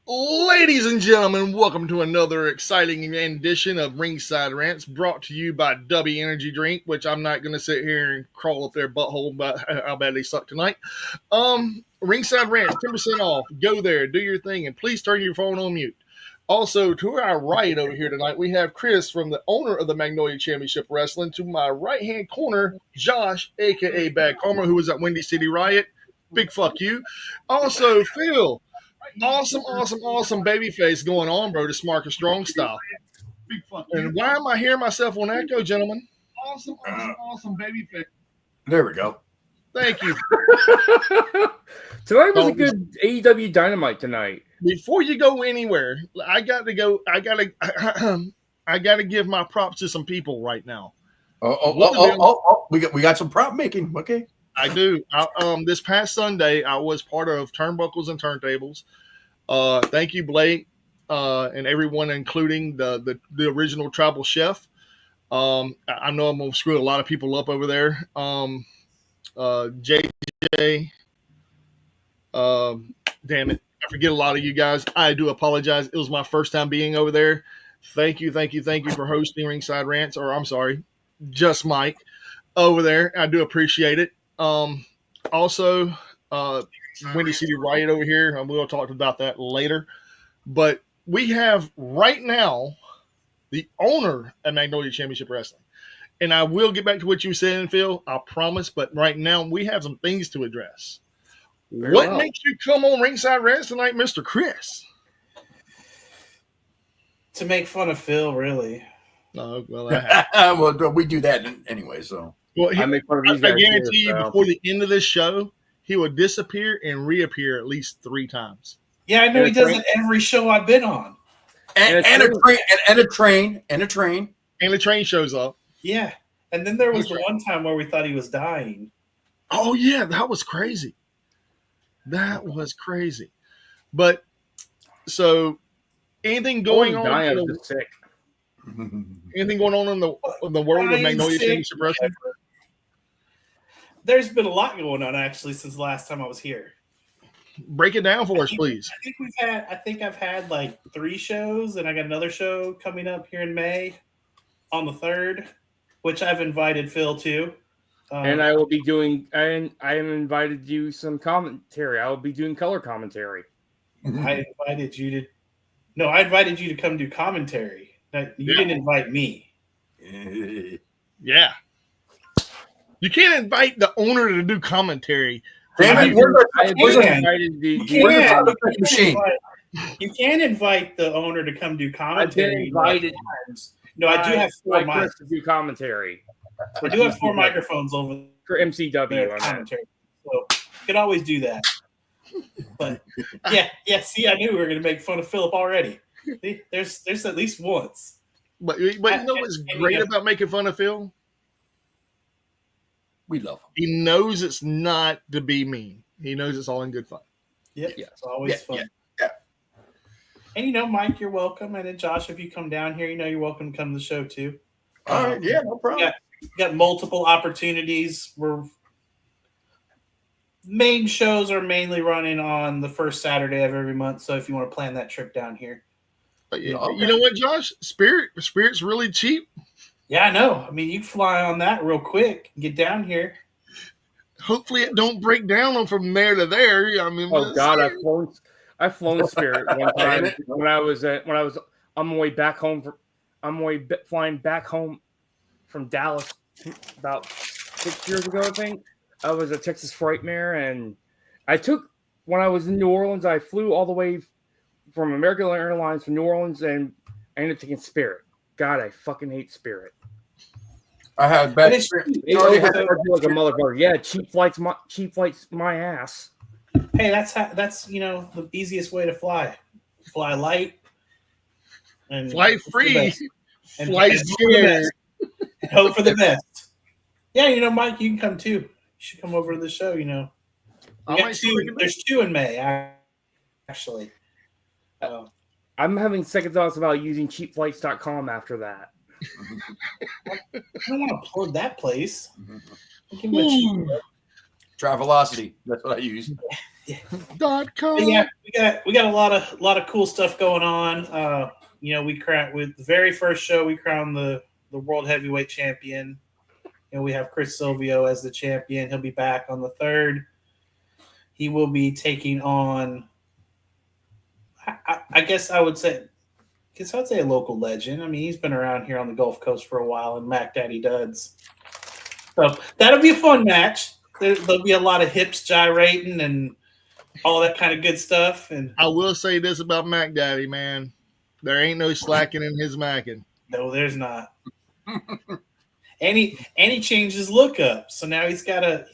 Ladies and gentlemen, welcome to another exciting edition of Ringside Rants, brought to you by W Energy Drink, which I'm not going to sit here and crawl up their butthole about how bad they suck tonight. Ringside Rants, 10% off. Go there, do your thing, and please turn your phone on mute. Also, to our right over here tonight, we have Chris from the owner of the Magnolia Championship Wrestling. To my right-hand corner, Josh, a.k.a. Bad Karma, who was at Windy City Riot. Big fuck you. Also, Phil. Awesome baby face going on, bro, to Smarker Strong style. And why am I hearing myself on echo, gentlemen? Awesome baby face. There we go. Thank you. Tonight was a good AEW Dynamite tonight. Before you go anywhere, I gotta give my props to some people right now. We got some prop making. Okay. I do. This past Sunday, I was part of Turnbuckles and Turntables. Thank you, Blake, and everyone, including the original Tribal Chef. I know I'm gonna screw a lot of people up over there. JJ, damn it, I forget a lot of you guys. I do apologize. It was my first time being over there. Thank you for hosting Ringside Rants, or I'm sorry, just Mike over there. I do appreciate it. Also, Windy City Riot over here. We'll talk about that later. But we have right now the owner of Magnolia Championship Wrestling. And I will get back to what you said, Phil, I promise. But right now we have some things to address. What makes you come on Ringside Rants tonight, Mr. Chris? To make fun of Phil, really. Oh, well, well, we do that anyway, so. Well, I guarantee you, before the end of this show, he will disappear and reappear at least 3 times. Yeah, I know he does it every show I've been on. And a train shows up. Yeah, and then there was the one time where we thought he was dying. Oh yeah, that was crazy. But so, anything going on? Sick. Anything going on in the world of Magnolia Championship Wrestling? There's been a lot going on actually since the last time I was here. Break it down for us, please. I think I've had like 3 shows, and I got another show coming up here in May on the 3rd, which I've invited Phil to. And I will be doing, and I have invited you some commentary. I will be doing color commentary. I invited you to come do commentary. You didn't invite me. Yeah. You can't invite the owner to do commentary. You can't invite the owner to come do commentary. No, I do have 4 mics to do commentary. I do have 4 microphones over for MCW commentary, so you can always do that. But yeah. See, I knew we were going to make fun of Philip already. There's at least once. But you know what's great about making fun of Phil? We love him. He knows it's not to be mean. He knows it's all in good fun. Yep. Yeah. It's always fun. Yeah. And Mike, you're welcome. And then Josh, if you come down here, you're welcome to come to the show too. All right. Yeah, no problem. Got multiple opportunities. Main shows are mainly running on the first Saturday of every month. So if you want to plan that trip down here. You know what, Josh? Spirit's really cheap. Yeah, I know. I mean, you can fly on that real quick and get down here. Hopefully, it don't break down from there to there. I mean, God, I've flown Spirit one time when I was on my way back home. Flying back home from Dallas about 6 years ago, I think. I was a Texas Frightmare, and when I was in New Orleans, I flew all the way from American Airlines from New Orleans, and I ended up taking Spirit. God, I fucking hate Spirit. I had bad experience. Like a motherfucker. Yeah, cheap flights, my ass. Hey, that's the easiest way to fly. Fly light, and fly free, fly scared, and hope for the best. Yeah, Mike, you can come too. You should come over to the show. There's 2 in May, actually. I'm having second thoughts about using cheapflights.com after that. I don't want to plug that place. Travelocity. That's what I use. .com. Yeah, we got a lot of cool stuff going on. We crowned with the very first show we crowned the world heavyweight champion. We have Chris Silvio as the champion. He'll be back on the 3rd. He will be taking on, I guess I'd say a local legend. I mean, he's been around here on the Gulf Coast for a while, and Mac Daddy Duds. So that'll be a fun match. There'll be a lot of hips gyrating and all that kind of good stuff. And I will say this about Mac Daddy, man. There ain't no slacking in his macking. No, there's not. and he changed his look up. So now he's got a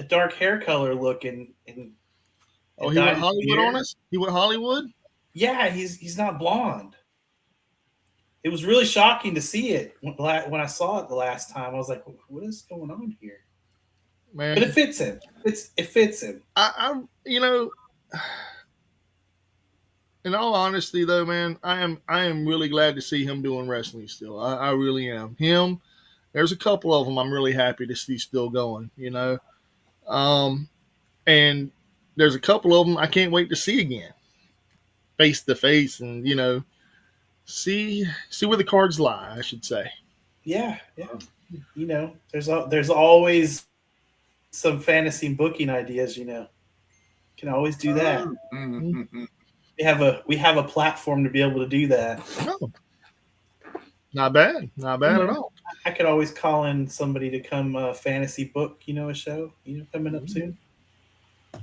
dark hair color look and oh, he went Hollywood on us? He went Hollywood? Yeah, he's not blonde. It was really shocking to see it when I saw it the last time. I was like, what is going on here? Man. But it fits him. It fits him. I in all honesty though, man, I am really glad to see him doing wrestling still. I really am. Him, there's a couple of them I'm really happy to see still going, and there's a couple of them I can't wait to see again, face to face, and see where the cards lie, I should say. Yeah. There's always some fantasy booking ideas. Can always do that. Mm-hmm. We have a platform to be able to do that. No. Not bad at all. I could always call in somebody to come fantasy book, a show, coming up soon.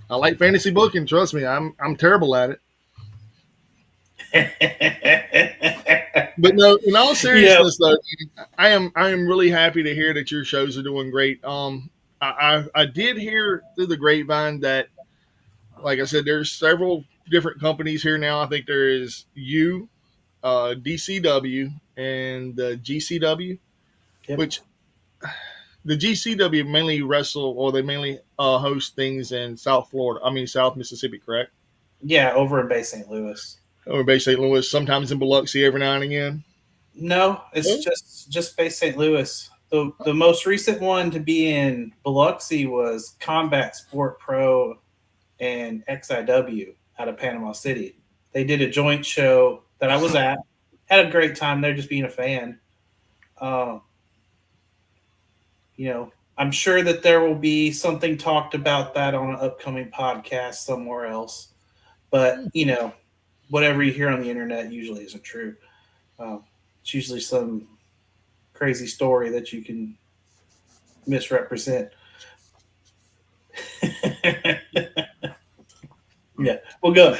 I like fantasy booking. Trust me, I'm terrible at it. But no, in all seriousness, though, I am really happy to hear that your shows are doing great. I did hear through the grapevine that, like I said, there's several different companies here now. I think there is you, DCW, and the GCW, which the GCW mainly wrestle, or they mainly host things in South Mississippi, correct? Yeah, over in Bay St. Louis. Over Bay St. Louis, sometimes in Biloxi every now and again. No, it's just Bay St. Louis. The most recent one to be in Biloxi was Combat Sport Pro and XIW out of Panama City. They did a joint show that I was at. Had a great time there, just being a fan. I'm sure that there will be something talked about that on an upcoming podcast somewhere else. But, whatever you hear on the internet usually isn't true. It's usually some crazy story that you can misrepresent. Yeah, we'll go.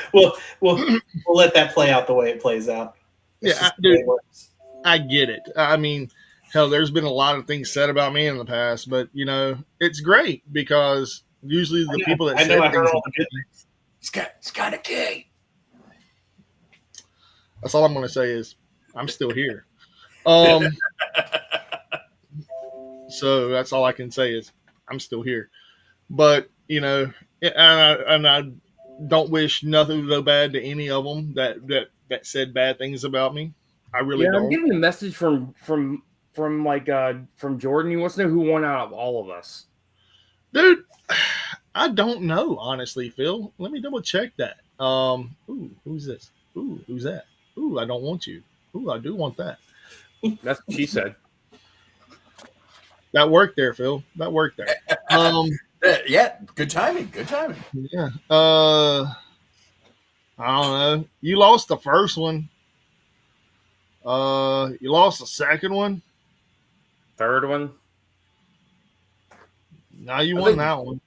We'll let that play out the way it plays out. I get it. I mean, hell, there's been a lot of things said about me in the past, but it's great because usually the people that say things, all the good things. It's kind of gay. That's all I'm going to say is I'm still here. So that's all I can say is I'm still here. But and I don't wish nothing so bad to any of them that said bad things about me. I really don't. I'm getting a message from Jordan. He wants to know who won out of all of us. Dude, I don't know, honestly, Phil. Let me double check that. Ooh, who's this? Ooh, who's that? Ooh, I don't want you. Ooh, I do want that. That's what she said. That worked there, Phil. That worked there. Yeah, good timing. Yeah. I don't know. You lost the first one. You lost the second one. Third one. No, you won that one.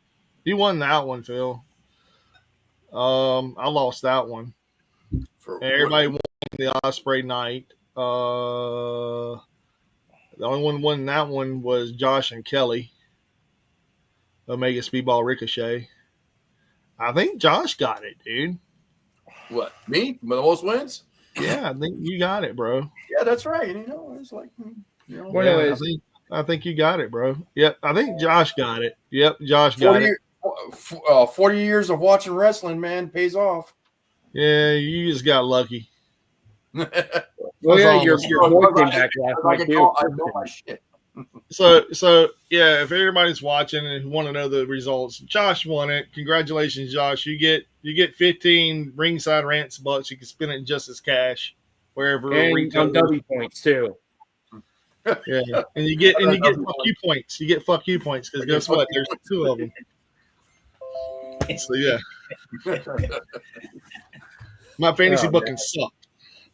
You won that one, Phil. I lost that one. Everybody won the Osprey night. The only one won that one was Josh and Kelly. Omega Speedball Ricochet. I think Josh got it, dude. What, me? The most wins? Yeah, I think you got it, bro. Yeah, that's right. It's like, I think you got it, bro. Yep, I think Josh got it. Yep, Josh got it. 40 years of watching wrestling, man, pays off. Yeah, you just got lucky. Well, yeah, your voice came back last night too. I know my shit. So yeah, if everybody's watching and want to know the results, Josh won it. Congratulations, Josh. You get 15 ringside rants bucks. You can spend it just as cash wherever And retail on is. W points too. Yeah, and you get fuck you points. You get fuck you points because guess what? There's 2 of them. So yeah, my fantasy booking sucked.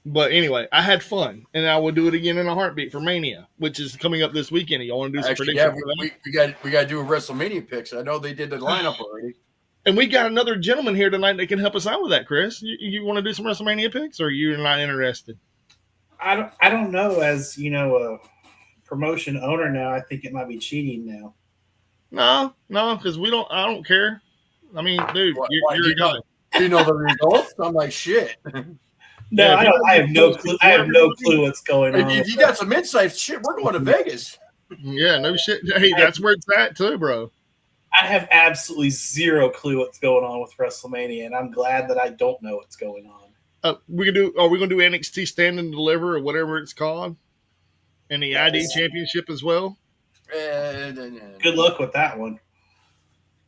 But anyway, I had fun, and I will do it again in a heartbeat for Mania, which is coming up this weekend. You want to do some predictions? Yeah, we got to do a WrestleMania picks. I know they did the lineup already. And we got another gentleman here tonight that can help us out with that, Chris. You want to do some WrestleMania picks, or you're not interested? I don't know. As you know, a promotion owner now, I think it might be cheating now. No, because I don't care. I mean, dude, you're a guy. Do you know the results? I'm like, shit. No, yeah, I have no clue. I have no clue what's going on. If you got some insights, shit, we're going to Vegas. Yeah, no shit. Hey, that's where it's at too, bro. I have absolutely zero clue what's going on with WrestleMania, and I'm glad that I don't know what's going on. Are we gonna do NXT Stand and Deliver or whatever it's called, and the ID Championship as well? Good luck with that one.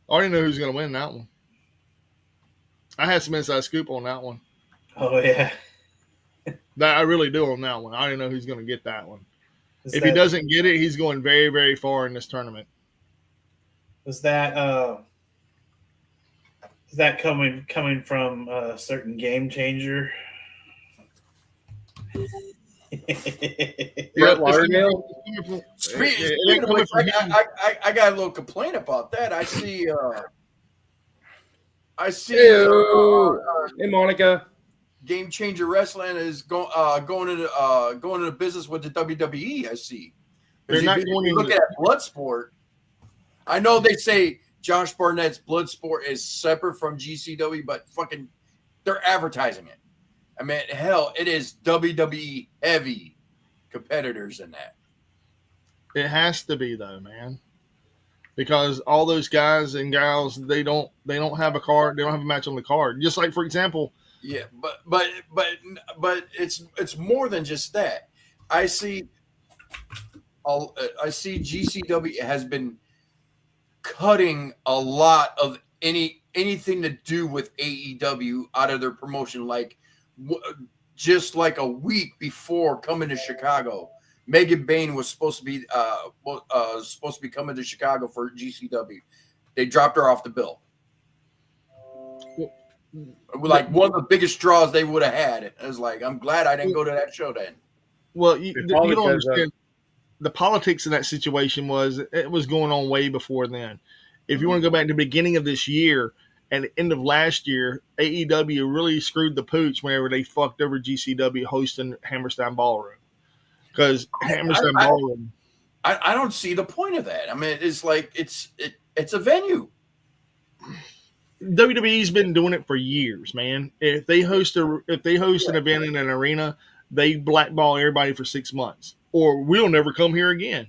I already know who's gonna win that one. I had some inside scoop on that one. Oh yeah. I really do on that one. I already know who's going to get that one. If he doesn't get it, he's going very, very far in this tournament. Is that coming from a certain game changer? I got a little complaint about that. I see. Hey, Monica. Game Changer Wrestling is going into business with the WWE. I see. They're not going to look at Bloodsport. I know they say Josh Barnett's Bloodsport is separate from GCW, but fucking, they're advertising it. I mean, hell, it is WWE heavy competitors in that. It has to be though, man, because all those guys and gals they don't have a card. They don't have a match on the card. Just like, for example. Yeah, but it's more than just that. I see GCW has been cutting a lot of anything to do with AEW out of their promotion. Like just like a week before coming to Chicago, Megan Bain was supposed to be coming to Chicago for GCW. They dropped her off the bill. Like one of the biggest draws they would have had. I was like, I'm glad I didn't go to that show then. Well, you don't understand. The politics in that situation was going on way before then. If you want to go back to the beginning of this year and the end of last year, AEW really screwed the pooch whenever they fucked over GCW hosting Hammerstein Ballroom. Because Hammerstein Ballroom. I don't see the point of that. I mean, it's like it's a venue. WWE's been doing it for years, man. If they host an event in an arena, they blackball everybody for 6 months, or we'll never come here again.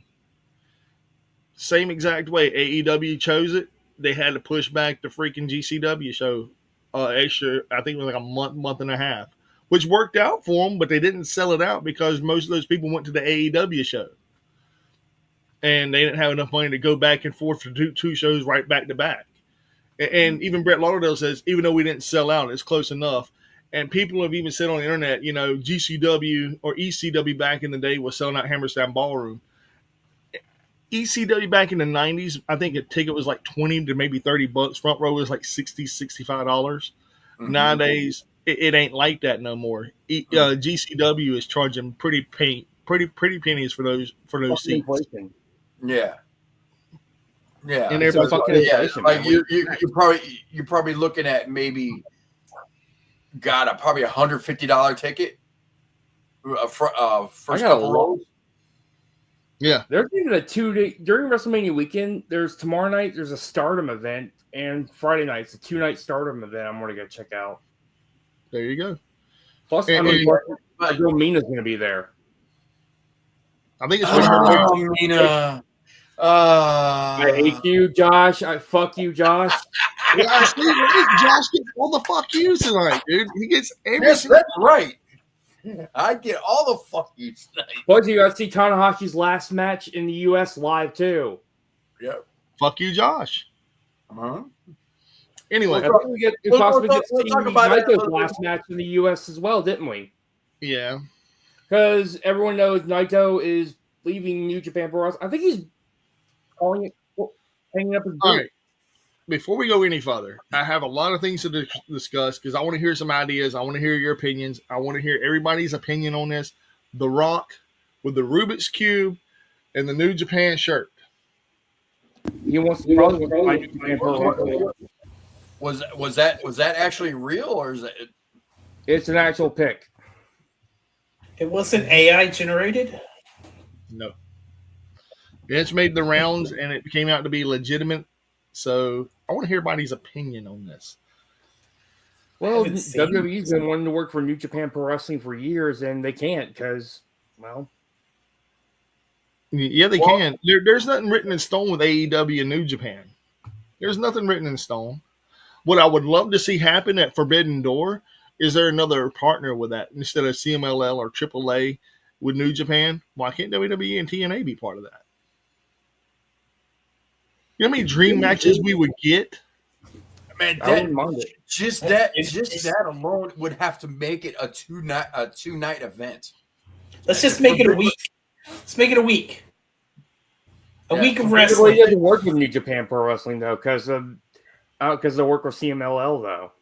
Same exact way AEW chose it. They had to push back the freaking GCW show extra. I think it was like a month and a half, which worked out for them, but they didn't sell it out because most of those people went to the AEW show, and they didn't have enough money to go back and forth to do 2 shows right back to back. And even Brett Lauderdale says, even though we didn't sell out, it's close enough. And people have even said on the internet, GCW or ECW back in the day was selling out Hammerstein Ballroom. ECW back in the 90s, I think a ticket was like $20 to maybe $30. Front row was like $60, $65. Mm-hmm. Nowadays, it ain't like that no more. GCW is charging pretty pennies for those seats. Yeah. Yeah, and like you're probably looking at maybe probably $150 ticket for couple rows. Yeah, there's even a 2-day during WrestleMania weekend. There's tomorrow night. There's a Stardom event, and Friday night it's a 2-night Stardom event. I'm going to go check out. There you go. Plus, Mina's going to be there. I think it's Mina. I hate you, Josh. I fuck you, Josh. Josh gets all the fuck yous tonight, dude. He gets everything. Yes, that's right. I get all the fuck yous tonight. Plus, you got to see Tanahashi's last match in the U.S. live too. Yep. Fuck you, Josh. Uh-huh. Anyway, I think we We'll possibly get to talk see about it a Naito's little bit last match in the U.S. as well, didn't we? yeah. Because everyone knows Naito is leaving New Japan Pro Wrestling. I think he's calling it, hanging up his boot. All right. Before we go any further, I have a lot of things to discuss because I want to hear some ideas. I want to hear your opinions. I want to hear everybody's opinion on this. The Rock with the Rubik's Cube and the New Japan shirt. He wants to probably want to New Japan Pro Wrestling. Was that actually real, or is it? It's an actual pick. It wasn't AI generated? No. It's made the rounds and it came out to be legitimate. So I want to hear everybody's opinion on this. Well, haven't seen WWE's been wanting to work for New Japan Pro Wrestling for years, and they can't because, well, Yeah, they can. There's nothing written in stone with AEW and New Japan. There's nothing written in stone. What I would love to see happen at Forbidden Door is there another partner with that instead of CMLL or AAA with New Japan? Why can't WWE and TNA be part of that? You know how many dream matches we would get? Man, I wouldn't mind it. just that alone would have to make it a two night event. Let's just make it a week. Let's make it a week. A Yeah. week of It wrestling. doesn't work with New Japan Pro Wrestling though, because they work with CMLL though.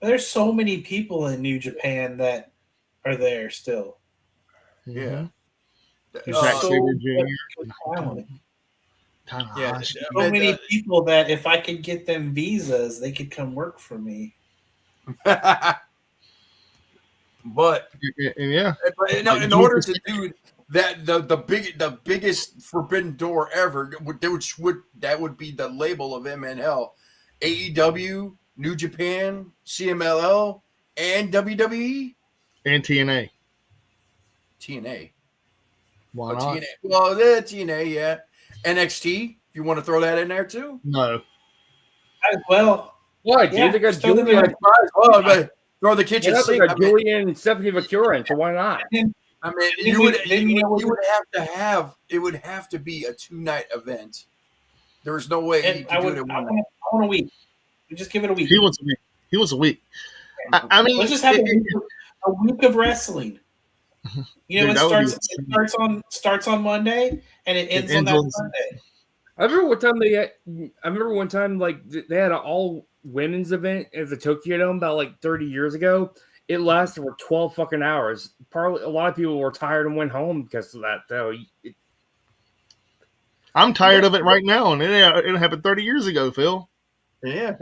There's so many people in New Japan that are there still. Yeah. There's Zack so Sabre much Jr. talent. Yeah. So many people that if I could get them visas, they could come work for me. But Yeah. in order to do that, the biggest Forbidden Door ever, that would be the label of MNL, AEW, New Japan, CMLL, and WWE, And TNA. TNA. Why Oh, not? TNA. Well, the TNA, yeah. NXT, if you want to throw that in there too. No. Well, Why, Yeah, dude? They got still Julian. didn't- Well, but throw the kitchen They sink. got Julian and Stephanie McCurran, so why not? I mean, Then it would have to be a 2-night event. There's no way and you I could do would. it I in 1 night. want a week. We just give it a week. He wants a week. He wants a week. I mean, Let's just have a week of wrestling. You know, Dude, it starts on Monday and it ends on that Sunday. I remember one time like they had an all women's event at the Tokyo Dome about like 30 years ago. It lasted for 12 fucking hours. Probably a lot of people were tired and went home because of that, though. I'm tired of it right now, and it happened 30 years ago, Phil. Yeah.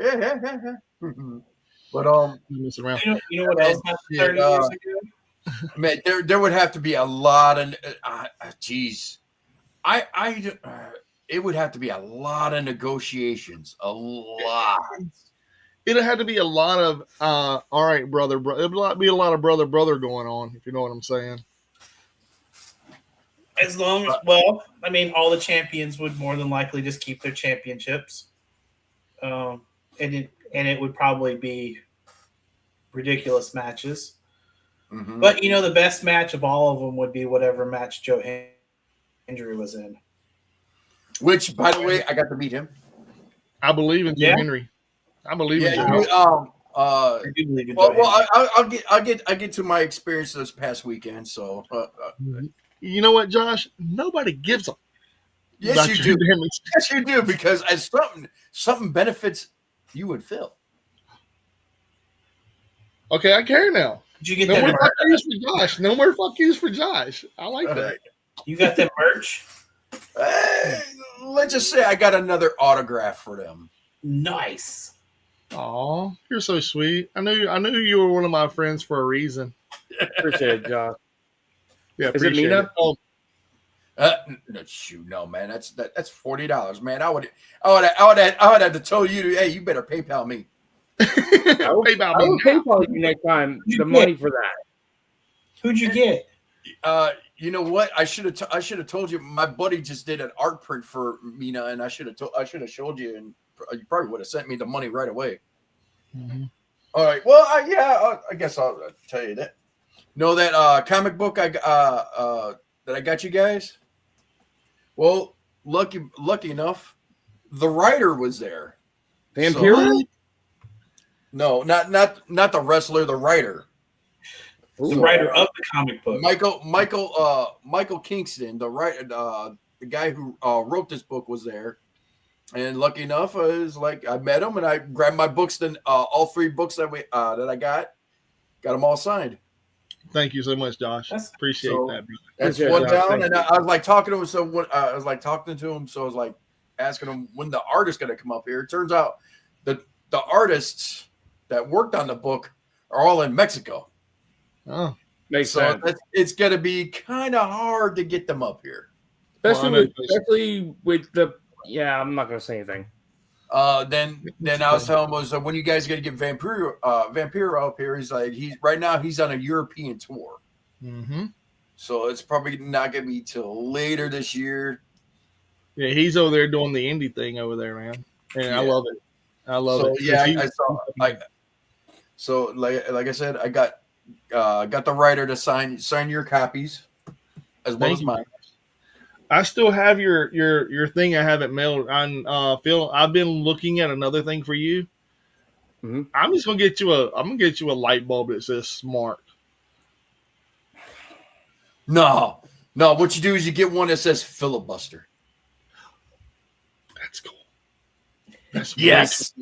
But Mess around. You know what else happened 30 years ago? man, there would have to be a lot of geez. It would have to be a lot of negotiations. A lot. It'd have to be a lot of all right, brother. It'd be a lot of brother going on, if you know what I'm saying. As long as, well, I mean, all the champions would more than likely just keep their championships, and it would probably be ridiculous matches. Mm-hmm. But you know, the best match of all of them would be whatever match Joe Hendry was in. Which, by the way, I got to meet him. I believe in Joe Henry. I believe in Joe. I do believe in well, Joe I'll get to my experience this past weekend. So, You know what, Josh? Nobody gives a. yes, you do. Henry. Yes, you do, because as something benefits you and Phil. Okay, I care now. Did you get No that more merch? fuck yous for Josh. No more fuck yous for Josh. I like that. You got that merch? Let's just say I got another autograph for them. Nice. Aw, you're so sweet. I knew you were one of my friends for a reason. Appreciate it, Josh. Yeah, Is it appreciate Mina? Oh, No, man, that's $40, man. I would have to tell you, hey, you better PayPal me. I will PayPal you next time the money for that. Who'd you get? You know what? I should have told you. My buddy just did an art print for Mina, and I should have showed you, and you probably would have sent me the money right away. Mm-hmm. All right. Well, I guess I'll tell you that. Know that comic book that I got you guys? Well, lucky enough, the writer was there. Vampire? So, no, not the wrestler, the writer. The writer of the comic book. Michael Kingston, the writer, the guy who wrote this book was there. And lucky enough, I met him and I grabbed my books. Then all 3 books that I got them all signed. Thank you so much, Josh. Appreciate that. That's Appreciate one that, down, thank and you. I was like talking to him. So I was like talking to him, so I was like asking him when the artist going to come up here. It turns out the artists that worked on the book are all in Mexico. Oh, Makes So sense. it's going to be kind of hard to get them up here. Especially with the I'm not gonna say anything. Then I was telling him, so when you guys going to get Vampiro up here? He's like, right now he's on a European tour. mm-hmm. So it's probably not going to be till later this year. Yeah, he's over there doing the indie thing over there, man. And Yeah. I love it. I love So it. yeah, I saw. So like I said, I got the writer to sign your copies as well Thank as you. mine. I still have your thing. I haven't mailed. On Phil, I've been looking at another thing for you. Mm-hmm. I'm gonna get you a light bulb that says smart. No. What you do is you get one that says filibuster. That's cool. That's Yes.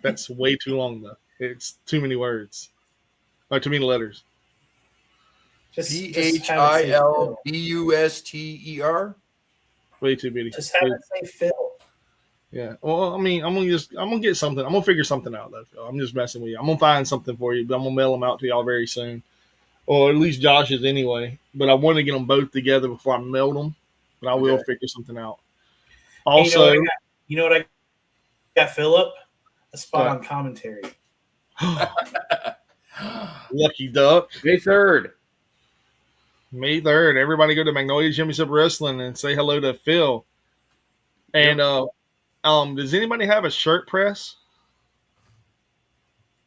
That's way too long though. It's too many words. Or too many letters. PHILBUSTER. Way too many. Just have it say Phil. Yeah. Well, I mean, I'm gonna get something. I'm gonna figure something out though, Phil. I'm just messing with you. I'm gonna find something for you, but I'm gonna mail them out to y'all very soon. Or at least Josh's anyway. But I want to get them both together before I mail them. But I will figure something out. Also, you know what I got Philip? A spot on commentary. lucky duck. May 3rd. May 3rd. Everybody go to Magnolia Championship Wrestling and say hello to Phil. And does anybody have a shirt press?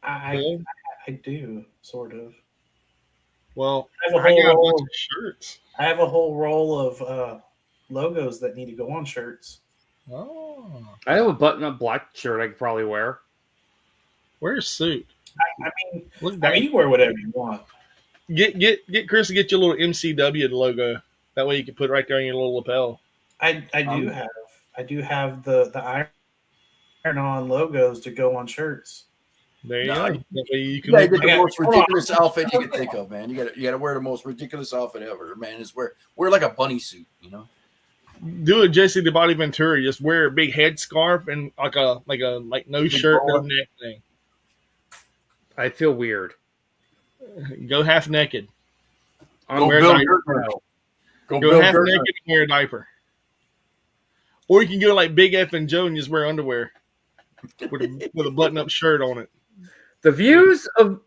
I do, sort of. Well, I have a I got a whole bunch of shirts. I have a whole roll of logos that need to go on shirts. Oh, I have a button-up black shirt I could probably wear. where's Suit? I mean, Look you back. can wear whatever you want. Get Chris to get you a little MCW logo. That way you can put it right there on your little lapel. I do have the iron-on logos to go on shirts. There you No, go. That way you can You look get the I got- most ridiculous outfit you can think of, man. You got to wear the most ridiculous outfit ever, man. Is wear like a bunny suit, you know. do a Jesse the Body Ventura. Just wear a big head scarf and like no shirt, no neck thing. I feel weird. Go half naked. Go Wear a Bill diaper. Gertner. Go Go Bill half Gertner. naked and wear a diaper. Or you can go like Big F and Joe and just wear underwear with a button-up shirt on it. The views of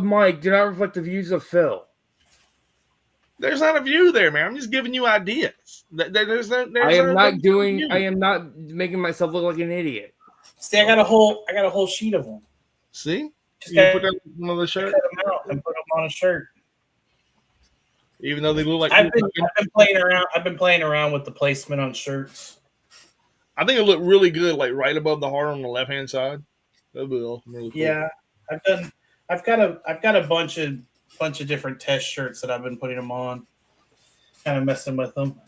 Mike do not reflect the views of Phil. There's not a view there, man. I'm just giving you ideas. There's I am not view. making myself look like an idiot. See, I got a whole sheet of them. See? Just You gotta put that on another cut shirt, them out and put them on a shirt. even though they look like. I've been playing around. I've been playing around with the placement on shirts. I think it looked really good, like right above the heart on the left-hand side. That'd be awesome, really cool. Yeah, I've got a bunch of different test shirts that I've been putting them on, kind of messing with them.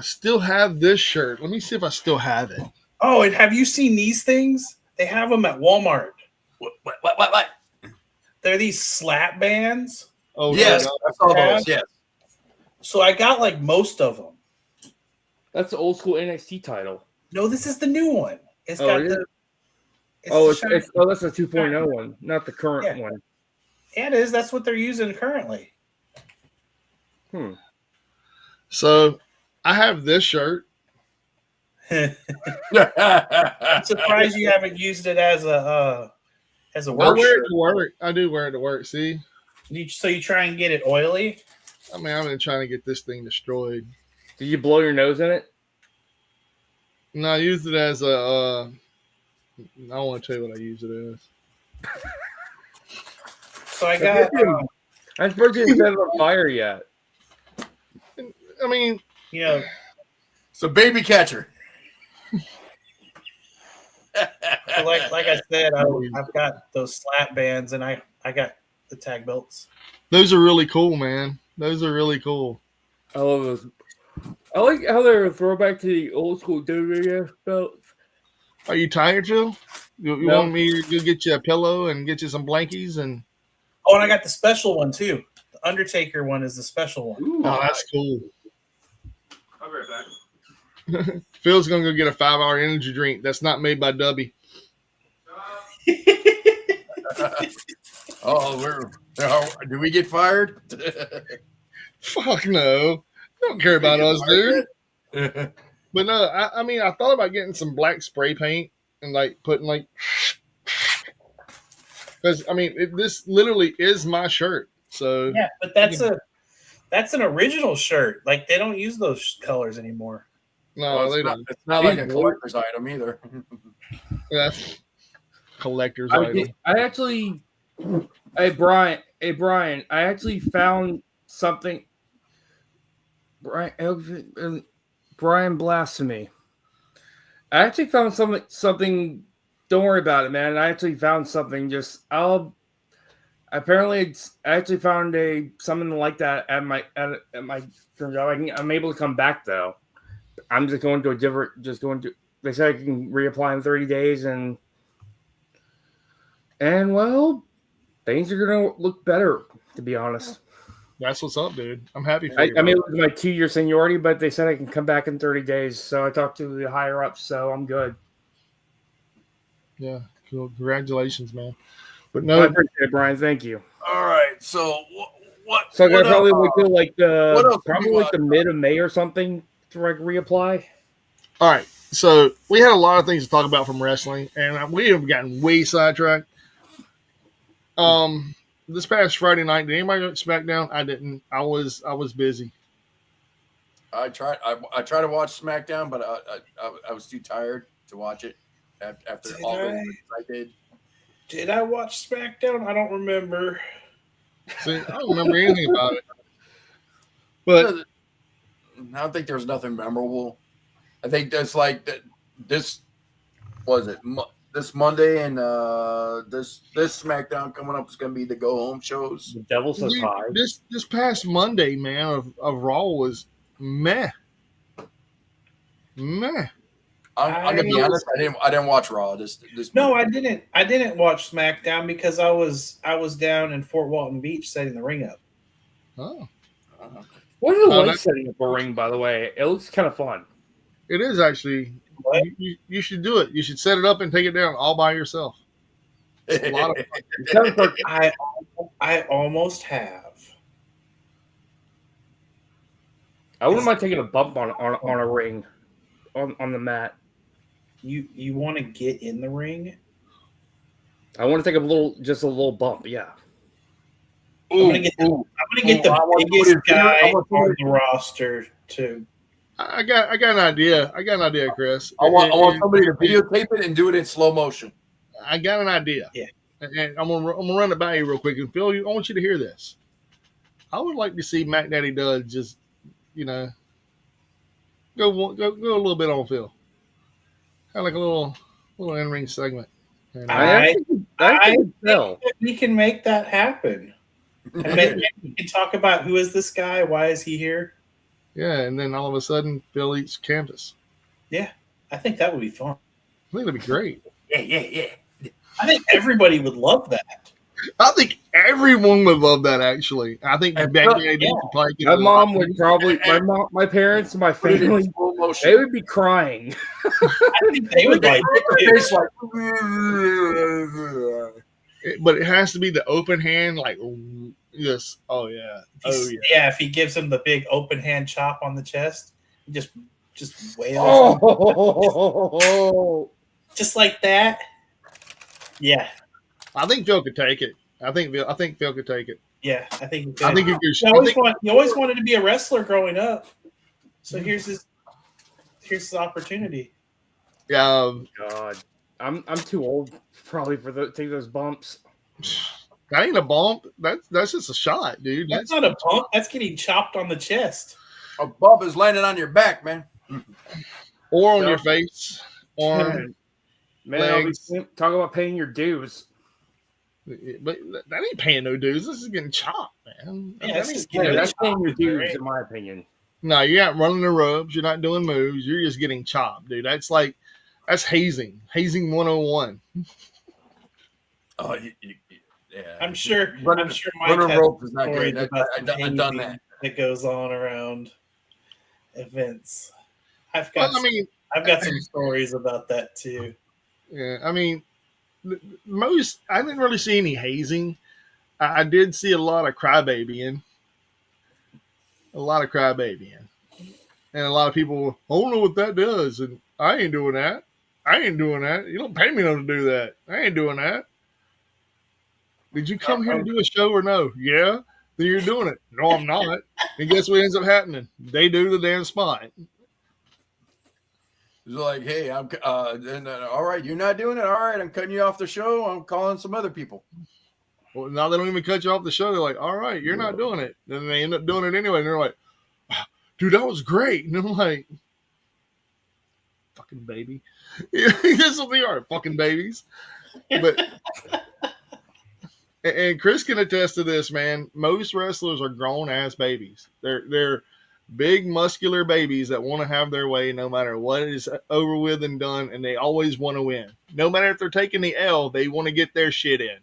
Still have this shirt. Let me see if I still have it. Oh, and have you seen these things? They have them at Walmart. What? They're these slap bands. Oh Yes, yeah. I saw those. Yes. So I got like most of them. That's the old school NXT title. No, this is the new one. It's Oh, got it the. That's a 2.0 one, not the current one. Yeah, it is. That's what they're using currently. So I have this shirt. I'm surprised you haven't used it as a I work wear shirt. it to work. I do wear it to work. See, So you try and get it oily. I mean, I've been trying to get this thing destroyed. Did you blow your nose in it? No, I use it as a. I don't want to tell you what I use it as. So I got, I'm supposed to set it on fire yet. I mean, you know, So baby catcher. so like I said, I've got those slap bands, and I got the tag belts. those are really cool, man. Those are really cool. I love those. I like how they're a throwback to the old school WWF belts. Are you tired, Phil? You No. want me to go get you a pillow and get you some blankies? And Oh, and I got the special one too. The Undertaker one is the special one. Ooh, oh, that's cool. I'll be right back. Phil's gonna go get a 5-hour energy drink that's not made by Dubby. Oh, do we get fired? Fuck no. Don't care about us, dude. But no, I mean, I thought about getting some black spray paint and like putting like, because I mean, this literally is my shirt. So Yeah, but that's an original shirt. Like they don't use those colors anymore. no, they don't. It's not like a collector's item either. That's collector's item. I actually, hey Brian, I actually found something. Brian Blasphemy. I actually found something. Don't worry about it, man. I actually found something. I actually found something like that at my dream job. I'm able to come back though. I'm just going to a different. They said I can reapply in 30 days, and well, things are gonna look better. To be honest, That's what's up, dude. I'm happy for you. I mean, it was my 2-year seniority, but they said I can come back in 30 days. So I talked to the higher ups, so I'm good. Yeah, cool. Congratulations, man. But I no, appreciate it, Brian. Thank you. All right. So what? So I what gotta probably else? wait till like what else probably we like the mid of May or something to like reapply. all right. So we had a lot of things to talk about from wrestling, and we have gotten way sidetracked. This past Friday night, did anybody go to SmackDown? I didn't. I was busy. I tried to watch SmackDown, but I was too tired to watch it after all the things I did. Did I watch SmackDown? I don't remember. See, I don't remember anything about it. But I don't think there's nothing memorable. I think that's like this was it this Monday and this SmackDown coming up is going to be the go home shows. The devil says dude, hi. this past Monday, man, of Raw was meh. I'm gonna be honest. I didn't watch Raw this. No, I didn't. I didn't watch SmackDown because I was down in Fort Walton Beach setting the ring up. Oh, What is it Oh, like that- setting up a ring? By the way, it looks kind of fun. it is actually. What? You should do it. You should set it up and take it down all by yourself. It's a lot of fun. It's kind of fun. I almost have. I wouldn't mind taking a bump on a ring on the mat. You want to get in the ring? I want to take just a little bump. Yeah. I'm gonna get the biggest guy on the roster to. I got an idea. Chris. I want somebody to videotape it and do it in slow motion. I got an idea. Yeah. And I'm gonna run it by you real quick. And Phil, I want you to hear this. I would like to see Mac Daddy Dud just, go a little bit on Phil. Kind of like a little in-ring segment. I think so. We can make that happen. And maybe we can talk about who is this guy? Why is he here? Yeah, and then all of a sudden, Phil eats canvas. Yeah, I think that would be fun. I think that'd be great. Yeah. I think everybody would love that. I think everyone would love that. Actually, I think Mac Daddy Dud would probably get My a mom lot. would probably, my parents, and my family, Slow motion. they would be crying. I think they would like it. Face like, But it has to be the open hand, like yes. Oh yeah. Oh yeah. Yeah, if he gives him the big open hand chop on the chest, just wails him. Oh, Just like that. Yeah. I think Phil could take it. I think Phil could take it. Yeah, I think he could. I think he could. He always wanted to be a wrestler growing up. So here's his opportunity. Yeah. God. I'm too old probably for take those bumps. That ain't a bump. That's just a shot, dude. That's not a bump. That's getting chopped on the chest. A bump is landing on your back, man. Or on So- your face, arm, Man, I'll be legs. talking about paying your dues. But that ain't paying no dues. This is getting chopped, man. Yeah, That that's ain't- just Yeah, getting that's chopped, paying your dues, right? in my opinion. no, you're not running the ropes. You're not doing moves. You're just getting chopped, dude. That's hazing. Hazing 101. Oh, yeah. I'm sure. Running- I'm sure Mike running has rope is not stories good. about I've done that. that goes on around events. I've Well, got. I mean, I've got some stories about that too. yeah, I mean, I didn't really see any hazing. I did see a lot of crybabying. A lot of crybabying. And a lot of people, I don't know what that does. And I ain't doing that. I ain't doing that. You don't pay me to do that. I ain't doing that. Did you come here to do a show or no? Yeah. Then you're doing it. No, I'm not. And guess what ends up happening? They do the damn spot. It's like, hey, I'm all right. You're not doing it. All right, I'm cutting you off the show. I'm calling some other people. Well, now they don't even cut you off the show. They're like, all right, you're not doing it. Then they end up doing it anyway. And they're like, dude, that was great. And I'm like, fucking baby. That's what they are, fucking babies. But and Chris can attest to this, man. Most wrestlers are grown ass babies. They're big muscular babies that want to have their way no matter what is over with and done, and they always want to win. No matter if they're taking the L, they want to get their shit in.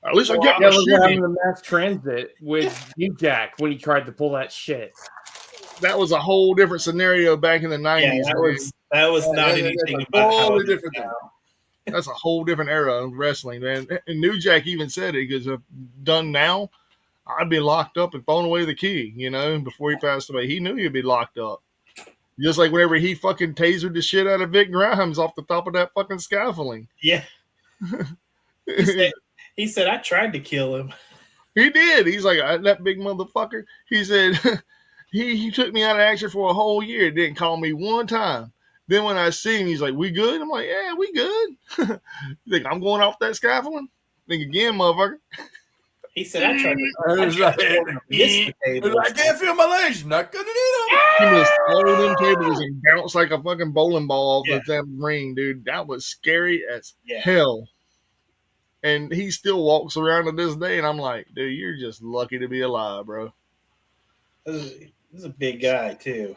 At least I get my Yeah, look shit what happened in. to Mass Transit with New Jack when he tried to pull that shit. That was a whole different scenario back in the 90s. Yeah, that was not That's anything a about how totally it is different thing. now. That's a whole different era of wrestling, man. And New Jack even said it because if done now, I'd be locked up and thrown away the key, before he passed away. He knew he'd be locked up. Just like whenever he fucking tasered the shit out of Vic Grimes off the top of that fucking scaffolding. Yeah. He said, I tried to kill him. He did. He's like, that big motherfucker. He said, he took me out of action for a whole year. Didn't call me one time. Then when I see him, he's like, we good? I'm like, yeah, we good. You think I'm going off that scaffolding? Think again, motherfucker. He said, I tried to It's like, miss the table. I can't feel my legs. Not gonna need them. He missed all of them tables and bounced like a fucking bowling ball off Yeah. that ring, dude. That was scary as Yeah. hell. And he still walks around to this day, and I'm like, dude, you're just lucky to be alive, bro. This is a big guy, too.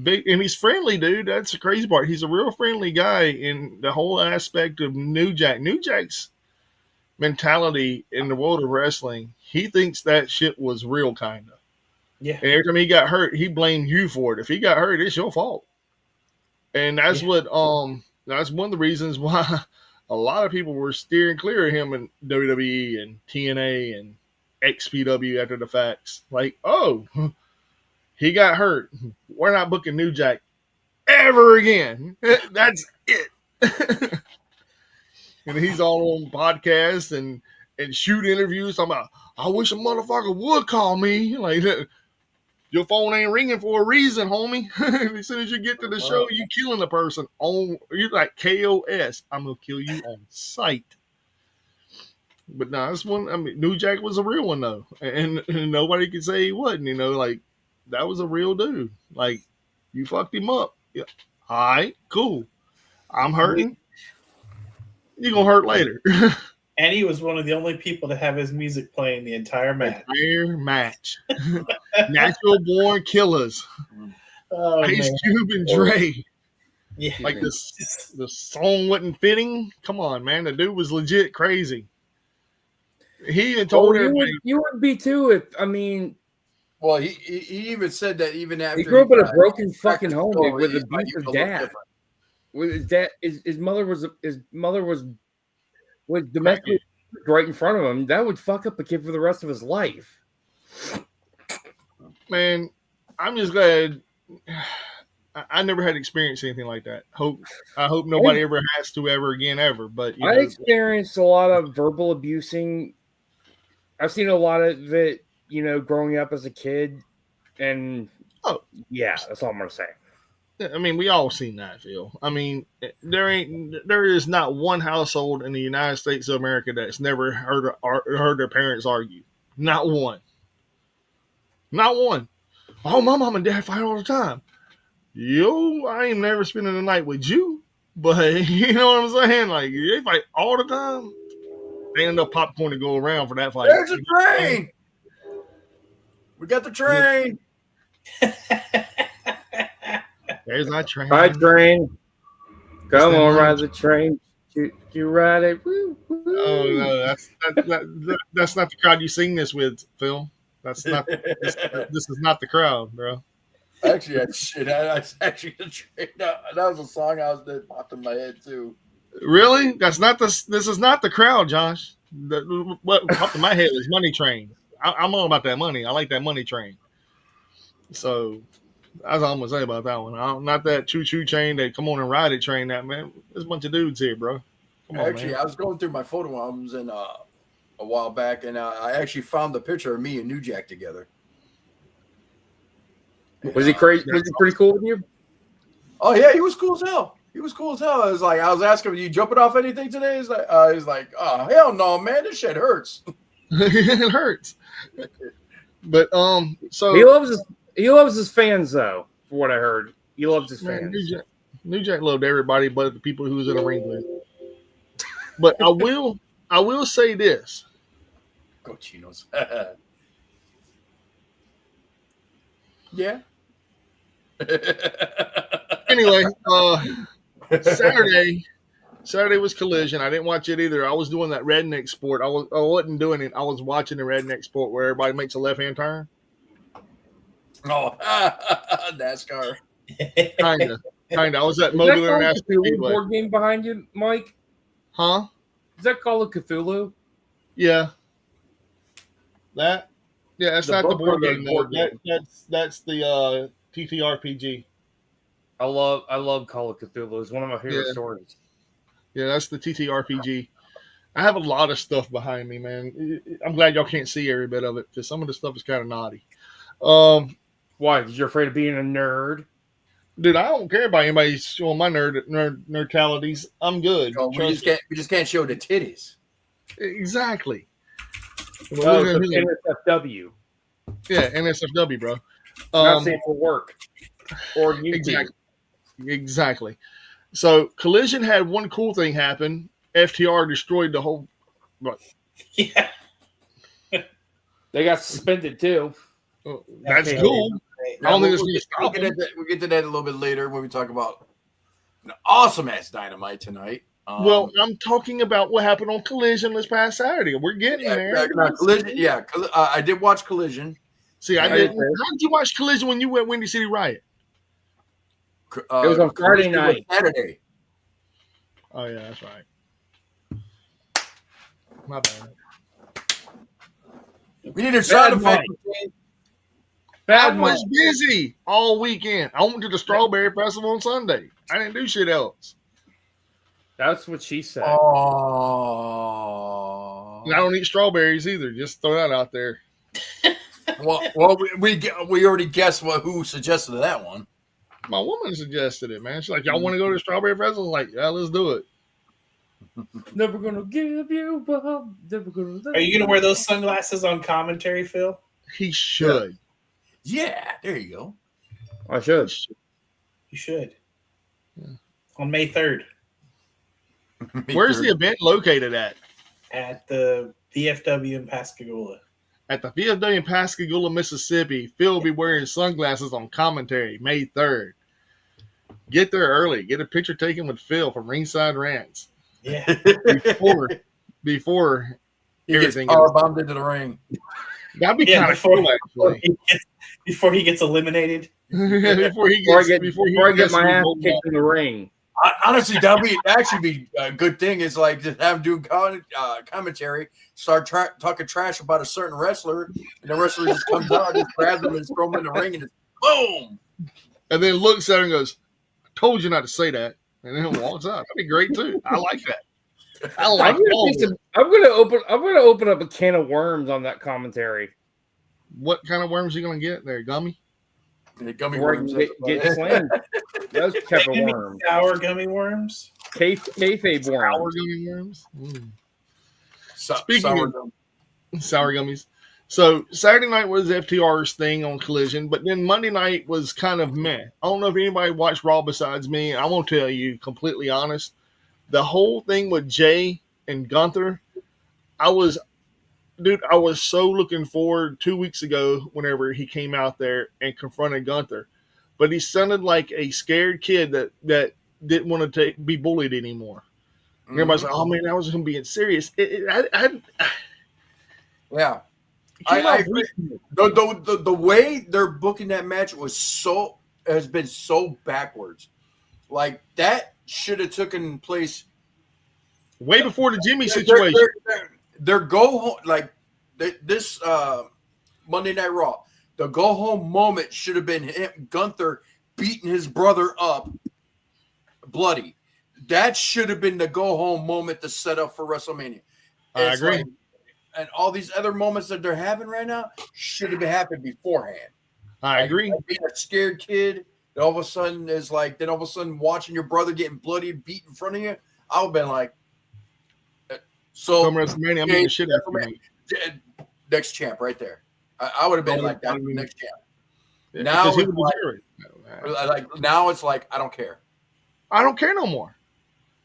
Big, and he's friendly, dude. That's the crazy part. He's a real friendly guy in the whole aspect of New Jack. New Jack's mentality in the world of wrestling, he thinks that shit was real, kind of. Yeah. And every time he got hurt, he blamed you for it. If he got hurt, it's your fault. And that's that's one of the reasons why a lot of people were steering clear of him in WWE and TNA and XPW after the facts. Like, oh, he got hurt. We're not booking New Jack ever again. That's it. And he's all on podcasts and shoot interviews talking about, I wish a motherfucker would call me. Like, your phone ain't ringing for a reason, homie. As soon as you get to the show, you killing the person. You're like KOS. I'm going to kill you on sight. But no, this one, I mean, New Jack was a real one, though. And nobody could say he wasn't, like, that was a real dude. Like, you fucked him up. Yeah. All right, cool. I'm hurting. You're going to hurt later. And he was one of the only people to have his music playing the entire match. Entire match. Natural born killers. Oh, Ice man. Cube and Dre. Yeah. Like the song wasn't fitting. Come on, man. The dude was legit crazy. He even told everybody. You would be too if, I mean, Well, he even said that even after he grew up in a got broken back fucking to home school, with he an thought he abusive looked dad. different. With his dad, his mother was domestically right in front of him. That would fuck up a kid for the rest of his life. Man, I'm just glad I never had experienced anything like that. I hope nobody ever has to ever again ever. But I experienced a lot of verbal abusing. I've seen a lot of it, growing up as a kid, and yeah, that's all I'm gonna say. I mean, we all seen that, Phil. I mean, there is not one household in the United States of America that's never heard their parents argue. Not one. Not one. Oh, my mom and dad fight all the time. Yo, I ain't never spending the night with you, but you know what I'm saying? Like they fight all the time. They end up popcorn to go around for that fight. There's a train. We got the train. There's that train. Ride train. Come that on, money ride the train. You ride it. Woo, woo. Oh no, that's not the crowd you sing this with, Phil. That's not. This is not the crowd, bro. Actually, that's actually the train. That was a song that popped in my head too. Really? That's not the. This is not the crowd, Josh. What popped in my head was Money Train. I'm all about that money. I like that Money Train. So that's all I'm gonna say about that one. Not that choo choo train that come on and ride it train. That man, there's a bunch of dudes here, bro. Come on, Actually, man. I was going through my photo albums and a while back, and I actually found the picture of me and New Jack together. Was he crazy? Was he pretty cool with you? Oh yeah, he was cool as hell. He was cool as hell. I was asking him, "You jumping off anything today?" He's like, "Oh hell no, man, this shit hurts." It hurts. But so he loves his fans though. For what I heard, he loves his man, fans. New Jack loved everybody but the people who was in the ring with. But I will say this. Cochinos. Yeah. Anyway, Saturday was Collision. I didn't watch it either. I was doing that redneck sport. I wasn't doing it. I was watching the redneck sport where everybody makes a left-hand turn. Oh, NASCAR. Kinda. I was at Mobile International Speedway. Board game behind you, Mike? Huh? Is that Call of Cthulhu? Yeah. That? Yeah, that's not the board game. Board game. That's the TTRPG. I love Call of Cthulhu. It's one of my favorite stories. Yeah, that's the TTRPG. I have a lot of stuff behind me, man. I'm glad y'all can't see every bit of it because some of the stuff is kind of naughty. Why? Because you're afraid of being a nerd? Dude, I don't care about anybody showing my nerdalities. I'm good. Oh, we just can't show the titties. Exactly. Oh, NSFW. Yeah, NSFW, bro. Not safe for work or YouTube. Exactly. So Collision had one cool thing happen. FTR destroyed the whole. Yeah. They got suspended too. That's cool. I don't think it's going to stop them. We'll get to that a little bit later when we talk about an awesome ass Dynamite tonight. Well, I'm talking about what happened on Collision this past Saturday. We're getting there. Collision, I did watch Collision. See, I didn't. How did you watch Collision when you went Windy City Riot? It was on Friday night. Saturday. Oh yeah, that's right. My bad. We need a sound effect. I was busy all weekend. I went to the Strawberry Festival on Sunday. I didn't do shit else. That's what she said. Oh, and I don't eat strawberries either. Just throw that out there. well, we already guessed who suggested that one. My woman suggested it, man. She's like, "Y'all want to go to the Strawberry Festival?" I'm like, yeah, let's do it. Never gonna give you up. Never gonna. Are you gonna wear those sunglasses on commentary, Phil? He should. Yeah, there you go. I should. You should. Yeah. On May 3rd. Where's the event located at? At the VFW in Pascagoula. At the VFW in Pascagoula, Mississippi. Phil will be wearing sunglasses on commentary May 3rd. Get there early. Get a picture taken with Phil from Ringside Rants. Yeah. he Before gets power bombed into the ring. That'd be kind of cool, actually. Before he gets eliminated. before I get my ass kicked in the ring. Honestly, that'd actually be a good thing. Is like to have him do commentary, start talking trash about a certain wrestler, and the wrestler just comes out, just grabs him and throws him in the ring, and just boom. And then looks at him and goes, "I told you not to say that," and then walks out. That'd be great too. I like that. I'm gonna open up a can of worms on that commentary. What kind of worms are you gonna get there, Gummy? The gummy Where worms. you get slammed. Those type of worms. Sour gummy worms. Kayfabe Sour worms. gummy worms. Speaking Speaking of sour gummies. So Saturday night was FTR's thing on Collision, but then Monday night was kind of meh. I don't know if anybody watched Raw besides me. I won't tell you, completely honest. The whole thing with Jay and Gunther, I was so looking forward 2 weeks ago whenever he came out there and confronted Gunther. But he sounded like a scared kid that didn't want to be bullied anymore. And everybody's like, "Oh man, that was him being serious." Yeah. Came I out agree. The way they're booking that match has been so backwards. Like that should have taken place way before the Jimmy situation. Their go home, like this Monday Night Raw, the go home moment should have been Gunther beating his brother up bloody. That should have been the go home moment to set up for WrestleMania. I agree. And all these other moments that they're having right now should have been happened beforehand. I agree. Like being a scared kid that all of a sudden is like, then all of a sudden watching your brother getting bloody beat in front of you, I would have been like, so come WrestleMania, I'm beating the shit out of you. Next champ right there. I would have been like that next champ. Yeah, now he it's now it's like I don't care. I don't care no more.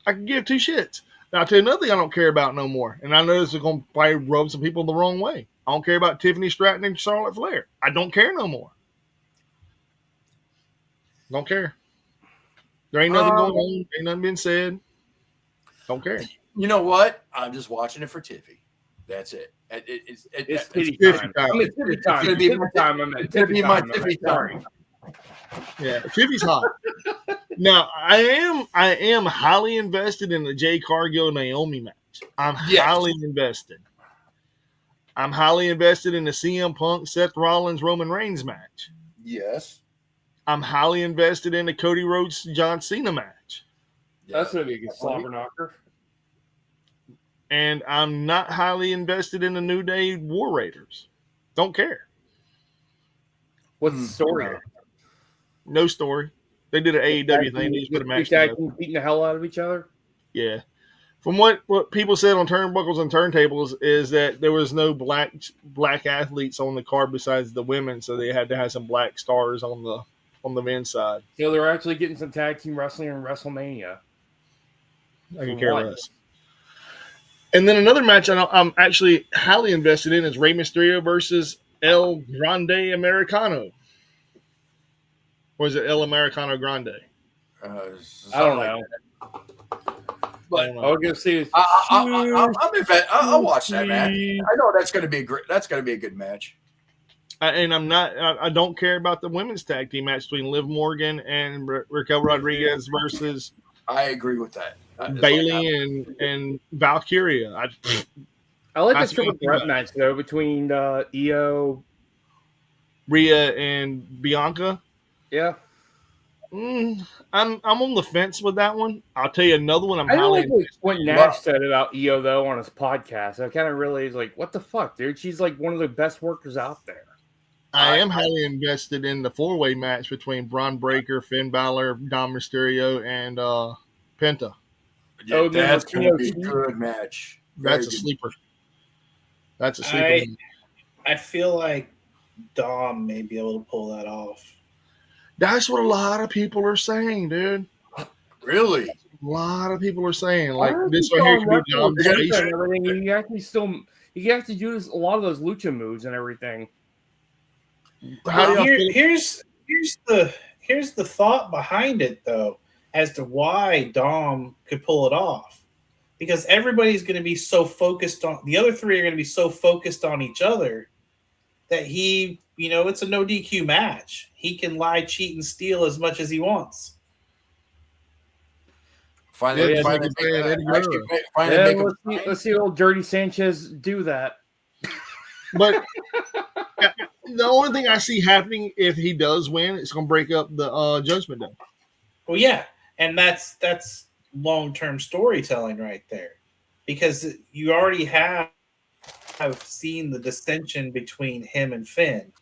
I can give two shits. Now, I'll tell you another thing I don't care about no more. And I know this is going to probably rub some people the wrong way. I don't care about Tiffany Stratton and Charlotte Flair. I don't care no more. Don't care. There ain't nothing going on. Ain't nothing being said. Don't care. You know what? I'm just watching it for Tiffy. That's it. It's Tiffy Tiffy time. I mean, Tiffy time. It's Tiffy time. I meant Tiffy my time. Tiffy time. Yeah, Tiffy's hot. Now, I am highly invested in the Jay Cargill Naomi match. I'm highly invested. I'm highly invested in the CM Punk Seth Rollins Roman Reigns match. Yes. I'm highly invested in the Cody Rhodes John Cena match. That's gonna be a good slobber knocker. And I'm not highly invested in the New Day War Raiders. Don't care. What's the story? No story. They did an AEW thing. They just put a match together. Beating the hell out of each other? Yeah. From what people said on turnbuckles and turntables is that there was no black athletes on the card besides the women, so they had to have some black stars on the men's side. So they're actually getting some tag team wrestling in WrestleMania. I can care less. And then another match I'm actually highly invested in is Rey Mysterio versus El Grande Americano. Or is it El Americano Grande? I don't know. But I was gonna see. I'll watch that match. I know that's gonna be a good match. And I don't care about the women's tag team match between Liv Morgan and Raquel Rodriguez versus. I agree with that. Bailey and Valkyria. I like the triple threat match though between Io, Rhea, and Bianca. Yeah. I'm on the fence with that one. I'll tell you another one. I don't like what Nash said about Io though on his podcast. I kind of really like, what the fuck, dude? She's like one of the best workers out there. I am highly invested in the 4-way match between Braun Breaker, Finn Balor, Dom Mysterio, and Penta. Yeah, that's going to be a good match. That's a sleeper. That's a sleeper. I feel like Dom may be able to pull that off. That's what a lot of people are saying, dude. Really? A lot of people are saying like this right here could be Dom's face. You can actually do a lot of those lucha moves and everything. Here's the thought behind it though, as to why Dom could pull it off. Because everybody's going to be so focused on the other three are going to be so focused on each other that it's a no DQ match. He can lie, cheat, and steal as much as he wants. Let's see old Dirty Sanchez do that. But the only thing I see happening if he does win, it's going to break up the Judgment Day. Well, yeah, and that's long-term storytelling right there, because you already have seen the dissension between him and Finn,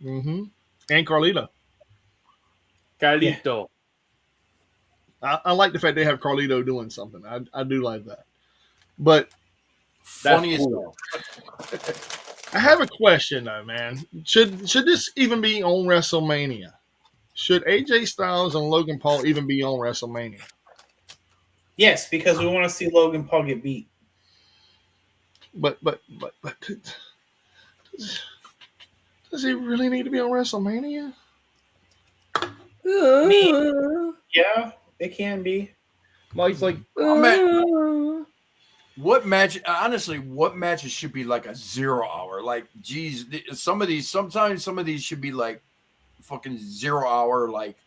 and Carlito. Carlito. I like the fact they have Carlito doing something. I do like that. But Funny as cool. I have a question though, man. Should this even be on WrestleMania? Should AJ Styles and Logan Paul even be on WrestleMania? Yes, because we want to see Logan Paul get beat. But does he really need to be on WrestleMania? Yeah, it can be. Mike's like, what match? Honestly, what matches should be like a 0 hour? Like, geez, sometimes some of these should be like fucking 0 hour. Like,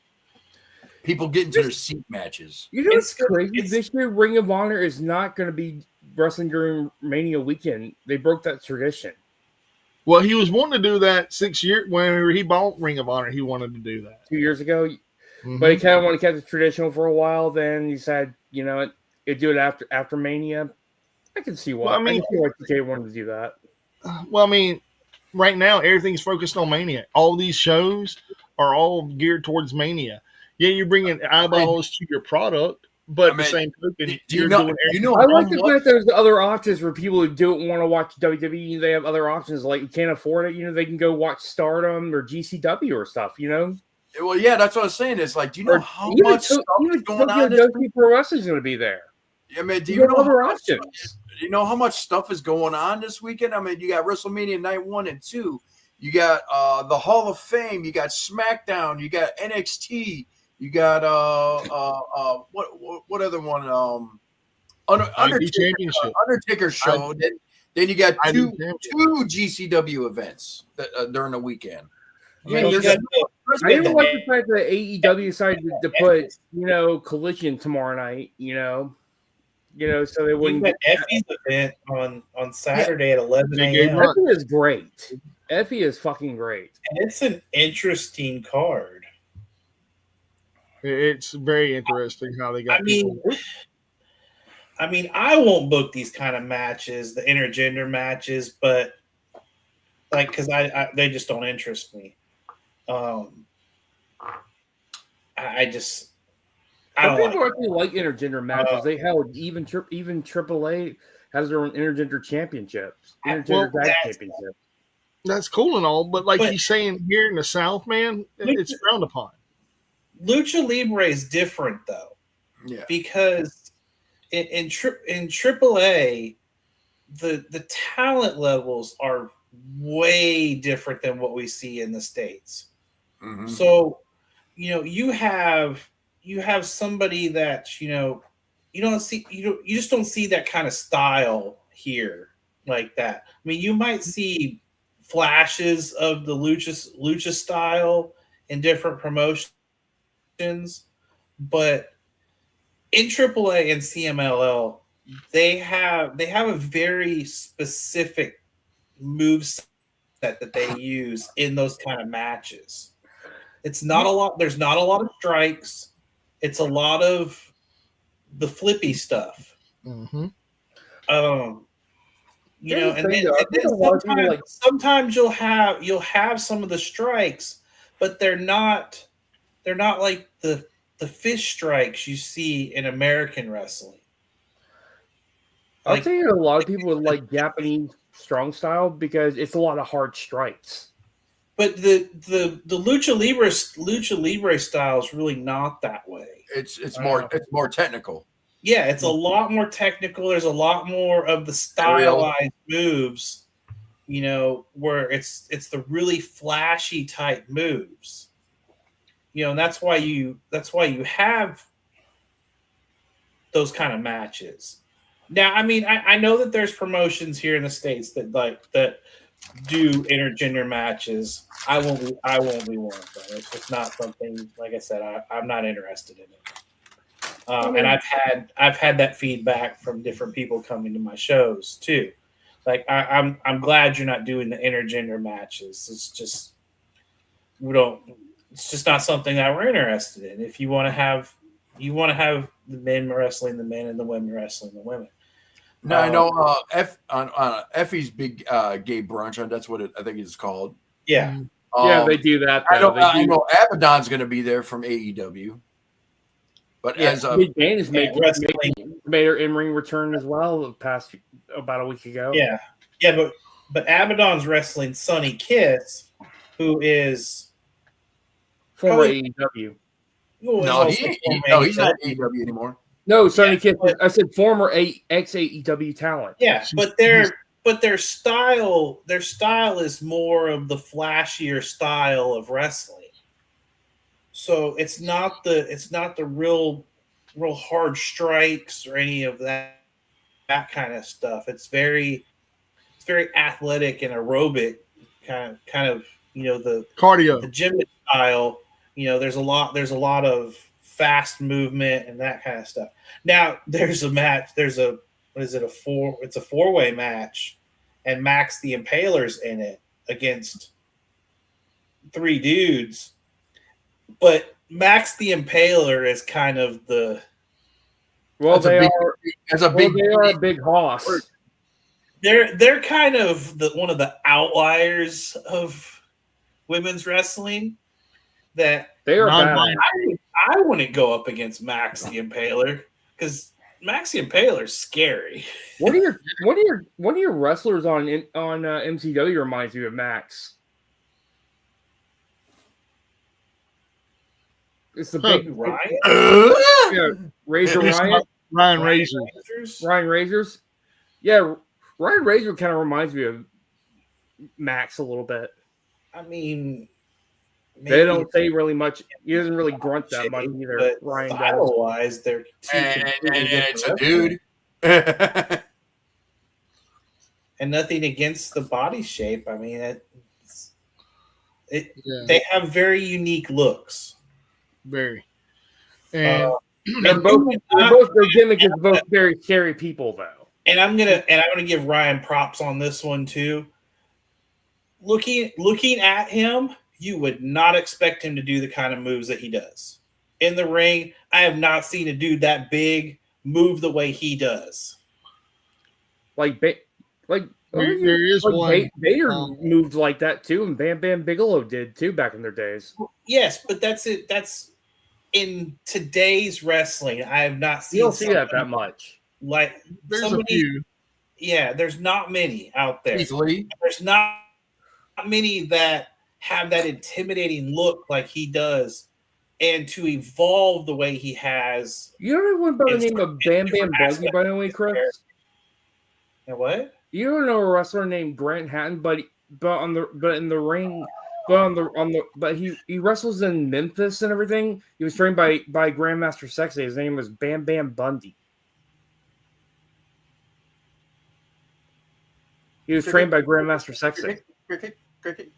people get into their seat matches. You know what's crazy? This year, Ring of Honor is not going to be wrestling during Mania weekend. They broke that tradition. Well, he was wanting to do that 6 years when he bought Ring of Honor. He wanted to do that 2 years ago, Mhm. but he kind of wanted to keep the traditional for a while. Then he said, you know, it'd do it after Mania. I can see why. Well, I mean, I can see why TK wanted to do that. Well, I mean, right now everything's focused on Mania. All these shows are all geared towards Mania. Yeah, you're bringing eyeballs to your product, but the same token, you're doing. I like the fact there's other options for people who don't want to watch WWE. They have other options, like you can't afford it. You know, they can go watch Stardom or GCW or stuff. You know. Well, yeah, that's what I was saying. It's like, do you know how much stuff is going on? WWE Pro Wrestling is going to be there. I mean, do you know other options? Do you know how much stuff is going on this weekend? I mean, you got WrestleMania Night 1 and 2. You got the Hall of Fame. You got SmackDown. You got NXT. You got what other one? Undertaker show. Then you got two GCW events during the weekend. I mean, I even like the fact that AEW decided to put, you know, Collision tomorrow night. You know, so they wouldn't get Effie's event on Saturday at 11 a.m. Effie is great. Effie is fucking great, and it's an interesting card. It's very interesting how they got. I mean, I won't book these kind of matches, the intergender matches, but like, because they just don't interest me. I don't people actually like intergender matches. They held even AAA has their own intergender championships, intergender tag championships. That's cool and all, but he's saying here in the South, man, it's frowned upon. Lucha Libre is different though, because in AAA, the talent levels are way different than what we see in the States. Mm-hmm. So, you know, you have somebody that you just don't see that kind of style here like that. I mean, you might see flashes of the lucha style in different promotions, but in AAA and CMLL, they have a very specific move set that they use in those kind of matches. It's not a lot. There's not a lot of strikes. It's a lot of the flippy stuff. Mm-hmm. You know, and then sometimes you'll have some of the strikes, but they're not like the fish strikes you see in American wrestling. I'll tell you, a lot of people would like Japanese strong style because it's a lot of hard strikes. But the lucha libre style is really not that way. It's more technical. Yeah, it's a lot more technical. There's a lot more of the stylized moves, you know, where it's the really flashy type moves. You know, and that's why you have those kind of matches. Now, I mean, I know that there's promotions here in the States that do intergender matches. I won't be one of them. It's just not something, like I said, I'm not interested in it. And I've had that feedback from different people coming to my shows too. Like I'm glad you're not doing the intergender matches. It's just it's just not something that we're interested in. If you want to have the men wrestling the men and the women wrestling the women. No, I know on Effie's big gay brunch, that's what I think it's called. Yeah. Yeah, they do that. Though. I know Abaddon's going to be there from AEW, but as a Big Bang is made her in-ring return as well about a week ago. Yeah, but Abaddon's wrestling Sonny Kiss, who is former AEW. He's not AEW anymore. No, Sonny Kiss. I said former ex-AEW talent. Yeah, but their style is more of the flashier style of wrestling. So it's not the real hard strikes or any of that kind of stuff. It's very athletic and aerobic kind of the cardio, the gym style. There's a lot of fast movement and that kind of stuff. Now there's a match. It's a 4-way match, and Max the Impaler's in it against 3 dudes. But Max the Impaler is kind of the they are a big hoss. They're kind of one of the outliers of women's wrestling. That they are. I wouldn't go up against Max the Impaler because Max the Impaler is scary. One of your wrestlers on MCW reminds you of Max. It's the big Ryan. Razor Ryan. Ryan Razor. Ryan Razors. Yeah, Ryan Razor kind of reminds me of Max a little bit. I mean, they don't say really much. He doesn't really grunt that much either. But Ryan style-wise, they're and it's a dude. And nothing against the body shape. I mean, they have very unique looks. Very. And their gimmick is both very scary people, though. And I'm gonna give Ryan props on this one too. Looking at him, you would not expect him to do the kind of moves that he does in the ring. I have not seen a dude that big move the way he does. There is one. Vader moved like that too, and Bam Bam Bigelow did too back in their days. Yes, but that's it. That's in today's wrestling. I have not seen. You don't see that much. Like there's a few. Yeah, there's not many out there. Easily. There's not many that have that intimidating look like he does, and to evolve the way he has. You don't know one by the name of Bam Bam Bundy, by the way, Chris? And what? You don't know a wrestler named Grant Hatton, but in the ring, but he wrestles in Memphis and everything. He was trained by Grandmaster Sexay. His name was Bam Bam Bundy. He was trained by Grandmaster Sexay. Cricket.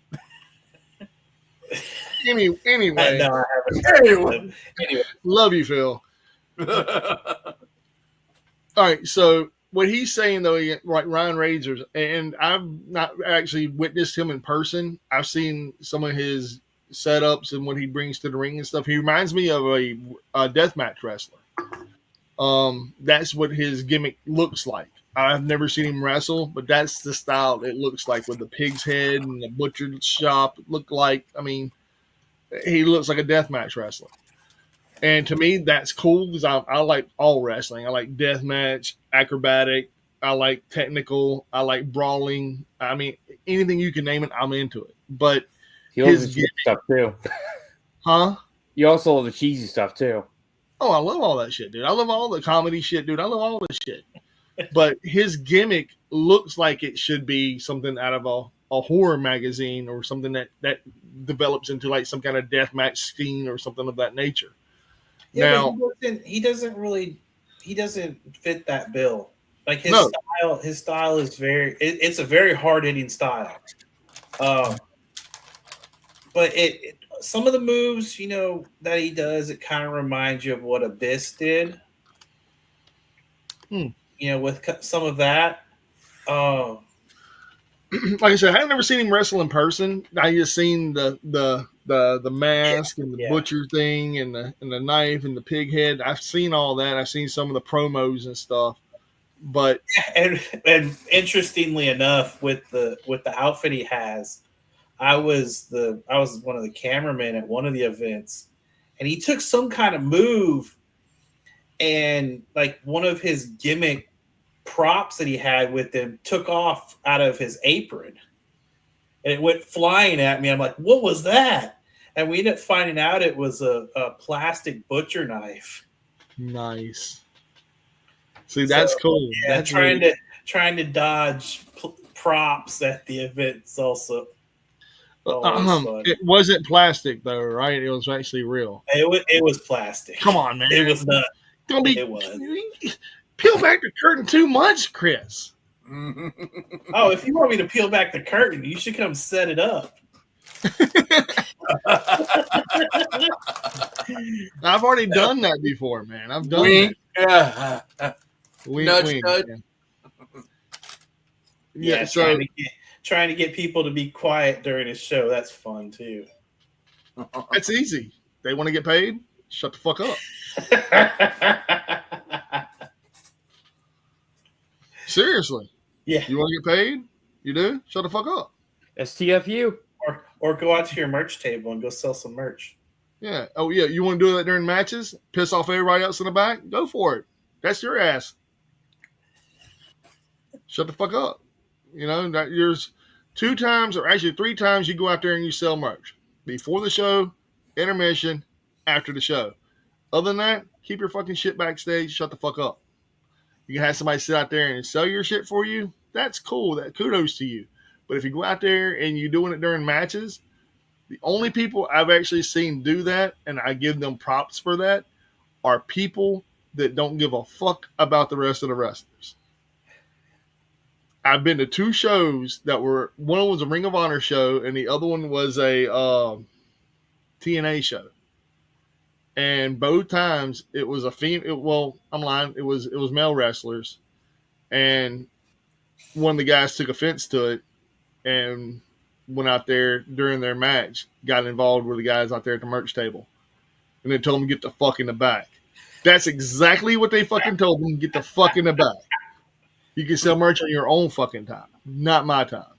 Anyway. No, I haven't. Anyway. Love you, Phil. All right, so what he's saying though, like Ryan Razors, and I've not actually witnessed him in person. I've seen some of his setups and what he brings to the ring and stuff. He reminds me of a deathmatch wrestler. That's what his gimmick looks like. I've never seen him wrestle, but that's the style it looks like with the pig's head and the butcher shop. He looks like a deathmatch wrestler. And to me, that's cool because I like all wrestling. I like deathmatch, acrobatic. I like technical. I like brawling. I mean, anything you can name it, I'm into it. But he loves the cheesy stuff too. Huh? You also love the cheesy stuff too. Oh, I love all that shit, dude. I love all the comedy shit, dude. I love all this shit. But his gimmick looks like it should be something out of a horror magazine or something that develops into like some kind of deathmatch scene or something of that nature. Yeah, now, but he doesn't fit that bill. Like his style is it's a very hard hitting style. But some of the moves, that he does, it kind of reminds you of what Abyss did. With some of that. Like I said, I've never seen him wrestle in person. I just seen the mask and the butcher thing and the knife and the pig head. I've seen all that. I've seen some of the promos and stuff. But and interestingly enough, with the outfit he has, I was one of the cameramen at one of the events, and he took some kind of move, and like one of his gimmick props that he had with him took off out of his apron, and it went flying at me. I'm like, "What was that?" And we ended up finding out it was a plastic butcher knife. Nice. See, that's cool. Yeah, That's trying to dodge props at the events also. Always fun. It wasn't plastic though, right? It was actually real. It was plastic. Come on, man. It was not. Don't be. It was. Peel back the curtain too much, Chris. Oh, if you want me to peel back the curtain, you should come set it up. I've already done that before, man. I've done Wink. that. Wink, Nudge, wink. nudge. Yeah. So trying to get people to be quiet during his show, that's fun too. that's easy. They want to get paid? Shut the fuck up. Seriously. Yeah. You want to get paid? You do? Shut the fuck up. STFU. Or go out to your merch table and go sell some merch. Yeah. Oh, yeah. You want to do that during matches? Piss off everybody else in the back? Go for it. That's your ass. Shut the fuck up. You know, there's 2 times or actually 3 times you go out there and you sell merch. Before the show, intermission, after the show. Other than that, keep your fucking shit backstage. Shut the fuck up. You can have somebody sit out there and sell your shit for you. That's cool. That kudos to you. But if you go out there and you're doing it during matches, the only people I've actually seen do that, and I give them props for that, are people that don't give a fuck about the rest of the wrestlers. I've been to 2 shows that were, one was a Ring of Honor show and the other one was a TNA show. And both times it was a female. Well, I'm lying. It was male wrestlers, and one of the guys took offense to it and went out there during their match, got involved with the guys out there at the merch table, and they told them to get the fuck in the back. That's exactly what they fucking told them. Get the fuck in the back. You can sell merch on your own fucking time, not my time.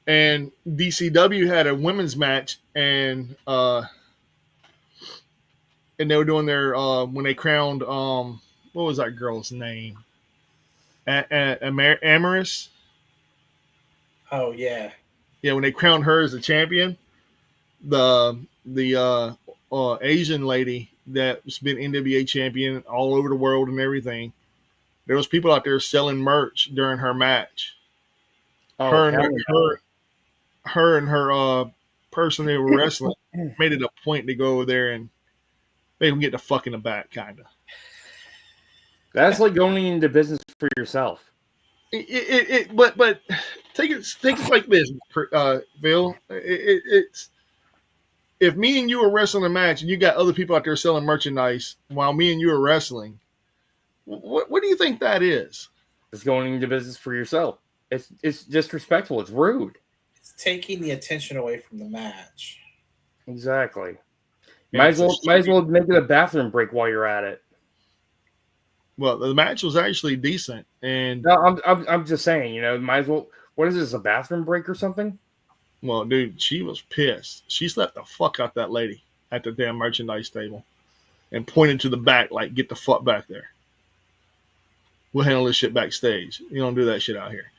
And DCW had a women's match, and they were doing their when they crowned what was that girl's name? Amaris. Oh yeah. Yeah, when they crowned her as the champion, the Asian lady that's been NWA champion all over the world and everything. There was people out there selling merch during her match. Oh, her and her person they were wrestling made it a point to go over there and make them get the fuck in the back, kind of. That's like going into business for yourself. But take it like this, Bill. It's if me and you are wrestling a match and you got other people out there selling merchandise while me and you are wrestling, what do you think that is? It's going into business for yourself. It's disrespectful. It's rude. It's taking the attention away from the match. Exactly. Might as well make it a bathroom break while you're at it. Well, the match was actually decent, and No, I'm just saying, you know, might as well. What is this, a bathroom break or something? well, dude, she was pissed. She slapped the fuck out that lady at the damn merchandise table and pointed to the back like, "Get the fuck back there. We'll handle this shit backstage. You don't do that shit out here."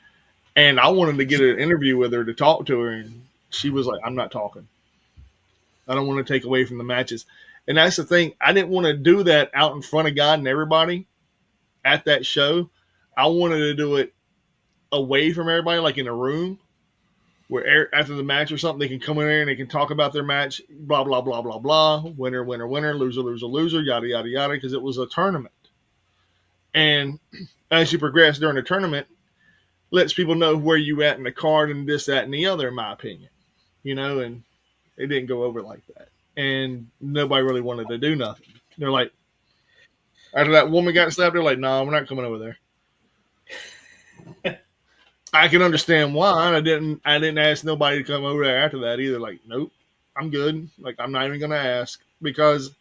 And I wanted to get an interview with her to talk to her, and she was like, "I'm not talking. I don't want to take away from the matches." And that's the thing. I didn't want to do that out in front of God and everybody at that show. I wanted to do it away from everybody, like in a room where after the match or something, they can come in there and they can talk about their match, blah, blah, blah, blah, blah. Winner, winner, winner, loser, loser, loser, yada, yada, yada, because it was a tournament. And as you progress during the tournament, lets people know where you at in the card and this, that, and the other, in my opinion. You know, and it didn't go over like that. And nobody really wanted to do nothing. They're like, after that woman got slapped, they're like, "No, we're not coming over there." I can understand why. I didn't ask nobody to come over there after that either. Like, nope, I'm good. Like, I'm not even gonna ask because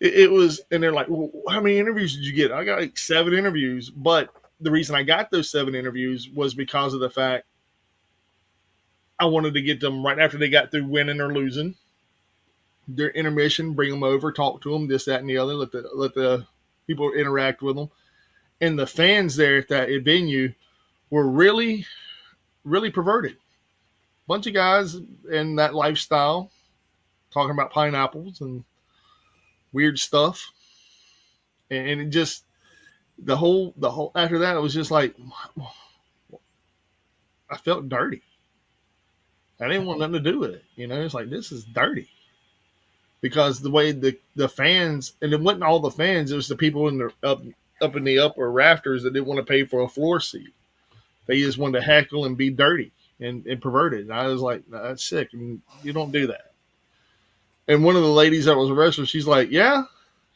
it was. And they're like, "Well, how many interviews did you get?" I got like 7 interviews, but the reason I got those 7 interviews was because of the fact I wanted to get them right after they got through winning or losing. Their intermission, bring them over, talk to them, this, that, and the other. Let the people interact with them. And the fans there at that venue were really, really perverted. Bunch of guys in that lifestyle talking about pineapples and weird stuff. And it just, the whole after that, it was just like, I felt dirty. I didn't want nothing to do with it. It's like, this is dirty. Because the way the fans, and it wasn't all the fans, it was the people in the up in the upper rafters that didn't want to pay for a floor seat. They just wanted to heckle and be dirty and perverted. And I was like, no, that's sick. I mean, you don't do that. And one of the ladies that was a wrestler, she's like, yeah,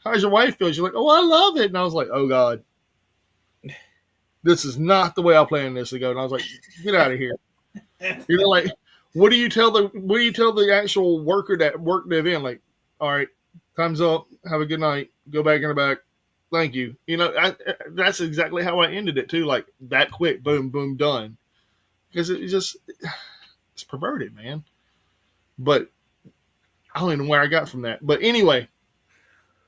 how's your wife feel? She's like, oh, I love it. And I was like, oh God, this is not the way I planned this to go. And I was like, get out of here. Like, what do you tell the actual worker that worked the event? Like, all right, time's up. Have a good night. Go back in the back. Thank you. That's exactly how I ended it too. Like that quick, boom, boom, done. Because it's perverted, man. But I don't even know where I got from that. But anyway,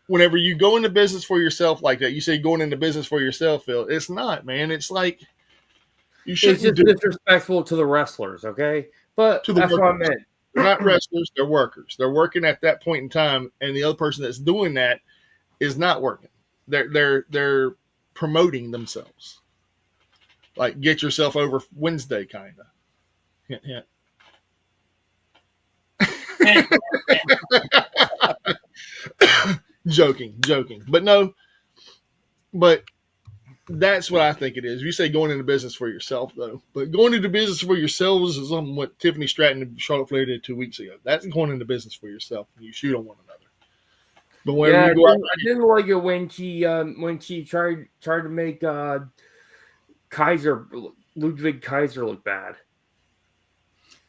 whenever you go into business for yourself like that, you say going into business for yourself, Phil. It's not, man. It's like you shouldn't. It's just disrespectful to the wrestlers, okay? But that's what I meant. They're not wrestlers, they're workers. They're working at that point in time, and the other person that's doing that is not working. They're promoting themselves. Like get yourself over Wednesday kind of. Hint, hint. Joking. But that's what I think it is. You say going into business for yourself, though. But going into business for yourselves is something what Tiffany Stratton and Charlotte Flair did 2 weeks ago. That's going into business for yourself. You shoot on one another. But when I didn't like it when she tried to make Ludwig Kaiser look bad.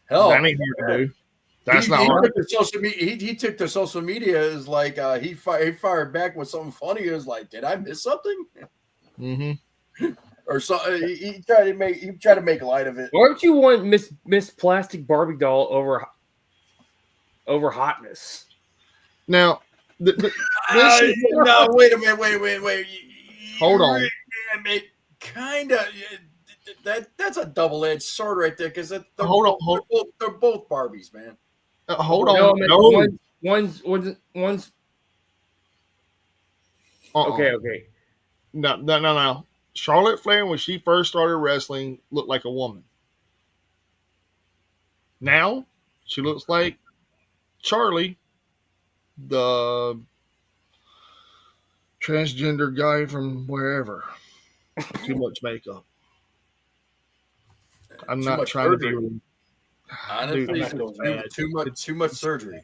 Hell, that ain't hard to do. That's not hard. He took to social media as like he fired back with something funny. It was like, did I miss something? Mm-hmm. Or so he tried to make light of it. Why don't you want Miss Plastic Barbie doll over hotness? Now, no, wait a minute, wait. Hold on. I mean, kind of. That's a double-edged sword right there because they're both Barbies, man. Hold on. No. One's. Okay. No. Charlotte Flair, when she first started wrestling, looked like a woman. Now, she looks like Charlie, the transgender guy from wherever. Too much makeup. I'm not trying to be. Honestly, too much surgery.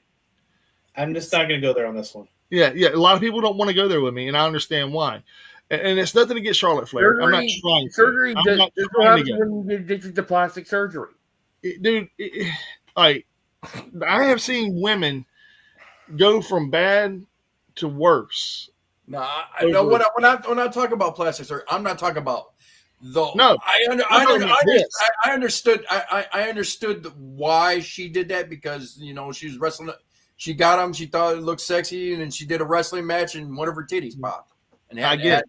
I'm just not going to go there on this one. Yeah. A lot of people don't want to go there with me, and I understand why. And it's nothing against Charlotte Flair. I'm not trying. Surgery. When you get the plastic surgery, dude. I have seen women go from bad to worse. No, when I talk about plastic surgery, I'm not talking about. No, I understood. I understood why she did that because she was wrestling. She got him. She thought it looked sexy, and then she did a wrestling match, and one of her titties popped, and had to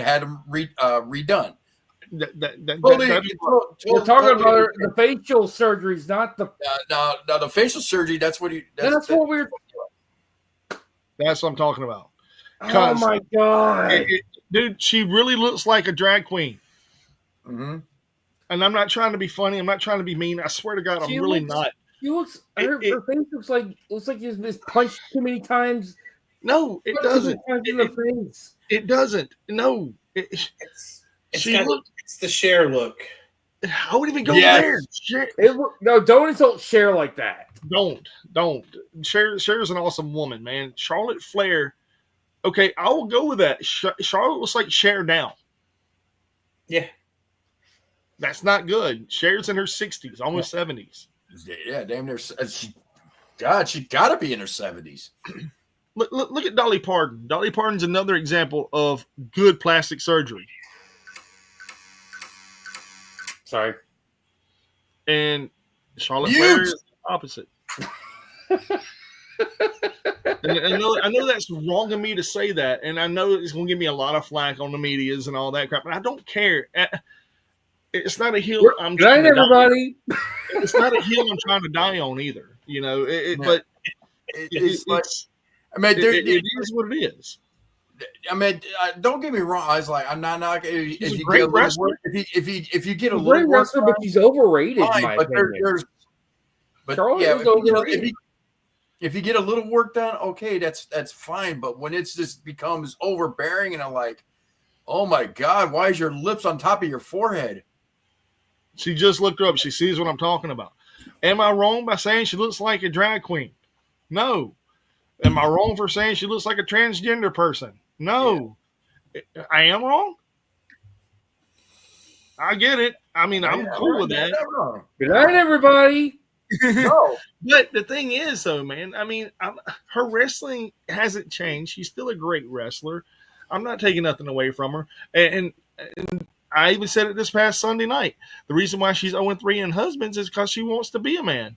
have them redone. We're talking about the facial surgeries, not the. No, the facial surgery. That's what we were. That's what I'm talking about. Oh my god. Dude, she really looks like a drag queen. Mm-hmm. And I'm not trying to be funny. I'm not trying to be mean. I swear to God, I'm really not. Her face looks like she's been punched too many times. No, it doesn't. In the face. It doesn't. No. It's the Cher look. I wouldn't even go there. No, don't insult Cher like that. Don't. Cher's an awesome woman, man. Charlotte Flair. Okay, I will go with that. Charlotte looks like Cher now. Yeah. That's not good. Cher's in her 60s, almost 70s. Yeah, damn near. She got to be in her 70s. Look at Dolly Parton. Dolly Parton's another example of good plastic surgery. Sorry. and Charlotte Mute. Flair is the opposite. And I know that's wrong of me to say that, and I know it's going to give me a lot of flack on the medias and all that crap, but I don't care. It's not a hill I'm Good trying night, to die on. everybody. It's not a hill I'm trying to die on either, you know. But It's like, it's I mean, it is what it is. I mean, don't get me wrong. I was like, I'm not knocking. She's If a you great get a little wrestler. work, if you get a She's a little great work, wrestler, but she's overrated, in fine, my but opinion. but Charlotte yeah, is overrated. if you get a little work done, okay, that's fine. But when it's just becomes overbearing and I'm like, oh my God, why is your lips on top of your forehead? She just looked her up. She sees what I'm talking about. Am I wrong by saying she looks like a drag queen? No. Am I wrong for saying she looks like a transgender person? No. I am wrong? I get it. I mean, I'm cool with that. Good night, everybody. No. But the thing is, though, man, I mean, her wrestling hasn't changed. She's still a great wrestler. I'm not taking nothing away from her. And I even said it this past Sunday night. The reason why she's 0-3 in husbands is because she wants to be a man.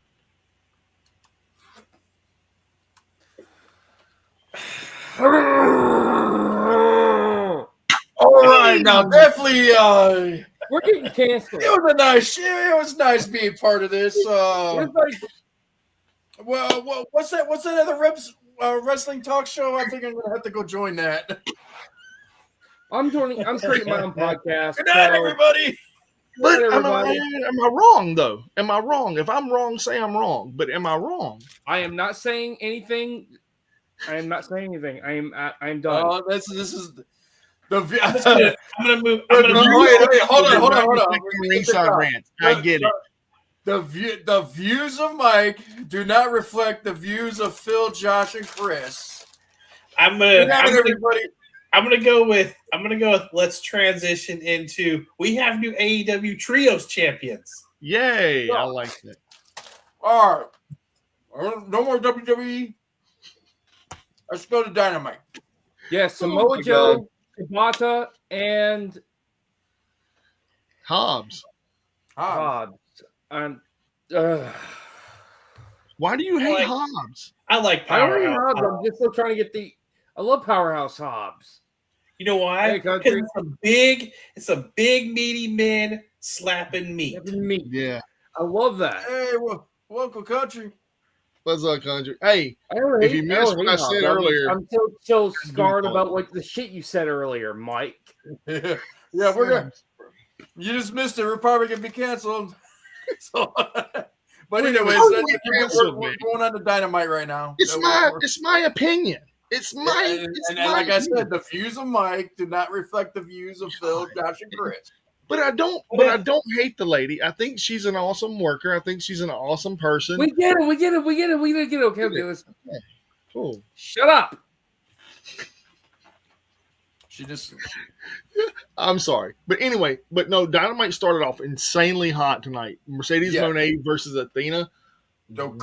All right, now definitely. We're getting canceled. It was nice being part of this. Everybody, Well, what's that other wrestling talk show? I think I'm gonna have to go join that. I'm creating my own podcast. Good night, so- everybody. But Right, am I everybody. wrong, though? Am I wrong? If I'm wrong, say I'm wrong. But am I wrong? I am not saying anything. I am done. This is the. I'm gonna move. Wait, hold on. Ringside rant. I get it. The views of Mike do not reflect the views of Phil, Josh, and Chris. Everybody. I'm gonna go with let's transition into we have new AEW Trios champions. Yay. I like that. All right. No more WWE. Let's go to Dynamite. Yes, Samoa my Joe, Tabata, and Hobbs. Hobbs. Why do you hate Hobbs? I like I don't hate Powerhouse. Hobbs. I'm just still trying to get I love Powerhouse Hobbs. You know why? Hey, Because country. it's a big meaty men slapping meat. Me. Yeah. I love that. Hey, welcome, country. What's up, country? Hey, I don't if hate- you I missed don't what I hate said Hobbs. earlier- I'm so scarred fault. about what the shit you said earlier, Mike. Yeah, we're gonna. You just missed it. We're probably gonna be canceled. So, but anyways, How do we cancel, we're man? going on to Dynamite right now. It's my opinion. It's my And like I said, the views of Mike do not reflect the views of Phil, Josh, and Chris. But I don't hate the lady. I think she's an awesome worker. I think she's an awesome person. We get it. Okay, let's Cool. shut up. She just I'm sorry. But anyway, no, Dynamite started off insanely hot tonight. Mercedes Yeah. Moné versus Athena. the Wow,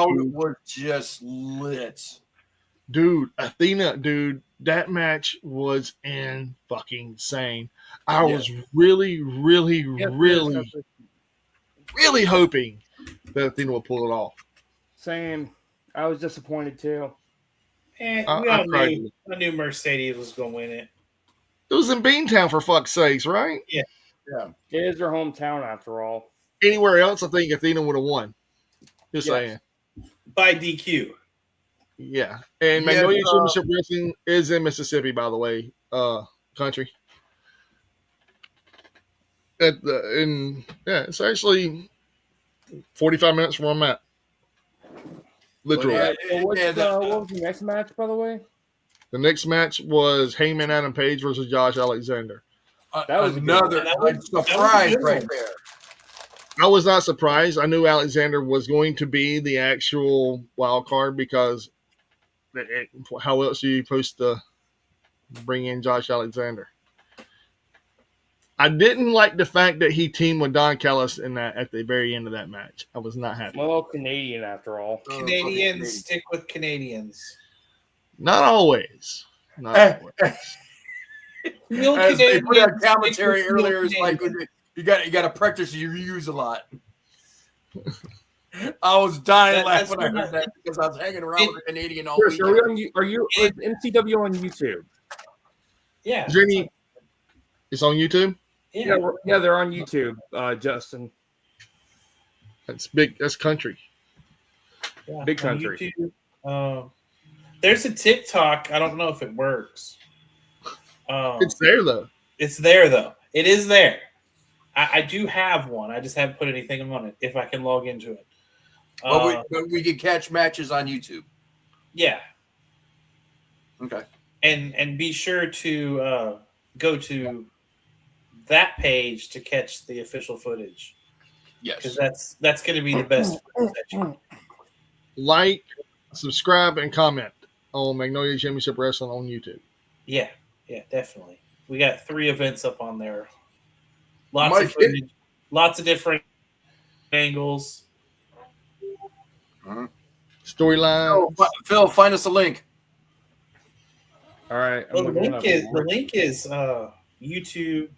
crowd dude. was just lit. Athena, that match was fucking insane. I Yeah. was really, really, Yes, really, yes, yes. really hoping that Athena would pull it off. Same. I was disappointed too. We I all cried. knew Mercedes was going to win it. It was in Beantown, for fuck's sakes, right? It is their hometown after all. Anywhere else, I think Athena would have won. Just Yes. saying. By DQ. Yeah. And Yeah, Magnolia Championship Wrestling is in Mississippi, by the way, country. It's actually 45 minutes from where I'm at. Literally. Well, So what Yeah, was the next match, by the way? The next match was Heyman Adam Page versus Josh Alexander. That was a good another one. surprise good right one. there. I was not surprised. I knew Alexander was going to be the actual wild card because how else are you supposed to bring in Josh Alexander? I didn't like the fact that he teamed with Don Callis in that at the very end of that match. I was not happy. Well, Canadian after all. Canadians stick with Canadians. Not always. Not always. Real As they put Canadians out commentary stick with real earlier, it's like Canadians. you got to practice your use a lot. I was dying That- laughing that's when I heard that because I was hanging around with a Canadian all Chris, weekend. are you is MCW on YouTube? Yeah. Is there any? It's on YouTube. Yeah. Yeah, they're on YouTube, Justin. That's big. That's country. Yeah, Big on country. YouTube. There's a TikTok. I don't know if it works. It's there though. It's there though. It is there. I do have one. I just haven't put anything on it. If I can log into it. But we can catch matches on YouTube. Yeah, Okay. and be sure to go to that page to catch the official footage because Yes. that's going to be the best footage that you- Like, subscribe, and comment on Magnolia Championship Wrestling on YouTube. Yeah, definitely. We got 3 events up on there. Lots Mike, of footage, lots of different angles. Storyline. Phil, find us a link. All right. Well, the link is YouTube.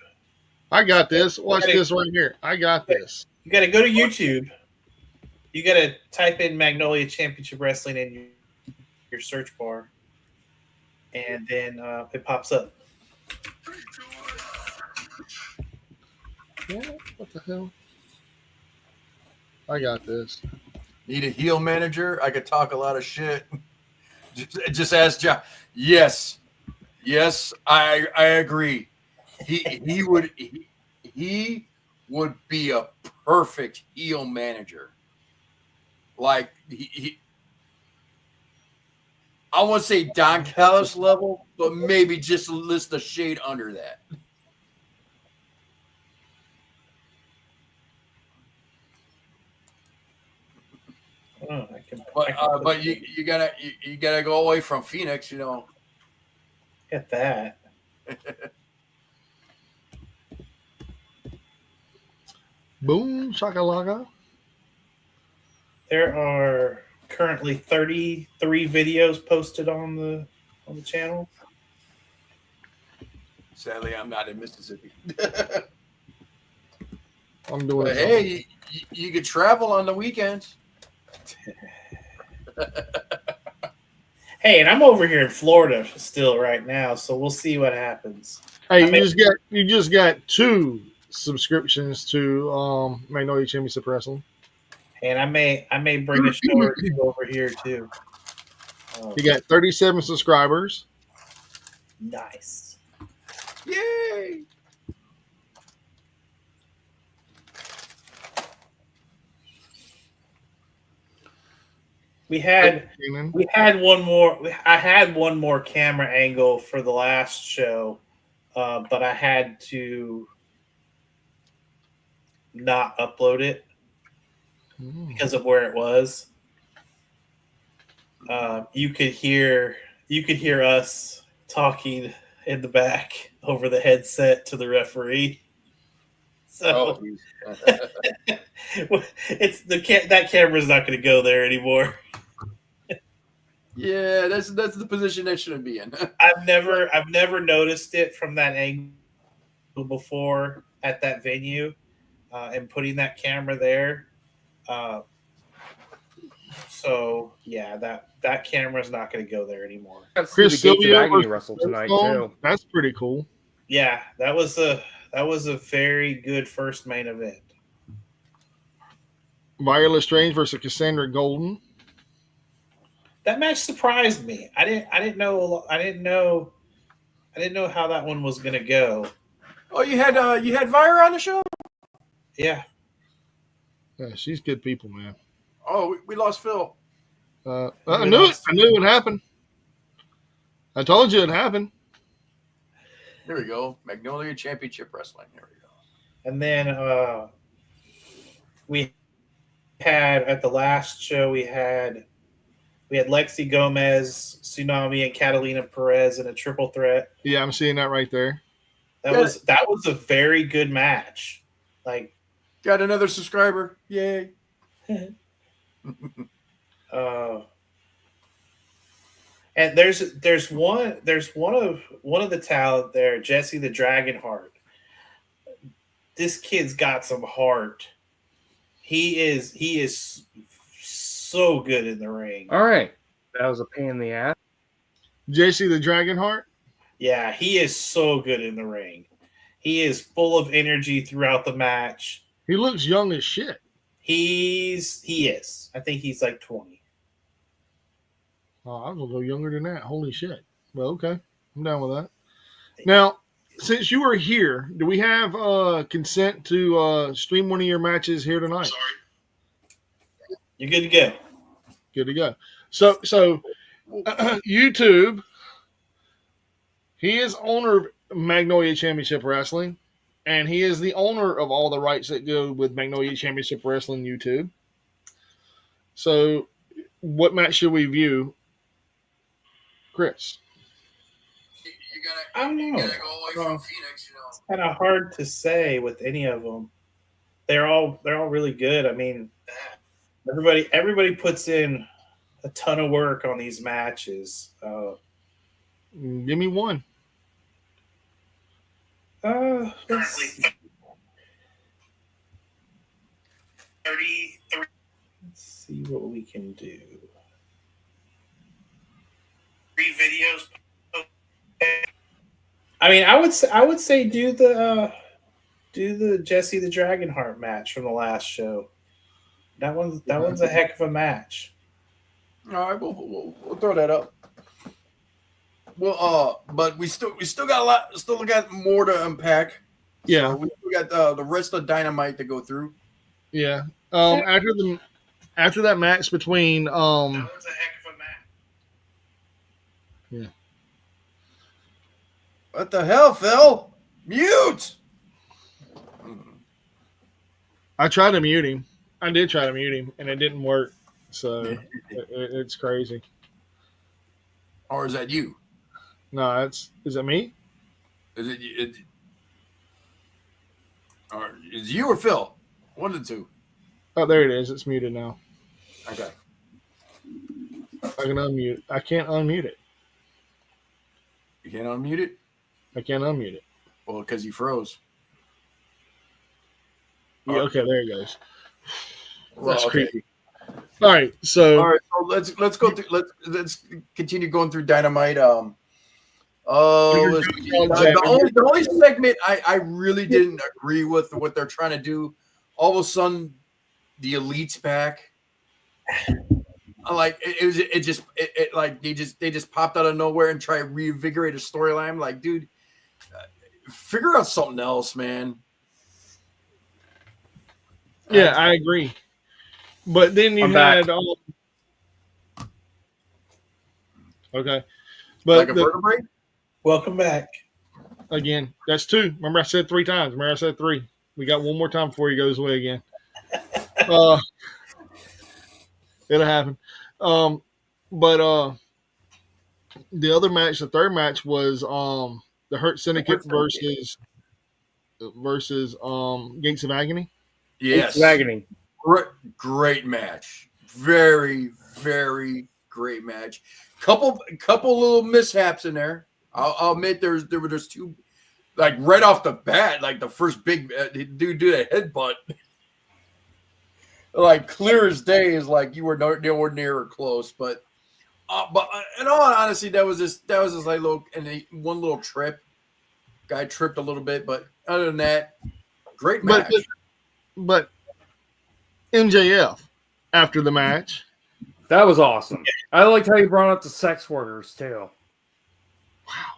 I got this. Watch this right here. I got this. You got to go to YouTube. You got to type in Magnolia Championship Wrestling in your search bar, and then it pops up. Yeah, what the hell? I got this. Need a heel manager? I could talk a lot of shit. Just ask John. Yes, I agree. He would be a perfect heel manager. Like I won't say Don Callis level, but maybe just a list a shade under that. Oh, But you gotta go away from Phoenix, you know. Get that. Boom, shakalaka. There are currently 33 videos posted on the channel. Sadly, I'm not in Mississippi. I'm doing But it. hey, you could travel on the weekends. Hey, and I'm over here in Florida still right now, so we'll see what happens. Hey, you just got 2 subscriptions to Magnolia Championship Wrestling. And I may bring a show or 2 over here too. You got 37 subscribers. Nice. Yay! We had one more. I had one more camera angle for the last show, but I had to not upload it because of where it was. You could hear us talking in the back over the headset to the referee. So it's that camera's not going to go there anymore. Yeah, that's the position they shouldn't be in. I've never noticed it from that angle before at that venue, and putting that camera there. So yeah, that camera's not going to go there anymore. Chris Silvio wrestle tonight too. That's pretty cool. Yeah, that was a very good first main event. Viola Strange versus Cassandra Golden. That match surprised me. I didn't know how that one was going to go. Oh, you had Vira on the show? Yeah. Yeah, she's good people, man. Oh, we lost Phil. I knew it. I knew it would happen. I told you it happened. There we go. Magnolia Championship Wrestling. There we go. And then we had at the last show we had Lexi Gomez, Tsunami, and Catalina Perez in a triple threat. Yeah, I'm seeing that right there. That was a very good match. Like, got another subscriber. Yay. And there's one of the talent there, Jesse the Dragonheart. This kid's got some heart. He is so good in the ring. All right. That was a pain in the ass. Jesse the Dragonheart. Yeah, he is so good in the ring. He is full of energy throughout the match. He looks young as shit. He is. I think he's like 20. Oh, I was gonna go younger than that. Holy shit. Well, okay, I'm down with that. Now, since you are here, do we have consent to stream one of your matches here tonight? Sorry. You're good to go. Good to go. So YouTube. He is owner of Magnolia Championship Wrestling, and he is the owner of all the rights that go with Magnolia Championship Wrestling YouTube. So, what match should we view, Chris? I don't know. You gotta go away from Phoenix, you know. It's kind of hard to say with any of them. They're all really good. I mean, everybody puts in a ton of work on these matches. Give me one. Let's see. 33. Let's see what we can do. 3 videos. I mean, I would say do the Jesse the Dragonheart match from the last show. That one's a heck of a match. All right, we'll throw that up. Well, but we still got more to unpack. Yeah, so we got the rest of Dynamite to go through. Yeah. After that match between That one's a heck of a match. Yeah. What the hell, Phil? Mute. I tried to mute him. I did try to mute him, and it didn't work. So it's crazy. Or is that you? No, is it me? Is it or is you or Phil? One of the two. Oh, there it is. It's muted now. Okay. I can unmute. I can't unmute it. You can't unmute it? I can't unmute it. Well, because you froze. Yeah, okay, there it goes. Well, That's okay. creepy. All right, so All right, so let's go through. Let's continue going through Dynamite. The only segment I really didn't agree with what they're trying to do. All of a sudden, the Elite's back. Like it just like they just popped out of nowhere and try to reinvigorate a storyline. I'm like, dude, figure out something else, man. yeah, I agree. But then you had okay, but Like a vertebrae. Welcome back. Again, that's 2. Remember, I said 3 times. Remember, I said 3. We got one more time before he goes away again. It'll happen. But the other match, the third match, was the Hurt Syndicate versus Gates of Agony. Yes, Gates of Agony. Great match. Very, very great match. Couple little mishaps in there. I'll admit there's 2, like right off the bat, like the first big dude do a headbutt. Like clear as day is like you were nowhere near or close, but in all honesty, that was just like one little trip. Guy tripped a little bit, but other than that, great match. But MJF after the match, that was awesome. I liked how you brought up the sex workers too. Wow,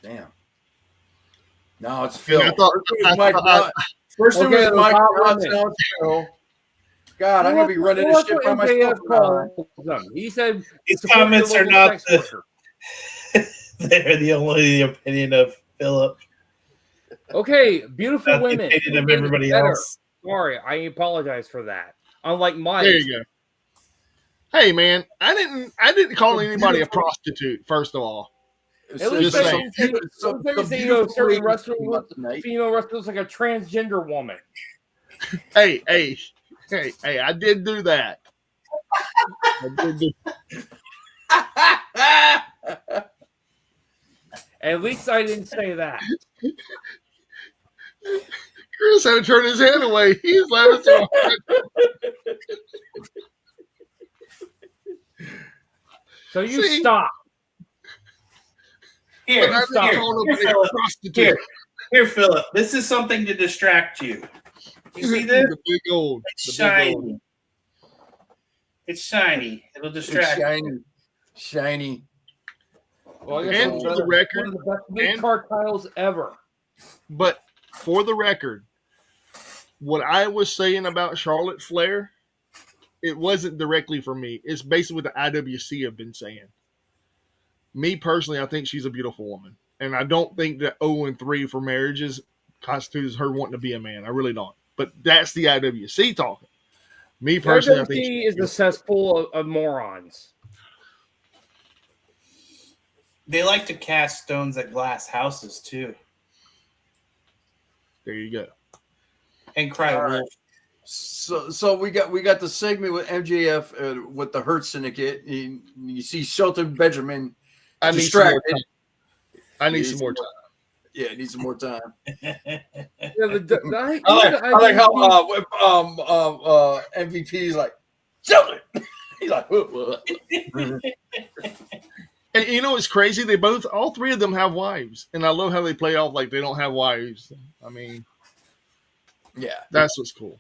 damn. No, it's Phil. First it was Mike. God, I'm gonna be running this shit by myself. He said these comments are not they're the only opinion of Philip. Okay, beautiful women. The opinion of everybody else. Sorry, I apologize for that. Unlike Mike. There you go. Hey man, I didn't call anybody a prostitute. First of all, at least certain wrestlers, female wrestlers like a transgender woman. Hey, I did do that. At least I didn't say that. Chris had to turn his head away. He was laughing so hard. So you See? stop. Here, But I didn't call nobody a Philip. prostitute. Here, Philip. This is something to distract you. You see this? The big gold. It's The big shiny. gold. It's shiny. It'll It's distract you. shiny. Shiny. Well, I guess And it's for the record, one of the best big and- card titles ever. But for the record, what I was saying about Charlotte Flair, it wasn't directly for me. It's basically what the IWC have been saying. Me personally, I think she's a beautiful woman. And I don't think that 0-3 for marriages constitutes her wanting to be a man. I really don't. But that's the IWC talking. Me personally, I think WWE is a cesspool of morons. They like to cast stones at glass houses too, there you go. and cry All wolf. right. So we got the segment with MJF with the Hurt Syndicate. You see Shelton Benjamin I need some more distracted. time. I need some more time. Yeah, need some more time. Yeah, I like how MVP is like Shelton. He's like, what? And you know it's crazy? All three of them have wives. And I love how they play off like they don't have wives. I mean, Yeah. that's what's cool.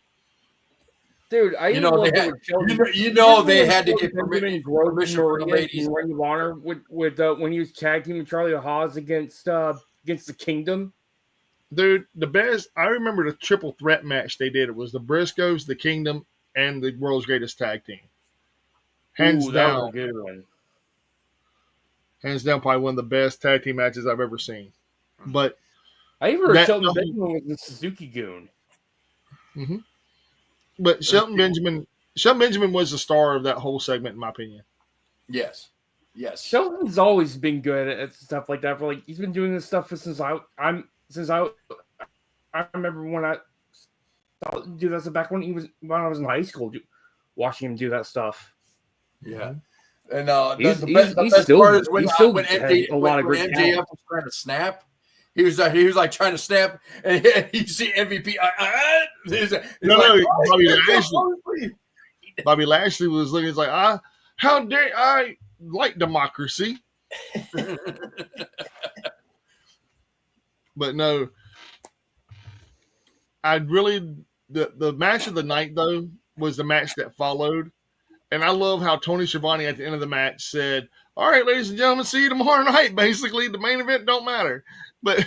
Dude, I You know, even they love had- what Sheldon- You know they Remember had to when get Benjamin permission drove from the Maria ladies. and Ring of Honor with when he was tag teaming Charlie Haas against the Kingdom. Dude, the best, I remember the triple threat match they did. It was the Briscoes, the Kingdom, and the World's Greatest Tag Team. Hands Ooh, that was down, a good one. hands down, probably one of the best tag team matches I've ever seen. But I even heard That- Shelton Benjamin was the Suzuki Goon. Shelton Benjamin was the star of that whole segment, in my opinion. Yes. Shelton's always been good at stuff like that. He's been doing this stuff since I remember when I saw him do that back when I was in high school, watching him do that stuff. Yeah. And He's the best still- part is when he's still when has MJ, a lot of when great MJF talent. was trying to snap. He was like trying to snap, and you see MVP. He's No, like, Bobby "Oh, Lashley. Bobby Lashley was looking like, how dare I like democracy? But no, the match of the night though was the match that followed, and I love how Tony Schiavone at the end of the match said, "All right, ladies and gentlemen, see you tomorrow night." Basically, the main event don't matter, but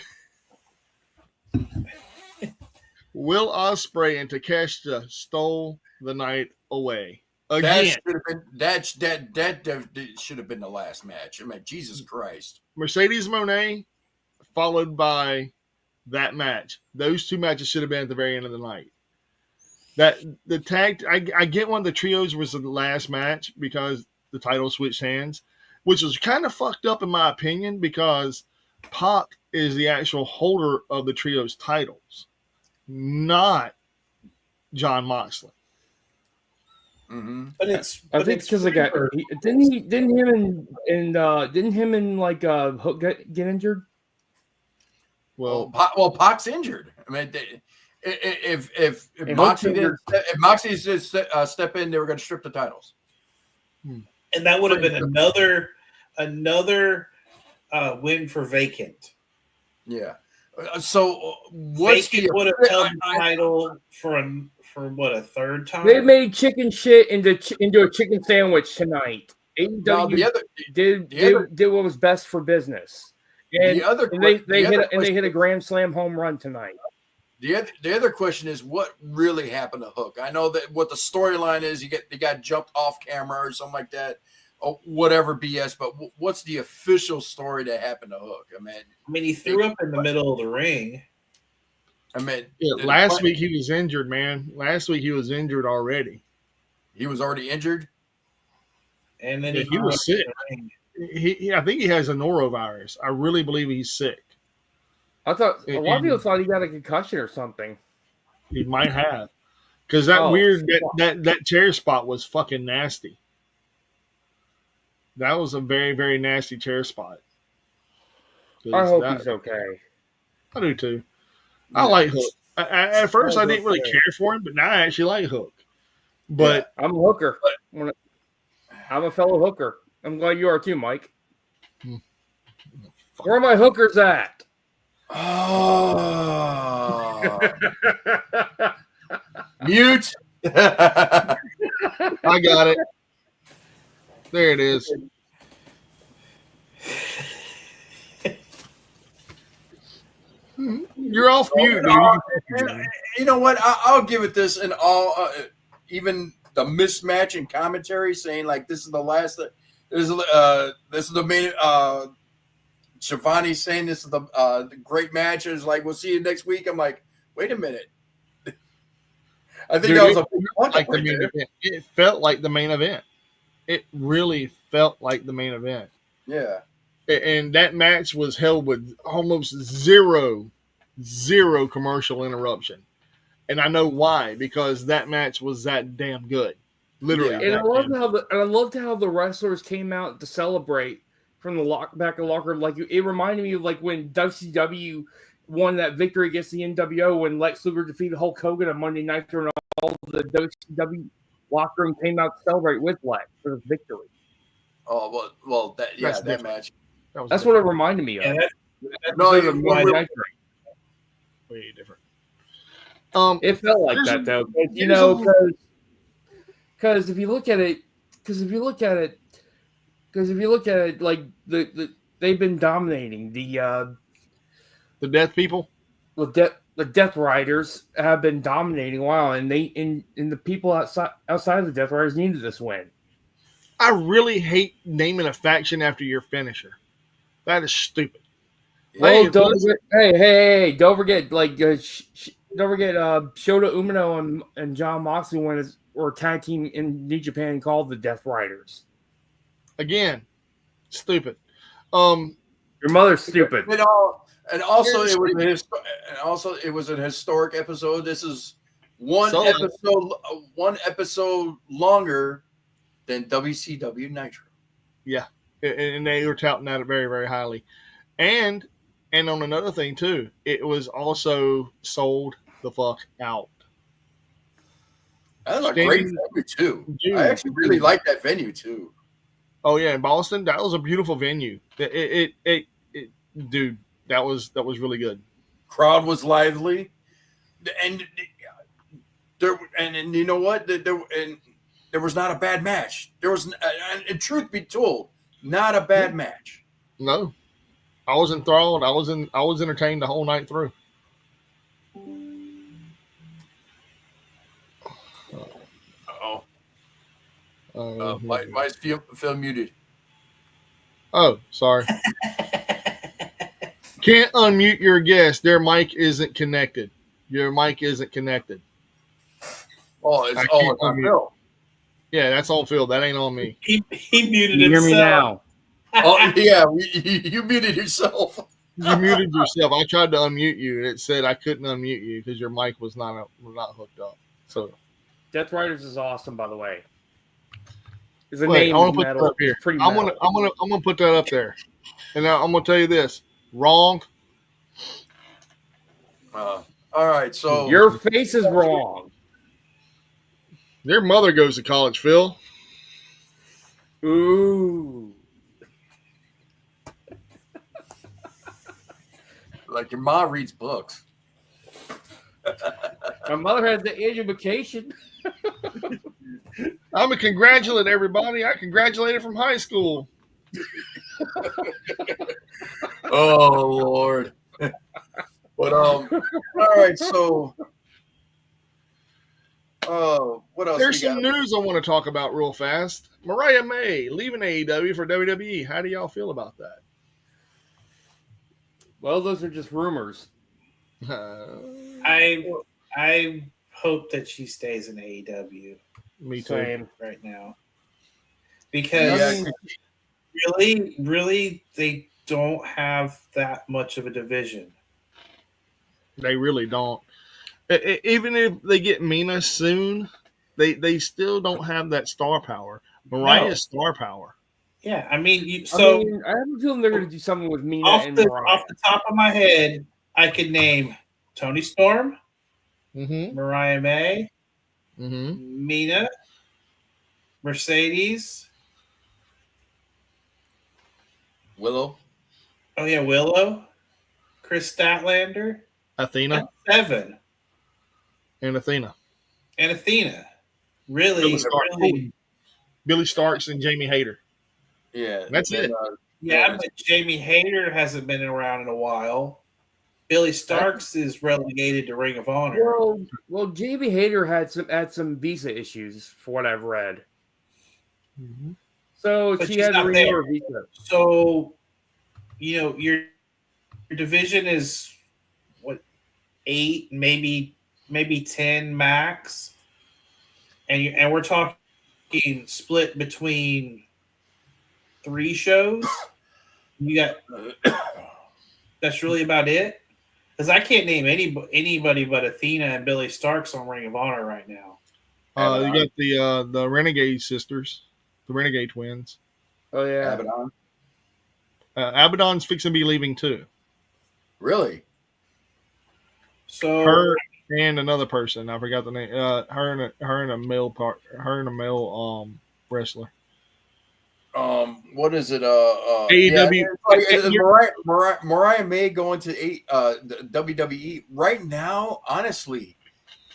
Will Ospreay and Takeshita stole the night away That again. should have been that should have been the last match. I mean, Jesus Christ. Mercedes Moné followed by that match. Those two matches should have been at the very end of the night. I get one of the trios was the last match because the title switched hands, which was kind of fucked up in my opinion because Pac is the actual holder of the trio's titles, not John Moxley. Mm-hmm. I think because didn't him and Hook get injured? Well, Pac's injured. I mean, if And Moxley Hook's if Moxley did step in, they were going to strip the titles. And that would have been another win for Vacant. Yeah. So what's Vacant would have held the title for what, a third time? They made chicken shit into a chicken sandwich tonight. Now, AEW did what was best for business, and they hit a grand slam home run tonight. The other question is what really happened to Hook. I know that what the storyline is, they got jumped off camera or something like that, or whatever BS. But what's the official story that happened to Hook? I mean, he threw up in the middle of the ring. last week he was injured, man. Last week he was injured already. He was already injured, and then he was sick. I think he has a norovirus. I really believe he's sick. I thought a lot of people thought he got a concussion or something. He might have, because that chair spot was fucking nasty. That was a very, very nasty chair spot. I hope he's okay. I do too. I like Hook. At first, I didn't really care for him, but now I actually like Hook. But I'm a hooker. I'm a fellow hooker. I'm glad you are too, Mike. Where are my hookers at? Oh. Mute. I got it. There it is. You're off mute, dude. You know what? I'll give it this, and all even the mismatch in commentary saying like this is the last. This is the main. Shivani saying this is the great match. It's like we'll see you next week. I'm like, wait a minute. I think that was a like the main event. It felt like the main event. It really felt like the main event. Yeah. And that match was held with almost zero commercial interruption. And I know why, because that match was that damn good. Literally. Yeah. And I loved how the wrestlers came out to celebrate from the back of the locker room. Like it reminded me of like when WCW won that victory against the NWO when Lex Luger defeated Hulk Hogan on Monday Night and all the WCW locker room came out to celebrate with Lex for the victory. Oh well, that match. That's what it reminded me of. Yeah, No, it was way different. It felt like that though, you know, because if you look at it, like they've been dominating the Death People. The Death Riders have been dominating a while, and the people outside of the Death Riders needed this win. I really hate naming a faction after your finisher. That is stupid. Well, don't forget, like, don't forget, Shota Umino and John Moxley were tag team in New Japan called the Death Riders. Again, stupid. Your mother's stupid. And also, it was an historic episode. This is one episode longer than WCW Nitro. Yeah, and they were touting that very, very highly. And on another thing too, it was also sold the fuck out. That was a great venue too. Dude, I actually really like that venue too. Oh yeah, in Boston, that was a beautiful venue. Dude, that was really good. Crowd was lively, and you know what? There was not a bad match. There was, and truth be told, not a bad match. No, I was enthralled. I was entertained the whole night through. Mine's feel muted. Oh, sorry. Can't unmute your guest. Their mic isn't connected. Your mic isn't connected. Oh, it's on Phil. Yeah, that's on Phil. That ain't on me. He muted himself. Hear me now. Oh yeah, you muted yourself. You muted yourself. I tried to unmute you, and it said I couldn't unmute you because your mic was not hooked up. So, Death Riders is awesome, by the way. I want to put that up here. I'm gonna put that up there, and now I'm gonna tell you this: wrong. All right, so your face is wrong. Your mother goes to college, Phil. Ooh. Like your mom reads books. My mother has the education. I'm a congratulate everybody. I congratulated from high school. Oh Lord. But all right, so what else? There's some news I want to talk about real fast. Mariah May leaving AEW for WWE. How do y'all feel about that? Well, those are just rumors. I hope that she stays in AEW. Me too. Right now, because really, they don't have that much of a division. They really don't. Even if they get Mina soon, they still don't have that star power. Mariah's star power. Yeah, I mean, I have a feeling they're going to do something with Mina and Mariah. Off the top of my head, I could name Toni Storm, Mm-hmm. Mariah May, Mm-hmm. Mina, Mercedes. Willow. Oh yeah, Willow, Chris Statlander. Athena That's 7, and Athena. and Athena. Billy Really, Stark. really. Billy Starks and Jamie Hayter. Yeah. That's then, it. Yeah, but Jamie Hayter hasn't been around in a while. Billy Starks is relegated to Ring of Honor. Well, Jamie Hayter had some visa issues for what I've read, Mm-hmm. so But she she's had to not renew there. her visa. So, your division is what, 8, maybe 10 max, and we're talking split between 3 shows. You got that's really about it, because I can't name anybody but Athena and Billy Starks on Ring of Honor right now. You got the Renegade sisters, the Renegade twins. Oh yeah, Abaddon. Abaddon's fixing to be leaving too. Really? So Her and another person. I forgot the name. Her and a male wrestler. What is it? Yeah, AEW. it's like, Mariah May going to WWE right now. Honestly,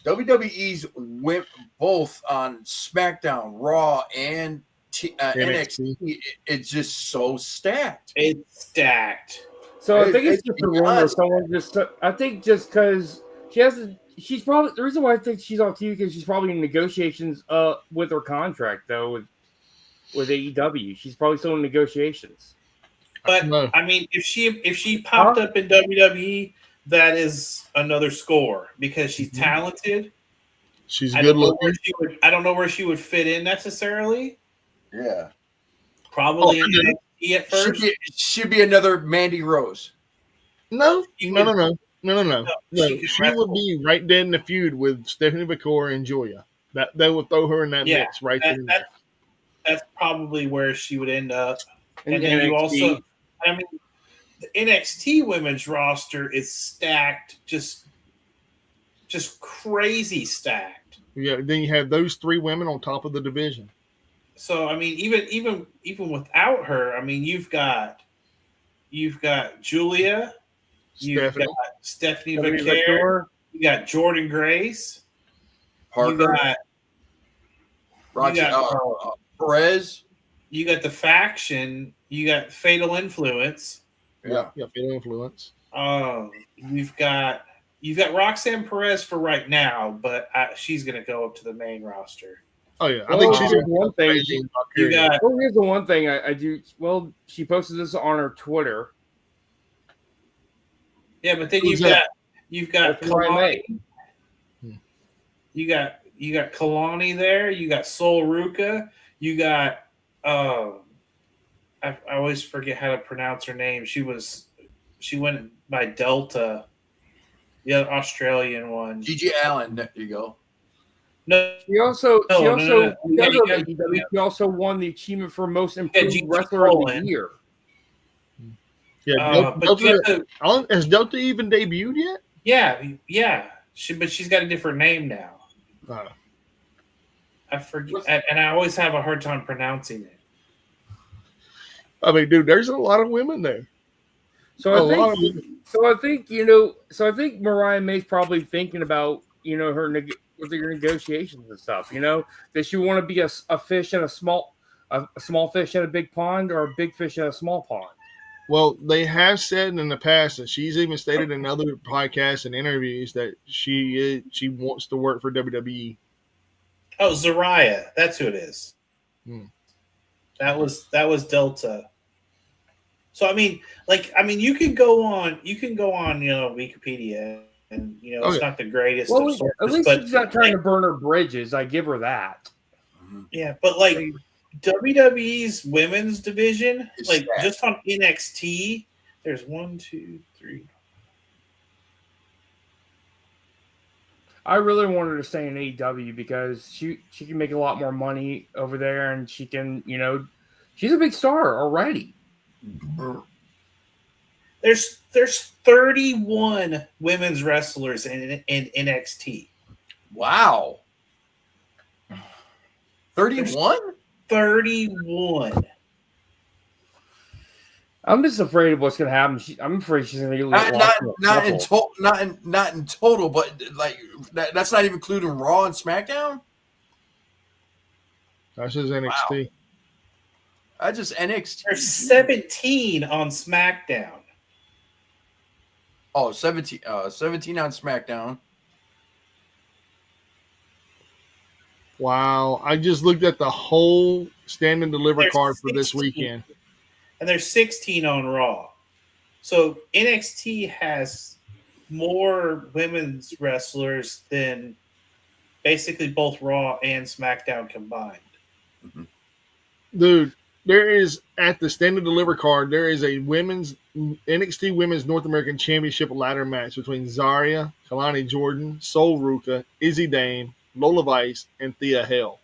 WWE's went both on SmackDown, Raw, and NXT. It's just so stacked. it's stacked. so I think it's just a be rumor. honest. Someone just, I think, just because she hasn't. She's probably the reason why I think she's on TV because she's probably in negotiations with her contract though with AEW. She's probably still in negotiations. But No. I mean, if she popped up in WWE, that is another score because she's Mhm. talented. She's I good don't know looking. where she would. I don't know where she would fit in necessarily. Yeah, Probably Oh, in NXT at first. should be another Mandy Rose. No. She would- No. she could She wrestle. would be right dead in the feud with Stephanie Victoria and Julia. That they would throw her in that Yeah, mix right there. That's probably where she would end up. And then you NXT. also, I mean, the NXT women's roster is stacked, just crazy stacked. Yeah. Then you have those 3 women on top of the division. So I mean, even without her, I mean, you've got Julia, you've Stephanie. got Stephanie Stephanie Victor, Victor. you got Jordan Grace, Parker, you got Roxy, got- Perez. you got the Faction, you got Fatal Influence. Yeah. Fatal Influence. You've got Roxanne Perez for right now, but she's going to go up to the main roster. Oh yeah, I think she's here's one thing. amazing. You got Well, here's the one thing I do. Well, she posted this on her Twitter. yeah, but then Who's you've got That's Mariah May. Kalani. You got Kalani there. You got Sol Ruka. You got I always forget how to pronounce her name. She went by Delta, the Australian one. Gigi Allen. There you go. No, She also No. she also won the achievement for most improved Gigi wrestler of the Dolan. year. Yeah, but you Delta, have to, has Delta even debuted yet? yeah. But she's got a different name now. I forget, and I always have a hard time pronouncing it. I mean, dude, there's a lot of women there. So I think Mariah May's probably thinking about her with her negotiations and stuff. Does she want to be a fish in a small fish in a big pond or a big fish in a small pond? Well, they have said in the past, and she's even stated in other podcasts and interviews that she wants to work for WWE. Oh, Zariah, that's who it is. That was Delta. So I mean, you can go on Wikipedia, and it's not the greatest of sources, at least but she's not trying to burn her bridges. I give her that. yeah, but WWE's women's division, just on NXT, there's 1, 2, 3. I really want her to stay in AEW because she can make a lot more money over there, and she can, she's a big star already. There's 31 women's wrestlers in NXT. Wow. 31? 31. I'm just afraid of what's going to happen. I'm afraid she's going to get Not in total, but like that's not even including Raw and SmackDown. That's just NXT. Wow. I just NXT. There's 17 on SmackDown. Oh, 17 on SmackDown. Wow. I just looked at the whole stand and deliver There's card for this 16. weekend. And there's 16 on Raw. So NXT has more women's wrestlers than basically both Raw and SmackDown combined. Dude, there is at the stand and deliver card, there is a NXT Women's North American Championship ladder match between Zarya, Kalani Jordan, Sol Ruka, Izzy Dane, Lola Vice, and Thea Hale.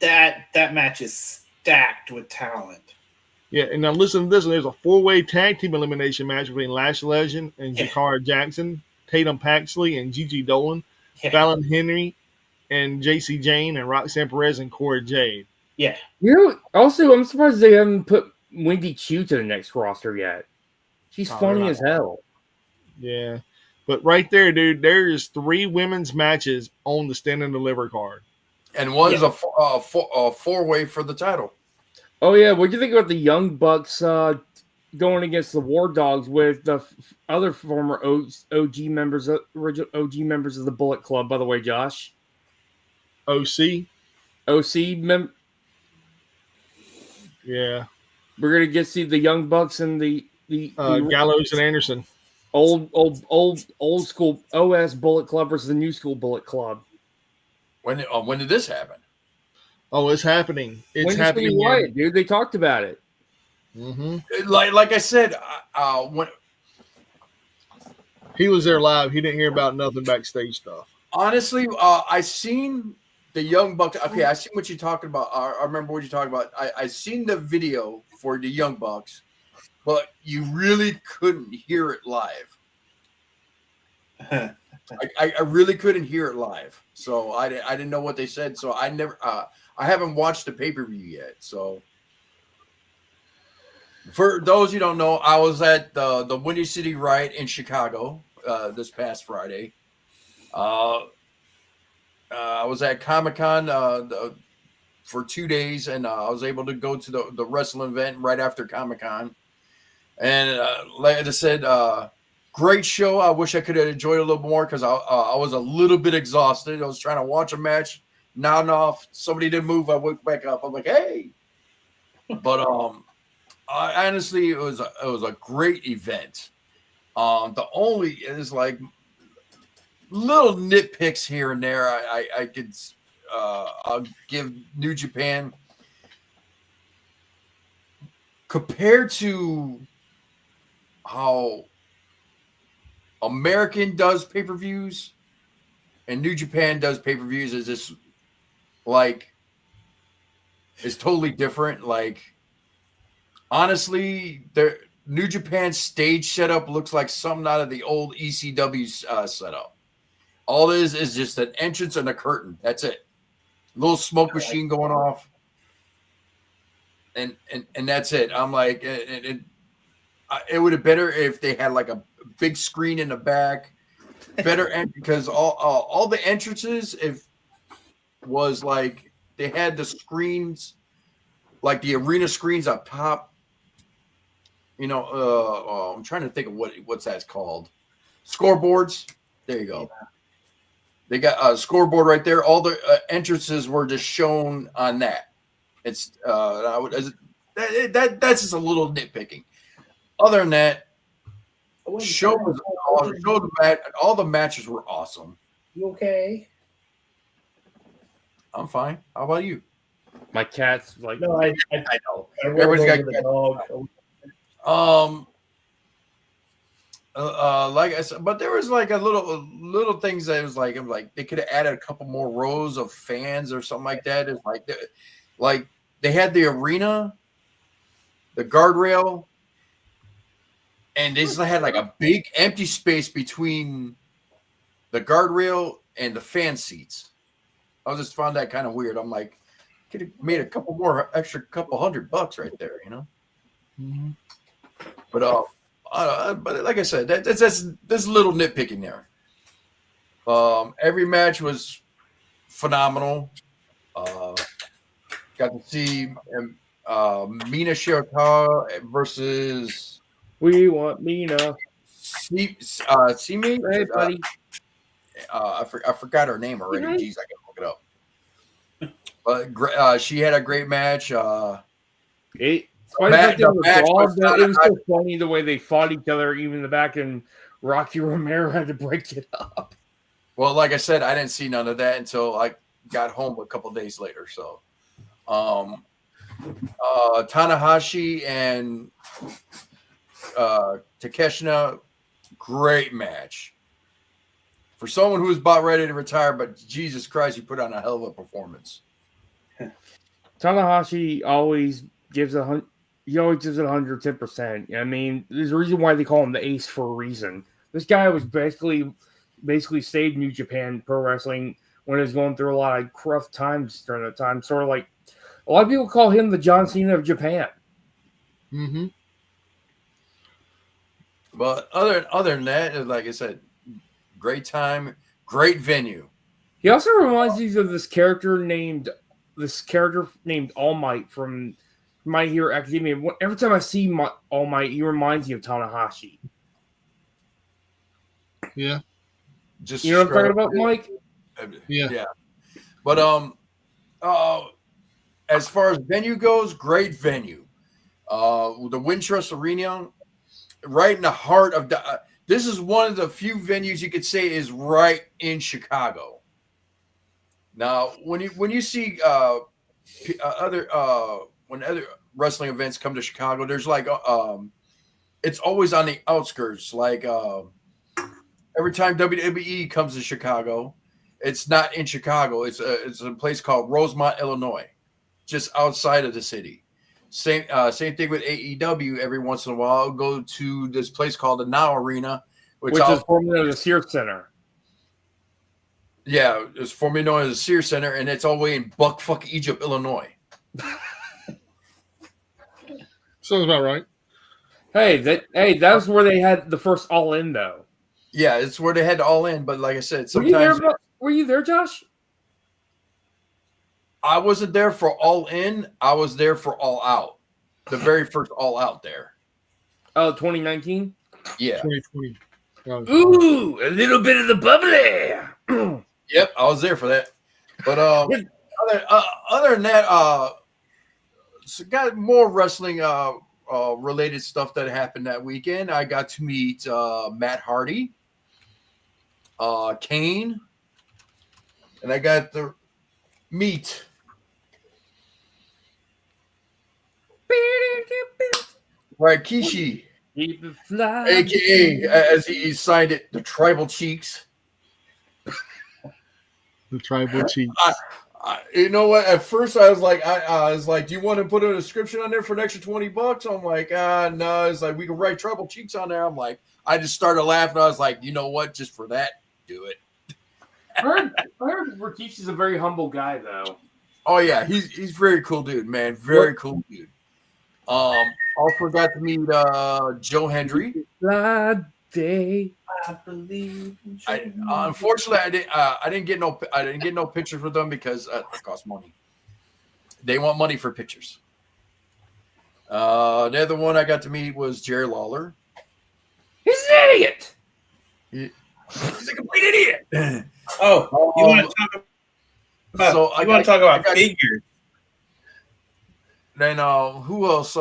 That match is stacked with talent. Yeah, and now listen to this one. There's a 4-way tag team elimination match between Lash Legend and Jakara Jackson, Tatum Paxley and Gigi Dolan, Fallon Henry and JC Jane, and Roxanne Perez and Cora Jade. Yeah. Also, I'm surprised they haven't put Wendy Q to the next roster yet. She's funny as hell. Yeah. But right there, dude, there is 3 women's matches on the stand and deliver card. And one's a 4-way for the title. Oh, yeah. What do you think about the Young Bucks going against the War Dogs with the other former OG members, original OG members of the Bullet Club, by the way, Josh? OC? Yeah. We're going to get to see the Young Bucks and the Gallows and Anderson. Old school OS Bullet Club versus the new school Bullet Club. When did this happen? Oh, it's happening. It's happening. Right, dude. They talked about it. Mm-hmm. Like I said, when he was there live, he didn't hear about nothing backstage stuff. Honestly, I seen the Young Bucks. Okay, I seen what you're talking about. I remember what you're talking about. I seen the video for the Young Bucks, but you really couldn't hear it live. I really couldn't hear it live, so I didn't know what they said. So I haven't watched the pay-per-view yet. So for those you don't know, I was at the Windy City Riot in Chicago this past Friday. I was at Comic-Con for 2 days, and I was able to go to the wrestling event right after Comic-Con. And like I said, great show. I wish I could have enjoyed it a little more because I was a little bit exhausted. I was trying to watch a match, nodding off. Somebody didn't move. I woke back up. I'm like, hey. But honestly, it was a great event. The only is like little nitpicks here and there. I could I'll give New Japan compared to how American does pay-per-views and New Japan does pay-per-views is just like it's totally different. Like honestly, New Japan's stage setup looks like something out of the old ECW setup. All it is just an entrance and a curtain. That's it. A little smoke machine going off. And that's it. I'm like, it would have better if they had like a big screen in the back. Better because all the entrances was like they had the screens, like the arena screens up top. You know, I'm trying to think of what's that's called. Scoreboards. There you go. Yeah. They got a scoreboard right there. All the entrances were just shown on that. It's that's just a little nitpicking. Other than that, all the matches were awesome. You okay? I'm fine. How about you? My cat's like no, I know. Everybody's got a dog. Like I said, but there was like a little things that was like I'm like they could have added a couple more rows of fans or something like that. It's like they had the arena, the guardrail, and they just had like a big empty space between the guardrail and the fan seats. I just found that kind of weird. I'm like, could have made a couple more extra couple $100 right there, you know. Mm-hmm. But like I said, that's a little nitpicking there. Every match was phenomenal. Got to see Mina Shirakawa versus We want Mina. Simi. Hey, buddy. I forgot her name already. Jeez, I gotta look it up. But she had a great match. It was so funny the way they fought each other, even in the back, and Rocky Romero had to break it up. Well, like I said, I didn't see none of that until I got home a couple days later. So, Tanahashi and Takeshita, great match. For someone who was about ready to retire, but Jesus Christ, he put on a hell of a performance. Tanahashi always gives it 110%. I mean, there's a reason why they call him the ace for a reason. This guy was basically saved New Japan Pro Wrestling when it was going through a lot of rough times during that time. Sort of like a lot of people call him the John Cena of Japan. Mm-hmm. But other than that, like I said, great time, great venue. He also reminds me of this character named All Might from My Hero Academia. Every time I see All Might, he reminds me of Tanahashi. Yeah. Just you know what I'm talking about, Mike? Yeah. But as far as venue goes, great venue. The Wintrust Arena, right in the heart of the. This is one of the few venues you could say is right in Chicago. Now, when you see other wrestling events come to Chicago, there's like it's always on the outskirts. Like every time WWE comes to Chicago, it's not in Chicago. It's a place called Rosemont, Illinois, just outside of the city. Same thing with AEW. Every once in a while, I'll go to this place called the Now Arena, which is formerly the Sears Center. Yeah, it's formerly known as the Sears Center, and it's all the way in Buckfuck, Egypt, Illinois. Sounds about right. Hey, that was where they had the first All In, though. Yeah, it's where they had All In, but like I said, sometimes were you there, Josh? I wasn't there for All In. I was there for All Out. The very first All Out there. Oh, 2019? Yeah. 2020. Ooh, a little bit of the bubbly. Yep, I was there for that. But other than that, so got more wrestling related stuff that happened that weekend. I got to meet Matt Hardy, Kane, and I got to meet Rikishi, aka as he signed it, the Tribal Cheeks. The Tribal Cheeks. You know what? At first, I was like, "Do you want to put a description on there for an extra $20?" I'm like, no. It's like we can write Tribal Cheeks on there. I'm like, I just started laughing. I was like, you know what? Just for that, do it. I heard Rikishi's a very humble guy, though. Oh yeah, he's very cool dude, man. Very cool dude. Also got to meet Joe Hendry. Day. I believe. Unfortunately, I didn't get no pictures with them because it costs money. They want money for pictures. The other one I got to meet was Jerry Lawler. He's an idiot. He's a complete idiot. Oh, you want to talk about? You want to talk about figures? Then who else?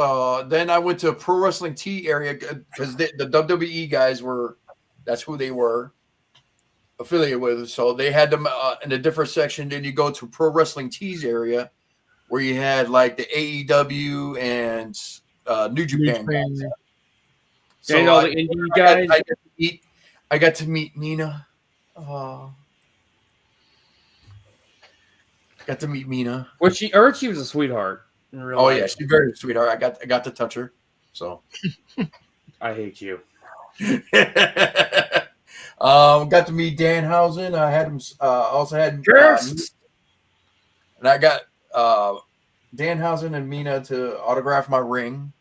Then I went to Pro Wrestling T area because the WWE guys that's who they were affiliated with. So they had them in a different section. Then you go to Pro Wrestling T's area where you had like the AEW and New Japan guys. So and all the indie guys. I got to meet Mina. Got to meet Mina. I heard she was a sweetheart. Oh yeah, she's very sweetheart. I got to touch her. So I hate you. Got to meet Danhausen. I had him. Also had. Yes. And I got Danhausen and Mina to autograph my ring.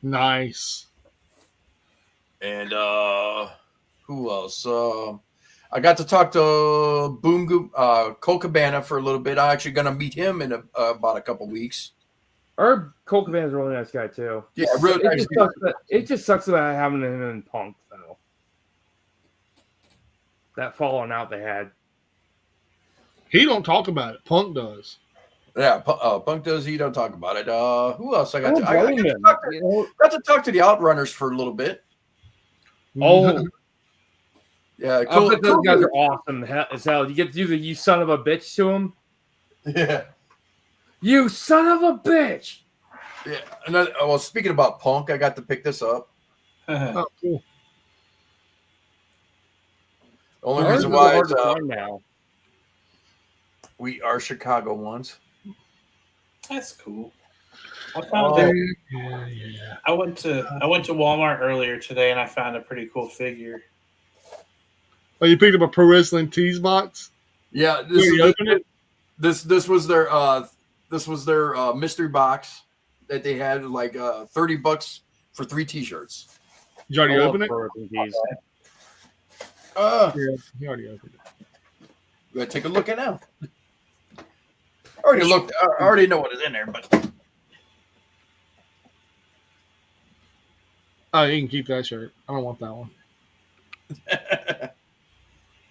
Nice. And who else? I got to talk to Cole Cabana for a little bit. I'm actually going to meet him in about a couple weeks. Our Cole Cabana's a really nice guy too. Yeah, really nice. It just sucks about having him in Punk though. That falling out they had. He don't talk about it. Punk does. Yeah, Punk does. He don't talk about it. Who else I got to? I got to talk to the Outrunners for a little bit. Oh, yeah, cool. Those guys are awesome as hell. You get to do the "you son of a bitch" to them. Yeah, you son of a bitch. Yeah. Well, speaking about Punk, I got to pick this up. Oh, cool. The only reason why is now. We are Chicago ones. That's cool. I found it. Yeah. I went to Walmart earlier today and I found a pretty cool figure. Oh, you picked up a Pro Wrestling Tees box? Yeah, this was their mystery box that they had, like $30 for 3 T-shirts. Did you already open it? Yeah, he already opened it. You gotta take a look at it now. I already know what is in there, but oh, you can keep that shirt. I don't want that one.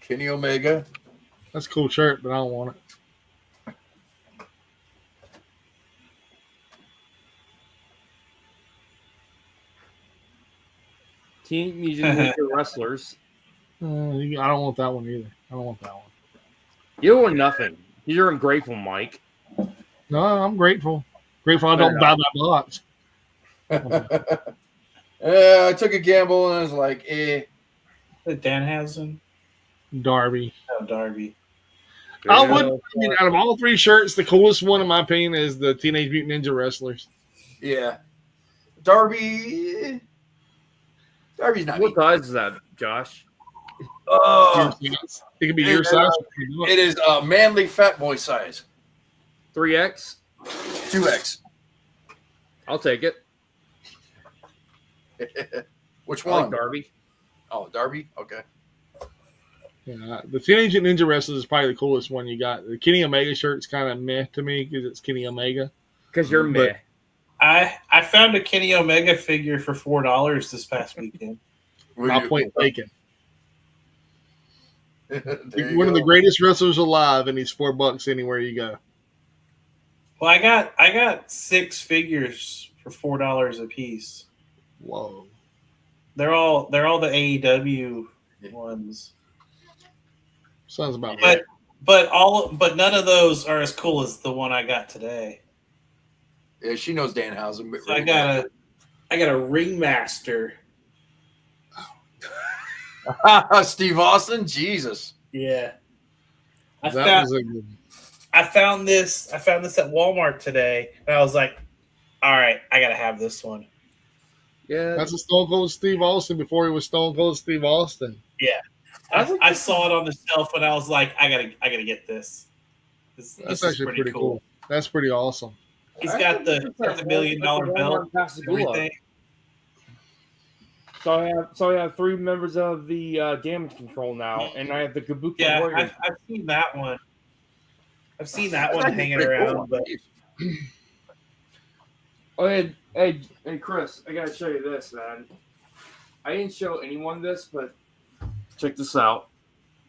Kenny Omega. That's a cool shirt, but I don't want it. Team Ninja Wrestlers. I don't want that one either. I don't want that one. You want nothing. You're ungrateful, Mike. No, I'm grateful. Grateful I don't buy that box. I took a gamble and I was like, Danhausen? Darby. Oh, Darby. I mean, out of all 3 shirts, the coolest one in my opinion is the Teenage Mutant Ninja Wrestlers. Yeah. Darby's not. What size is that, Josh? It could be your size. It is manly fat boy size. 3X? 2X. I'll take it. Which I one? like Darby. Oh, Darby? Okay. Yeah, the Teenage Mutant Ninja Wrestlers is probably the coolest one you got. The Kenny Omega shirt's kind of meh to me because it's Kenny Omega. Because you're meh. I found a Kenny Omega figure for $4 this past weekend. My point taken. One of the greatest wrestlers alive, and he's $4 anywhere you go. Well, I got 6 figures for $4 a piece. Whoa! They're all the AEW ones. Sounds about right. But none of those are as cool as the one I got today. Yeah, she knows Danhausen. So I got a Ringmaster. Steve Austin, Jesus. Yeah. I found this at Walmart today, and I was like, all right, I gotta have this one. Yeah. That's a Stone Cold Steve Austin before he was Stone Cold Steve Austin. Yeah. I saw it on the shelf and I was like, I gotta get this. That's actually pretty cool. That's pretty awesome. He's got the $1 million belt and everything. So I have 3 members of the Damage Control now, and I have the Kabuki Warriors. I've seen that one. I've seen that one hanging around. But... Oh, hey, Chris, I gotta show you this, man. I didn't show anyone this, but check this out.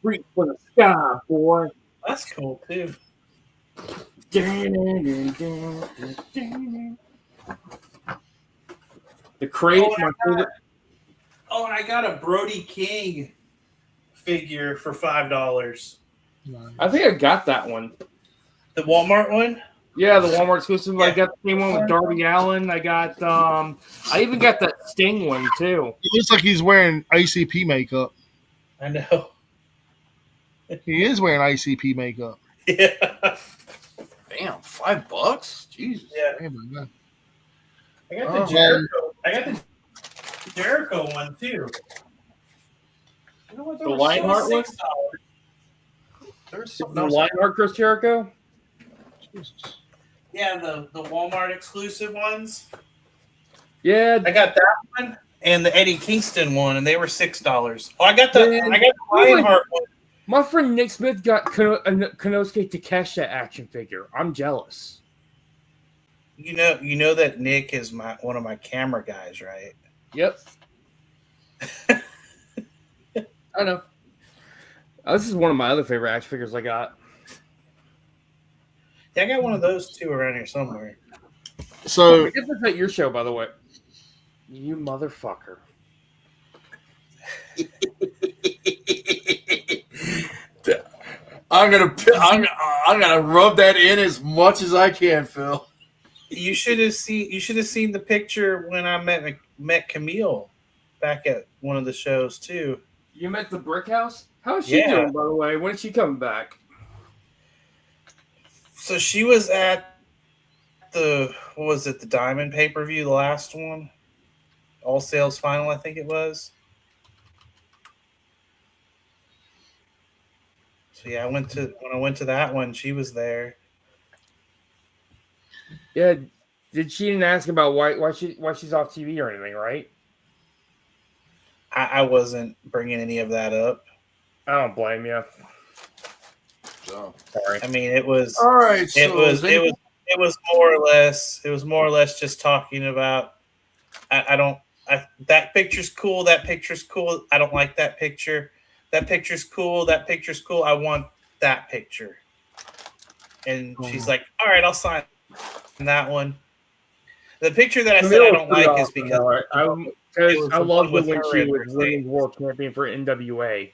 Reach for the sky, boy. That's cool too. The crate, my favorite. Oh, and I got a Brody King figure for $5. I think I got that one. The Walmart one? Yeah, the Walmart exclusive. Yeah. I got the same one with Darby Allin. I got I even got that Sting one too. It looks like he's wearing ICP makeup. I know. He is wearing ICP makeup. Yeah. Damn, $5? Jesus. Yeah. Damn, man. I got the Jericho. Jericho one too. You know what? The Lionheart one? $6. There's The something else. Lionheart Chris Jericho? Yeah, the Walmart exclusive ones. Yeah, I got that one and the Eddie Kingston one, and they were $6. Oh, I got the Man, Lionheart one. my friend Nick Smith got Konosuke Takeshita action figure. I'm jealous. You know that Nick is one of my camera guys, right? Yep. I know. This is one of my other favorite action figures I got. Yeah, I got one of those too around here somewhere. So I guess that's at your show, by the way. You motherfucker. I'm gonna rub that in as much as I can, Phil. You should have seen the picture when I met Camille back at one of the shows too. You met the Brick House? How is she Yeah. doing, by the way? When is she coming back? So she was at the Diamond pay-per-view, the last one, All Sales Final, I think it was. So yeah, when I went to that one, she was there. Yeah, did she didn't ask about why she's off TV or anything, right? I wasn't bringing any of that up. I don't blame you. So, Sorry. I mean, it was all right. So it was more or less just talking about. That picture's cool. That picture's cool. I don't like that picture. That picture's cool. That picture's cool. I want that picture. And she's like, "All right, I'll sign that one." The picture that I said I don't like is because I loved with it when her she and was Mercedes. women's world champion for NWA.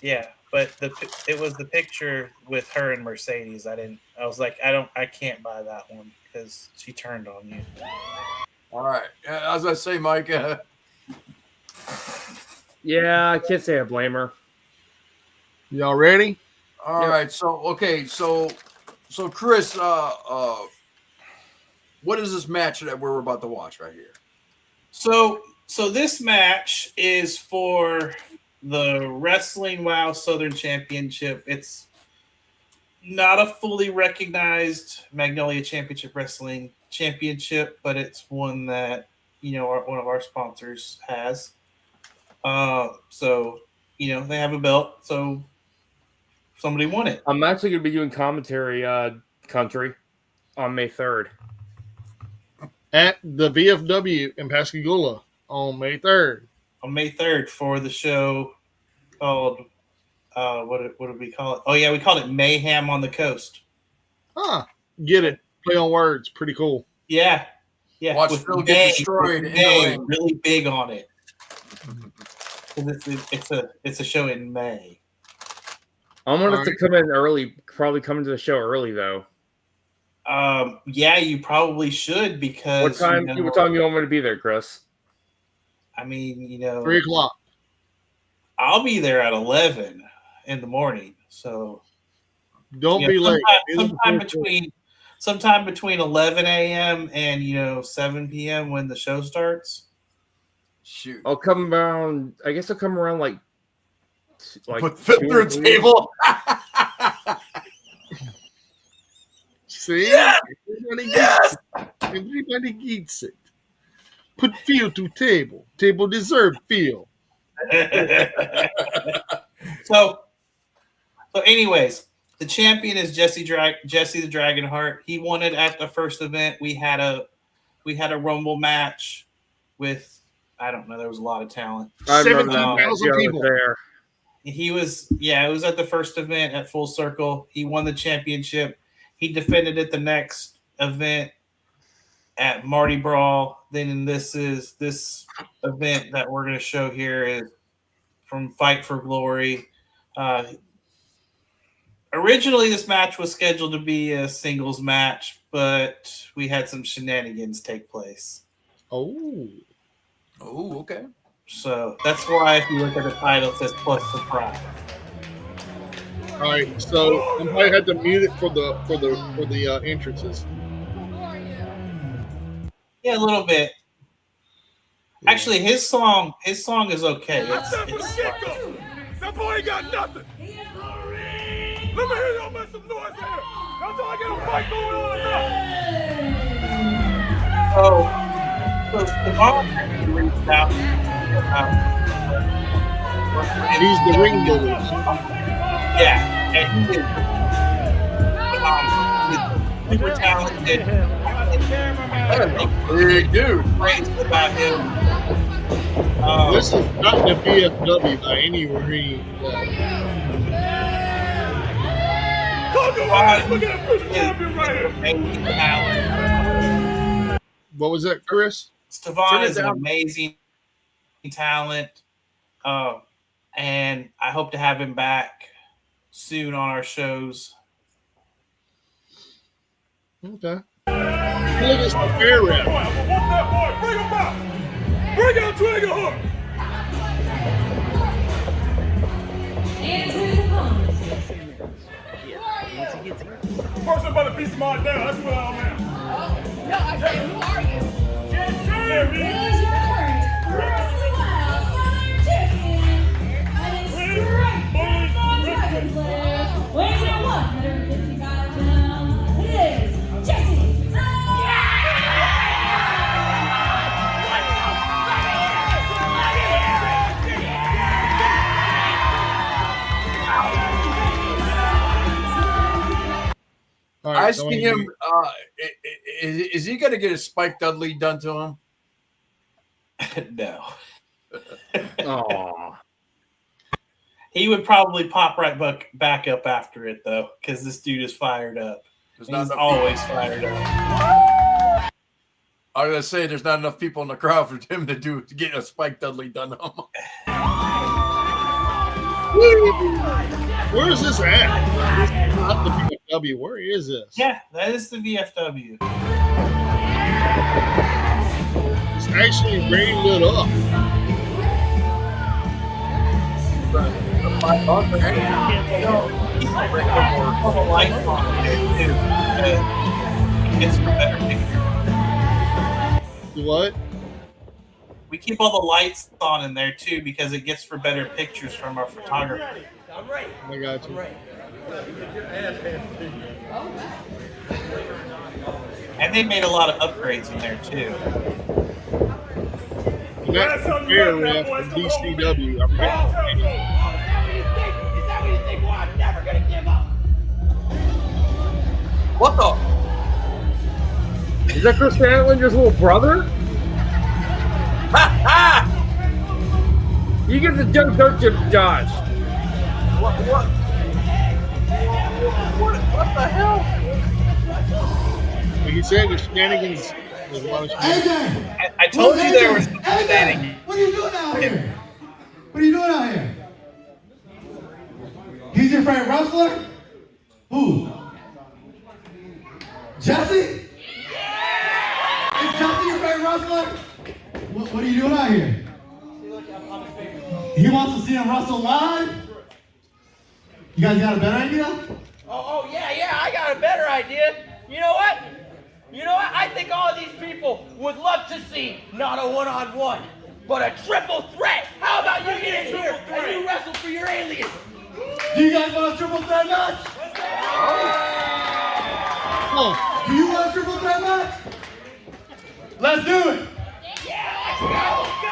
Yeah, but it was the picture with her and Mercedes. I was like, I can't buy that one because she turned on you. all right. As I say, Mike. Yeah, I can't say I blame her. y'all ready? All Yep. right. So okay. So Chris, what is this match that we're about to watch right here? So this match is for the Wrestling Wow Southern Championship. It's not a fully recognized Magnolia Championship Wrestling Championship, but it's one that one of our sponsors has. So they have a belt, so somebody won it. I'm actually going to be doing commentary, country, on May 3rd. At the VFW in Pascagoula on May 3rd. On May 3rd for the show called what did we call it? Oh yeah, we called it Mayhem on the Coast. Huh. Get it. Play on words. Pretty cool. Yeah. Watch with Phil get destroyed with in the ring. really big on it. It's a show in May. I'm going to have to come in early, probably come into the show early, though. Yeah, you probably should because What time you want me to be there, Chris? I mean, 3 o'clock. I'll be there at 11 in the morning. So Don't be late. sometime between 11 a.m. and 7 p.m. when the show starts. Shoot. I'll come around. I guess I'll come around like Put Phil through a table. See? Yes! Everybody Yes! Everybody gets it. Put Phil to table. Table deserve Phil. So anyways, the champion is Jesse the Dragonheart. He won it at the first event. We had a Rumble match with, I don't know, there was a lot of talent. I remember that 17,000 match. I people. was there. It was at the first event at Full Circle. He won the championship. He defended it the next event at Mardi Brawl. Then this event that we're going to show here is from Fight for Glory. Originally, this match was scheduled to be a singles match, but we had some shenanigans take place. Oh. Oh, okay. So that's why if you look at the title, it says plus surprise. All right. So I probably had to mute it for the entrances. Yeah, a little bit. Actually, his song is okay. It's That boy ain't got nothing. Let me hear y'all make some noise here. That's all I get a fight going on now. so Devon actually reached out He's the ringleader. yeah, and he is he's super talented. Big dude. Praise about him. This is not the BFW by any means. Look at that first champion right here. Amazing talent. What was that, Chris? Stevan is an amazing talent, and I hope to have him back soon on our shows. Okay. Look at this fair rep. Whoop that boy. Bring him out. Bring out Trigger Hook. And to his opponent. First, I'm about to beat some odd down. That's what I'm at. No, I said, who are you? Jerry. Here's your current Wrestling Wild Southern Champion. And it's straight from Dragon Slayer. Weighing in 155 pounds. It is Jesse. All right, I so see him. Is he going to get a Spike Dudley done to him? No. Aw. He would probably pop right back up after it, though, because this dude is fired up. There's He's always fired up. I was going to say there's not enough people in the crowd for him to get a Spike Dudley done to him. where is this at? This is not the BFW. Where is this? Yeah, that is the VFW. It's actually very lit up. All the lights on there, too. It gets for better pictures. What? We keep all the lights on in there, too, because it gets for better pictures from our photographer. I got you. And they made a lot of upgrades in there, too. And that's the fair rep from DCW. I'm What the? Is that Chris Statlinger's little brother? You get the joke, don't you, Josh? What the hell? Like you said, the shenanigans. There's a lot of shenanigans. AJ! I told you there was some AJ! shenanigans. What are you doing out here? What are you doing out here? He's your favorite wrestler? Who? Jesse? Is Jesse your favorite wrestler? What are you doing out here? He wants to see him wrestle live? You guys got a better idea? Oh yeah, I got a better idea. You know what? I think all of these people would love to see not a one-on-one, but a triple threat. How about you get in here and you wrestle for your aliens? Do you guys want a triple threat match? Oh, Do you want a triple threat match? Let's do it! Yeah, let's go.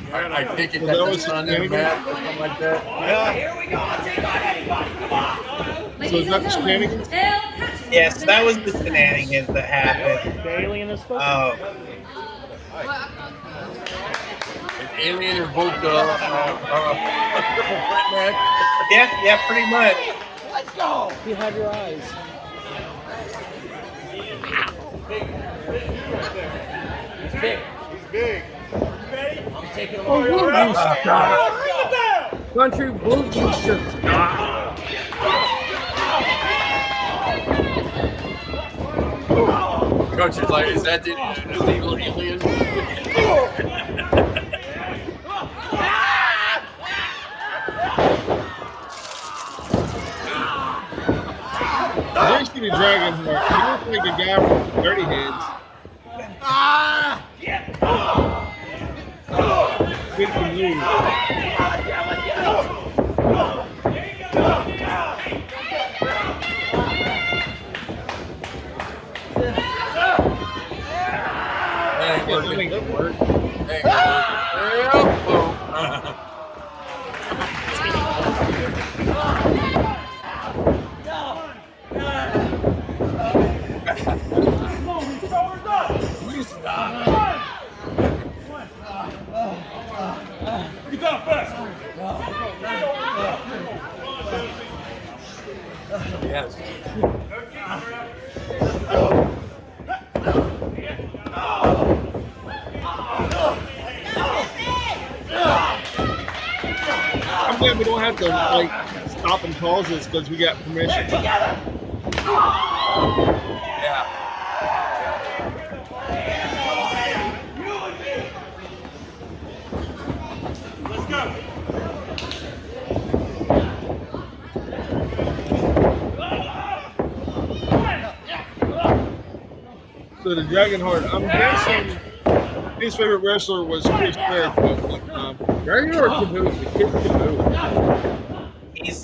I think it was on there, Matt, or something like that. Here we go. I'll take on anybody. Come on. so is that the shenanigans? Yes, that was the shenanigans that happened. The alien is supposed An alien invoked a triple threat match. Yeah, pretty much. Let's go. You have your eyes. He's big. I'm taking him Oh, over. will you stop? Country blues, you should stop. Coach is like, is that the illegal alien? There's see the dragon heart. He looks like a guy with dirty hands. Get the move. That ain't Yeah, working. that ain't gonna work. That ain't gonna work. Get down fast. Yes. I'm glad we don't have to like stop and pause this because we got permission. Yeah. Let's go. So the Dragon Heart, I'm guessing his favorite wrestler was Chris Jericho. Dragon Heart can move. The kid can move. He's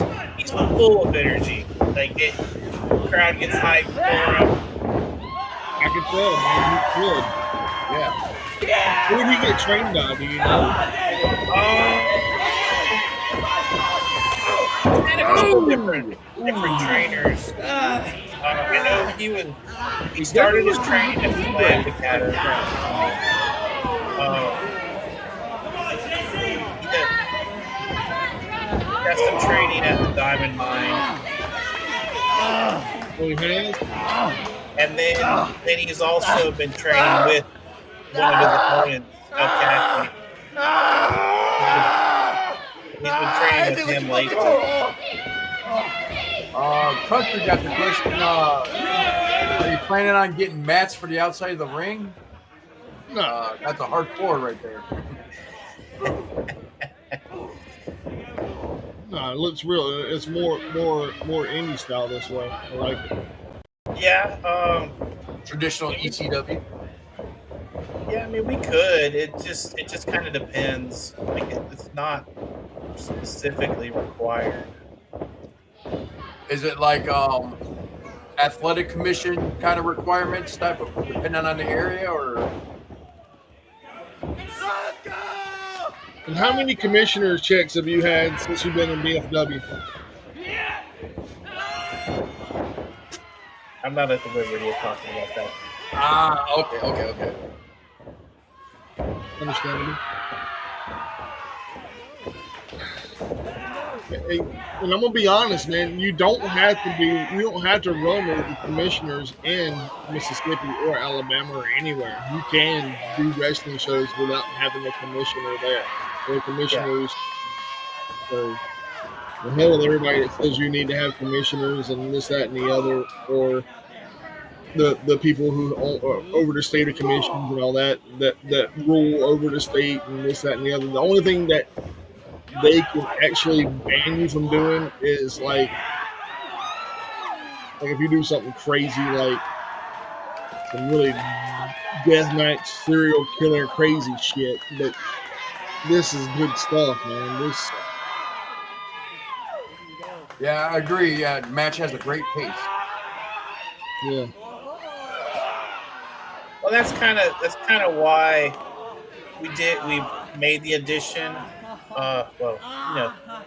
full of energy. Like the crowd gets hyped for him. I can tell, man. He's good. Yeah. Who did he get trained by? Do you know? And a couple different trainers. I know he started his training at the Land Academy. He got some training at the Diamond Mine, Oh, he has? and then he's also been training with one of his opponents, Kathy. He's been training with him lately. Country got the question. Are you planning on getting mats for the outside of the ring? No. That's a hardcore right there. No, it looks real. It's more indie style this way. I like it. Yeah, Traditional ECW. yeah. I mean, we could. It just kind of depends. Like, it's not specifically required. Is it like athletic commission kind of requirements type of depending on the area or? And how many commissioners checks have you had since you've been in BFW? I'm not at the liberty of talking about that. Okay. Understandable. And I'm gonna be honest, man. You don't have to run with the commissioners in Mississippi or Alabama or anywhere. You can do wrestling shows without having a commissioner there. Or commissioners. So the hell with everybody that says you need to have commissioners and this, that, and the other, or the people who over the state of commissions and all that rule over the state and this, that, and the other. The only thing that they can actually ban you from doing is like if you do something crazy, like some really deathmatch serial killer crazy shit. But this is good stuff, man. This. Yeah, I agree. Yeah, the match has a great pace. Yeah. Well, that's kind of why we made the addition.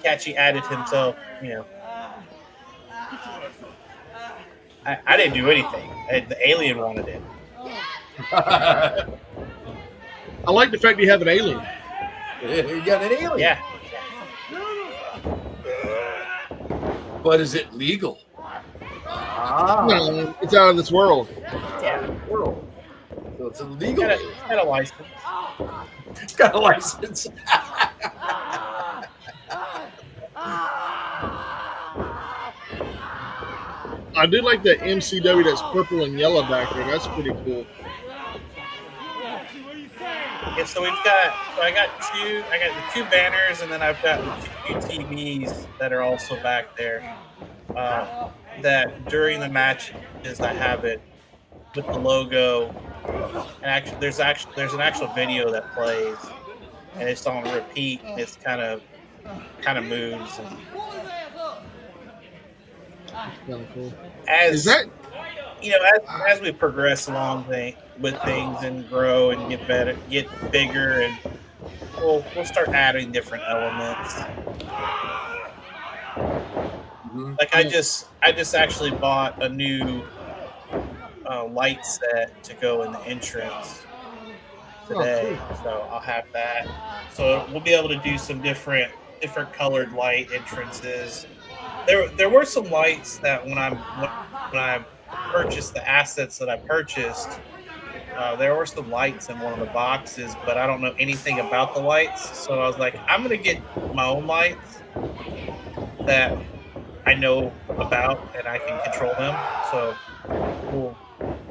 Catchy added himself. I didn't do anything. The alien wanted it. I like the fact you have an alien. You got an alien. Yeah. But is it legal? No, it's out of this world. Yeah. So it's illegal. It's got a license. It's got a license. I do like that MCW that's purple and yellow back there. That's pretty cool. Yeah, so I got the two banners, and then I've got the two TVs that are also back there. that during the matches I have it with the logo, and actually there's an actual video that plays, and it's on repeat. And it's kind of moves, and Kind of cool. as Is that you know, as we progress along with things and grow and get better, get bigger, and we'll start adding different elements. Like I just actually bought a new light set to go in the entrance today, so I'll have that. So we'll be able to do some different colored light entrances. There were some lights that when I purchased the assets that I purchased, there were some lights in one of the boxes, but I don't know anything about the lights. So I was like, I'm gonna get my own lights that I know about and I can control them. So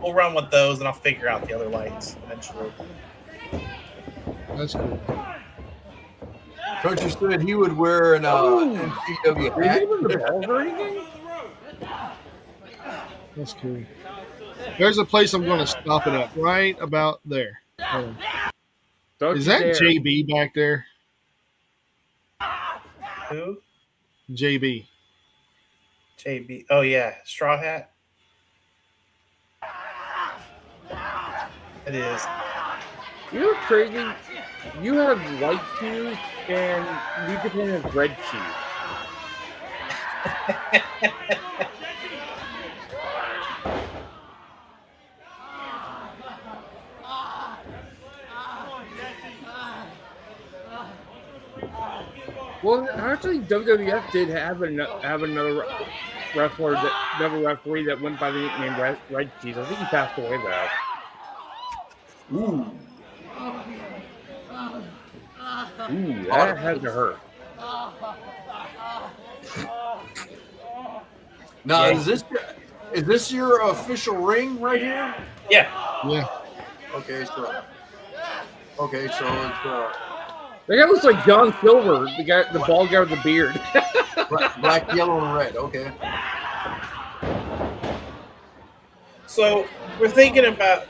we'll run with those, and I'll figure out the other lights eventually. that's cool? Country said he would wear an NCW hat. the balls or anything? That's cool. There's a place I'm going to stop it at right about there. Don't Is you that dare. JB back there? Who? JB. JB. Oh yeah, straw hat. It is. You know what's crazy? You have white shoes and New Japan has red shoes. Well, actually, WWF did have another wrestler, another referee that went by the nickname Red Cheese. I think he passed away though. Ooh. Ooh, that had to hurt. Now, is this your official ring right here? Yeah. Yeah. Okay, so it's The guy looks like John Silver, the bald guy with the beard. black, yellow, and red. Okay. So we're thinking about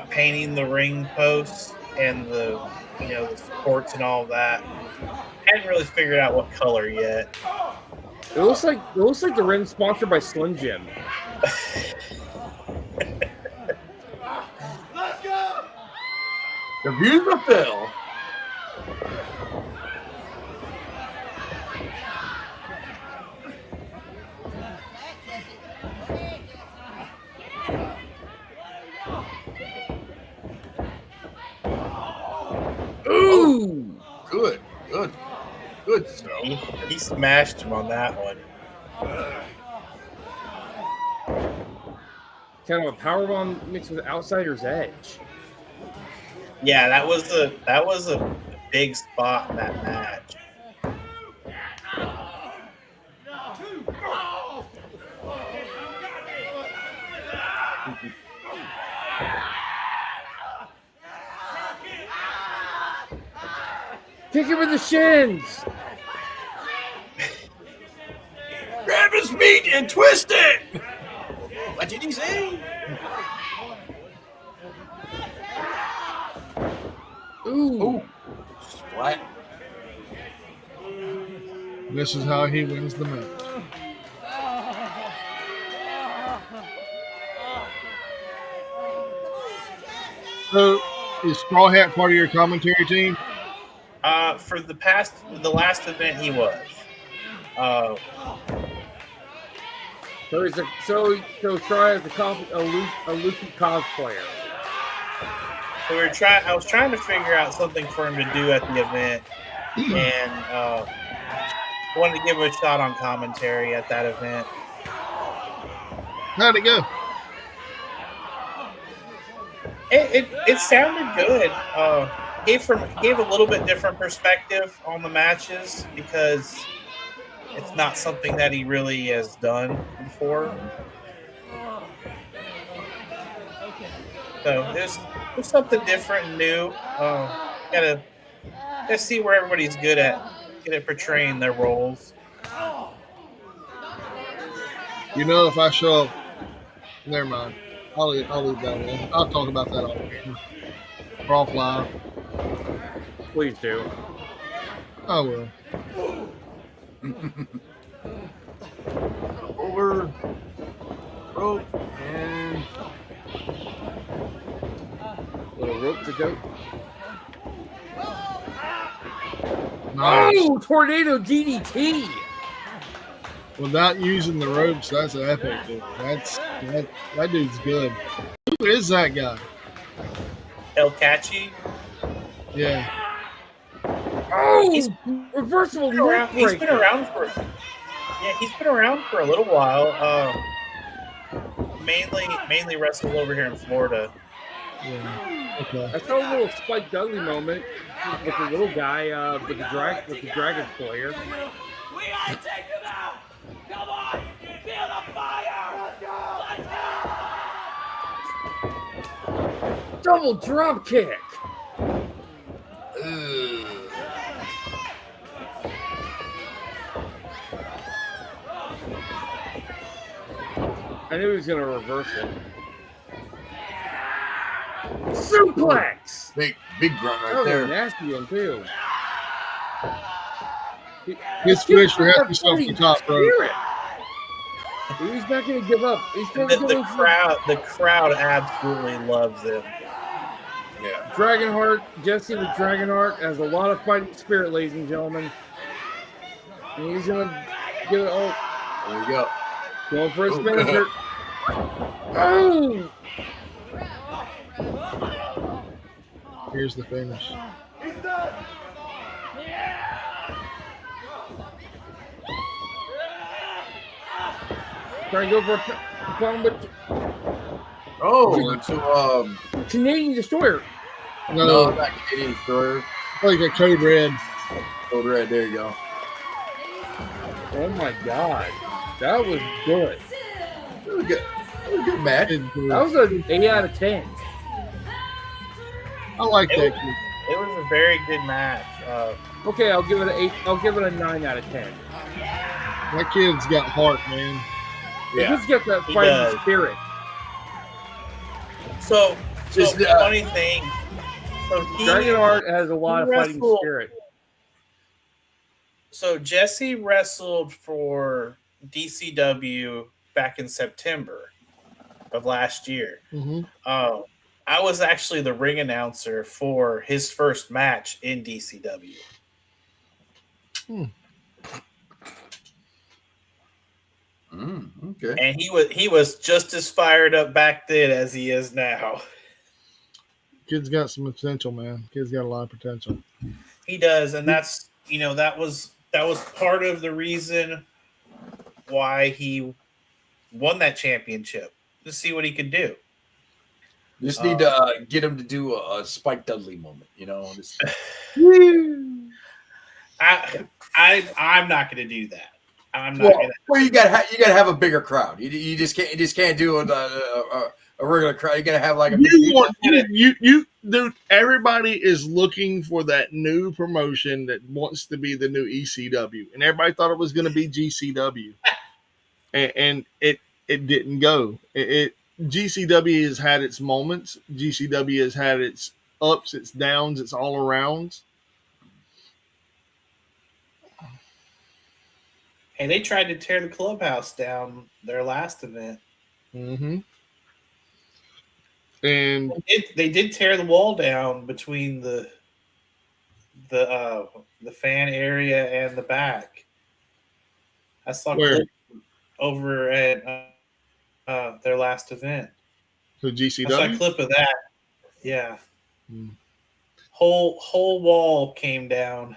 painting the ring posts and the the supports and all of that. Hadn't really figured out what color yet. It looks like the ring sponsored by Slim Jim. The views are Phil. Ooh! Good. So. He smashed him on that one. Kind of a powerbomb mixed with Outsider's Edge. Yeah, that was a big spot in that match. Kick him in the shins! Grab his meat and twist it. What did he say? Ooh. Splat. This is how he wins the match. So, is Straw Hat part of your commentary team? For the last event he was. So try as a lucid cosplayer. So I was trying to figure out something for him to do at the event, and wanted to give him a shot on commentary at that event. How'd it go? It sounded good. Gave a little bit different perspective on the matches because it's not something that he really has done before. So there's something different and new. Gotta see where everybody's good at portraying their roles. You know, if I show up, never mind. I'll leave that alone. I'll talk about that off camera or offline. Please do. I will. Over rope and Little rope to go. Nice. Oh, tornado DDT. Without using the ropes, that's an epic. Dude. That dude's good. Who is that guy? El Cachi. Yeah. Oh, He's reversible been around, neck he's been breaker. around for he's been around for a little while. Mainly wrestled over here in Florida. Yeah. Okay. I saw a little Spike Dudley moment with the little guy with the dragon player. We gotta take him out! Come on! Feel the fire! Let's go! Let's go! Double drop kick. I knew he was gonna reverse it. Suplex. big grunt That right was a there. nasty one too. His finisher has to stop the top rope. Spirit. He's not gonna give up. He's gonna go The crowd absolutely loves him. Yeah. Dragonheart, Jesse the Dragonheart has a lot of fighting spirit, ladies and gentlemen. And he's gonna give it all. There you go. Going for his finisher. Oh! Here's the finish. Trying to go for a bomb, but Oh, into Canadian Destroyer. no, not Canadian Destroyer. Like a code red. Code Red. There you go. Oh my god. That was good. That was good. That was a good match. That was an 8 out of 10. I like It that was- kid. It was a very good match. Okay, I'll give it an 8. I'll give it a 9 out of 10. That kid's got heart, man. Yeah. He's got that He fighting does. spirit. So Just, funny thing. So Dragonheart has a lot of fighting wrestled- spirit. So Jesse wrestled for DCW back in September of last year. Mm-hmm. I was actually the ring announcer for his first match in DCW. Okay. And he was just as fired up back then as he is now. Kid's got some potential, man. Kid's got a lot of potential. He does, and that's that was part of the reason why he won that championship, to see what he could do. Just need to get him to do a Spike Dudley moment, Just, I'm not going to do that. I'm not going to. well, you got to have a bigger crowd. You just can't do a regular crowd. You got to have like a big. You dude. Everybody is looking for that new promotion that wants to be the new ECW, and everybody thought it was going to be GCW, and it didn't go. GCW has had its moments. GCW has had its ups, its downs, its all arounds. And they tried to tear the clubhouse down their last event. Mm-hmm. And They did tear the wall down between the fan area and the back. I saw Where? clip over at their last event. so I saw a GCW. clip of that. Yeah. Hmm. Whole wall came down.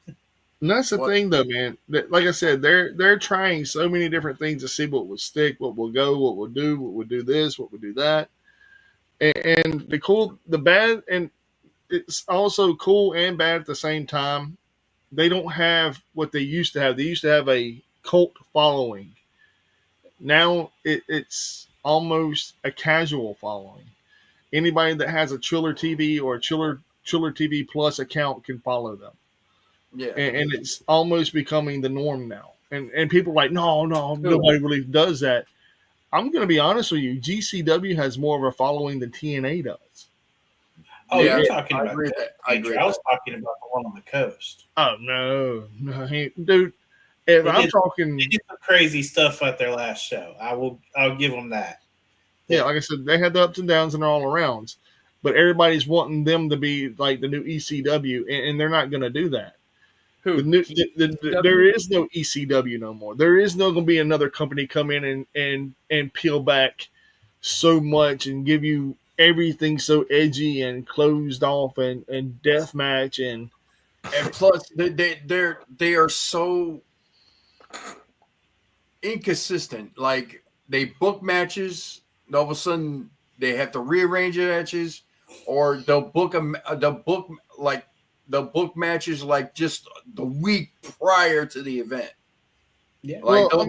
And that's the thing, though, man. Like I said, they're trying so many different things to see what will stick, what will go, what will do this, what will do that. And the bad, and it's also cool and bad at the same time. They don't have what they used to have. They used to have a cult following. Now it's almost a casual following. Anybody that has a Chiller TV or a Chiller TV Plus account can follow them. Yeah. And it's almost becoming the norm now. And people are like, no, nobody really does that. I'm going to be honest with you. GCW has more of a following than TNA does. Oh, Yeah, you're talking I about agree with Coast that. I agree Major. with I was that. talking about the one on the coast. Oh no, dude. If They I'm did- talking, They did some crazy stuff at their last show. I'll give them that. yeah, like I said, they had the ups and downs and they're all arounds. But everybody's wanting them to be like the new ECW, and they're not going to do that. Who? There is no ECW no more. There is no going to be another company come in and peel back so much and give you everything so edgy and closed off and death match and plus they are so inconsistent. Like they book matches, and all of a sudden they have to rearrange the matches, or they'll book matches like just the week prior to the event. Yeah. Like Well,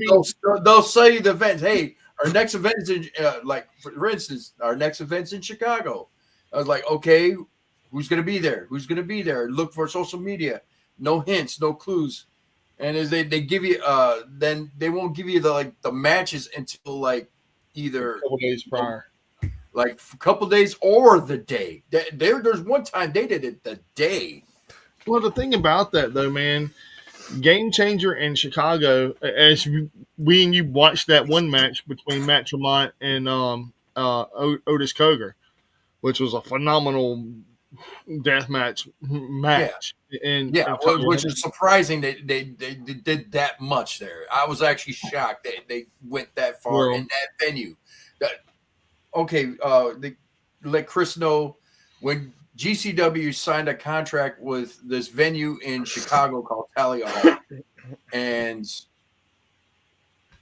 they'll say the events. Hey, our next event's in like for instance, our next event's in Chicago. I was like, okay, who's gonna be there? Who's gonna be there? Look for social media. No hints, no clues. And as they give you, then they won't give you the matches until like either a couple days prior. like a couple days or the day. There's one time they did it the day. Well, the thing about that though, man, Game Changer in Chicago, as we and you watched that one match between Matt Tremont and Otis Cogar, which was a phenomenal death match. And Yeah, which is surprising they did that much there. I was actually shocked they went that far in that venue. They let Chris know when GCW signed a contract with this venue in Chicago called Tally Hall, and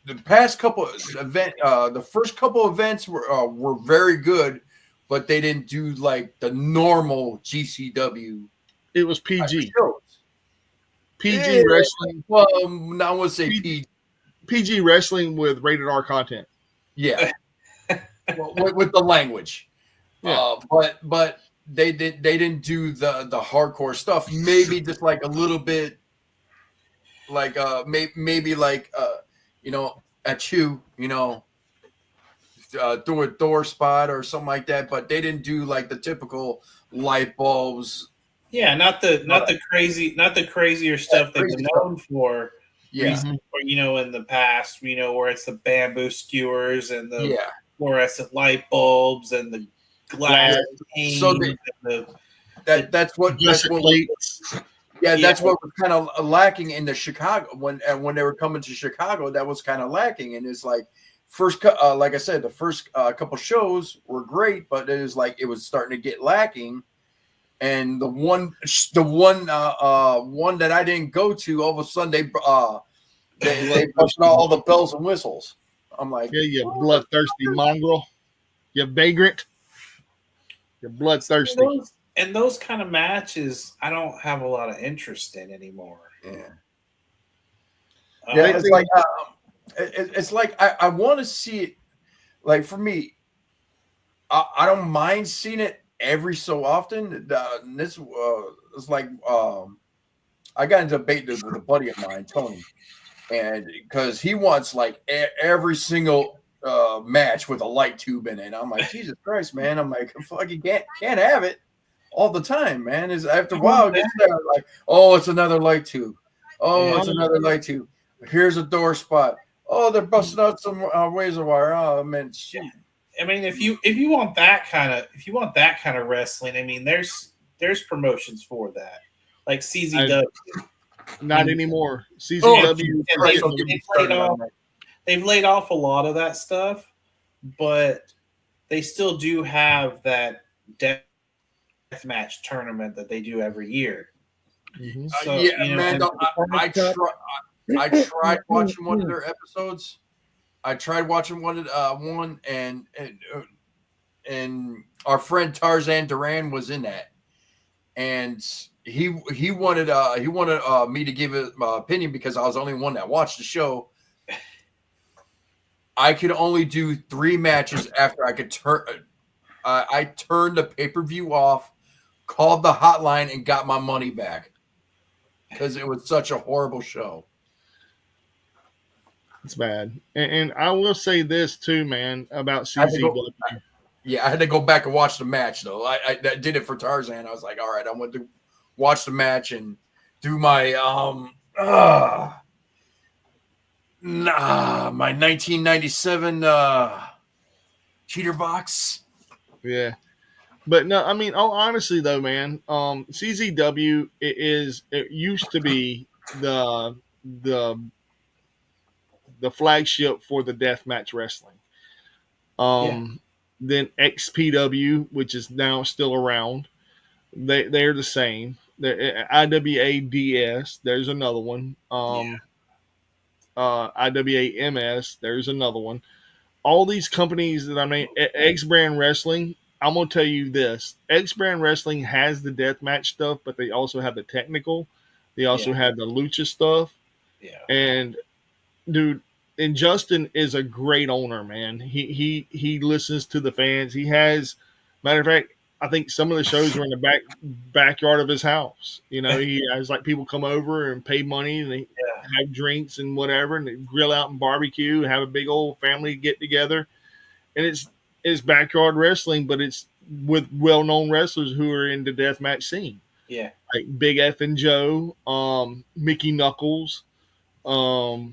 the past couple the first couple events were very good, but they didn't do like the normal GCW. It was PG. PG Yeah, wrestling. Well, I want to say PG wrestling with rated R content. Yeah, with the language. Yeah. But they didn't do the hardcore stuff. Maybe just like a little bit, like maybe like at you do a door spot or something like that. But they didn't do like the typical light bulbs. Yeah, not the crazier stuff they've been known for. Yeah, recently, or, in the past, where it's the bamboo skewers and the fluorescent light bulbs and the glass panes. So that's what plates. That's what was kind of lacking in the Chicago when they were coming to Chicago. That was kind of lacking, and it's like like I said, the first couple shows were great, but it was starting to get lacking. And the one that I didn't go to, all of a sudden they pushed all the bells and whistles. I'm like, yeah, you bloodthirsty mongrel, you vagrant, you're bloodthirsty. And those kind of matches, I don't have a lot of interest in anymore. Yeah, it's like I want to see it. Like for me, I don't mind seeing it every so often. This is like I got into a debate with a buddy of mine, Tony, and because he wants like every single match with a light tube in it. I'm like, Jesus Christ, man! I'm like, fucking can't have it all the time, man. Is after a while it gets there, like, oh, it's another light tube. Oh, it's another light tube. Here's a door spot. Oh, they're busting out some razor wire. Oh, man, shoot. I mean, if you want that kind of wrestling, I mean, there's promotions for that, like CZW. Not anymore. CZW. They've laid off a lot of that stuff, but they still do have that death match tournament that they do every year. Mm-hmm. So, man, I tried watching one of their episodes. I tried watching one and our friend Tarzan Duran was in that, and he wanted me to give my opinion because I was the only one that watched the show. I could only do 3 matches after I could turn. I turned the pay-per-view off, called the hotline, and got my money back because it was such a horrible show. It's bad. And I will say this too, man, about I had to go- CZW. Yeah, I had to go back and watch the match though. I did it for Tarzan. I was like, all right, I want to watch the match and do my my 1997 cheater box. Yeah. But no, I mean, oh, honestly though, man, CZW it used to be the the flagship for the deathmatch wrestling. Then XPW, which is now still around, they're the same. IWADS, there's another one. IWAMS, there's another one. All these companies that I mean, X Brand Wrestling. I'm gonna tell you this: X Brand Wrestling has the deathmatch stuff, but they also have the technical. They also have the lucha stuff. Yeah. And dude, and Justin is a great owner, man. He listens to the fans. He has, matter of fact, I think some of the shows are in the backyard of his house. You know, he has like people come over and pay money and they have drinks and whatever, and they grill out and barbecue, have a big old family get together, and it's backyard wrestling, but it's with well known wrestlers who are in the deathmatch scene. Yeah. Like Big F and Joe, Mickey Knuckles, but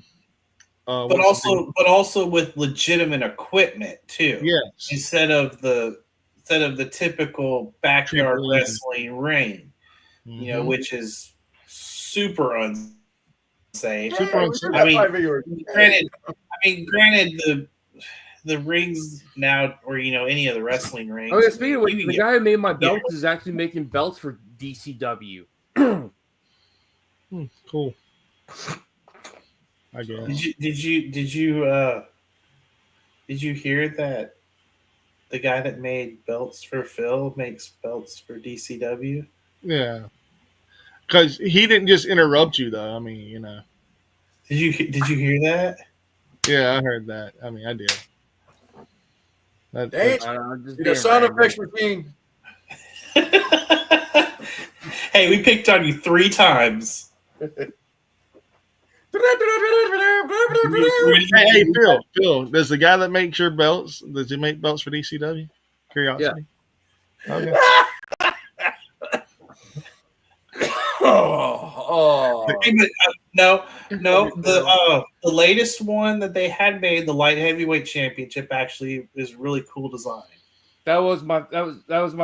also with legitimate equipment too. Yes. Instead of the typical backyard wrestling ring, you know, which is super unsafe. Super unsafe. I mean, granted, the rings now, or you know, any of the wrestling rings. Oh, yeah, speaking of which, the guy who made my belts is actually making belts for DCW. Cool. I guess. Did you hear that the guy that made belts for Phil makes belts for DCW? Yeah. Because he didn't just interrupt you, though. I mean, you know. Did you hear that? Yeah, I heard that. I mean, I did. The sound effects machine. Hey, we picked on you 3 times. Hey, Phil, does the guy that makes your belts, does he make belts for DCW? Curiosity. Yeah. Okay. No. The latest one that they had made, the light heavyweight championship, actually is really cool design. That was my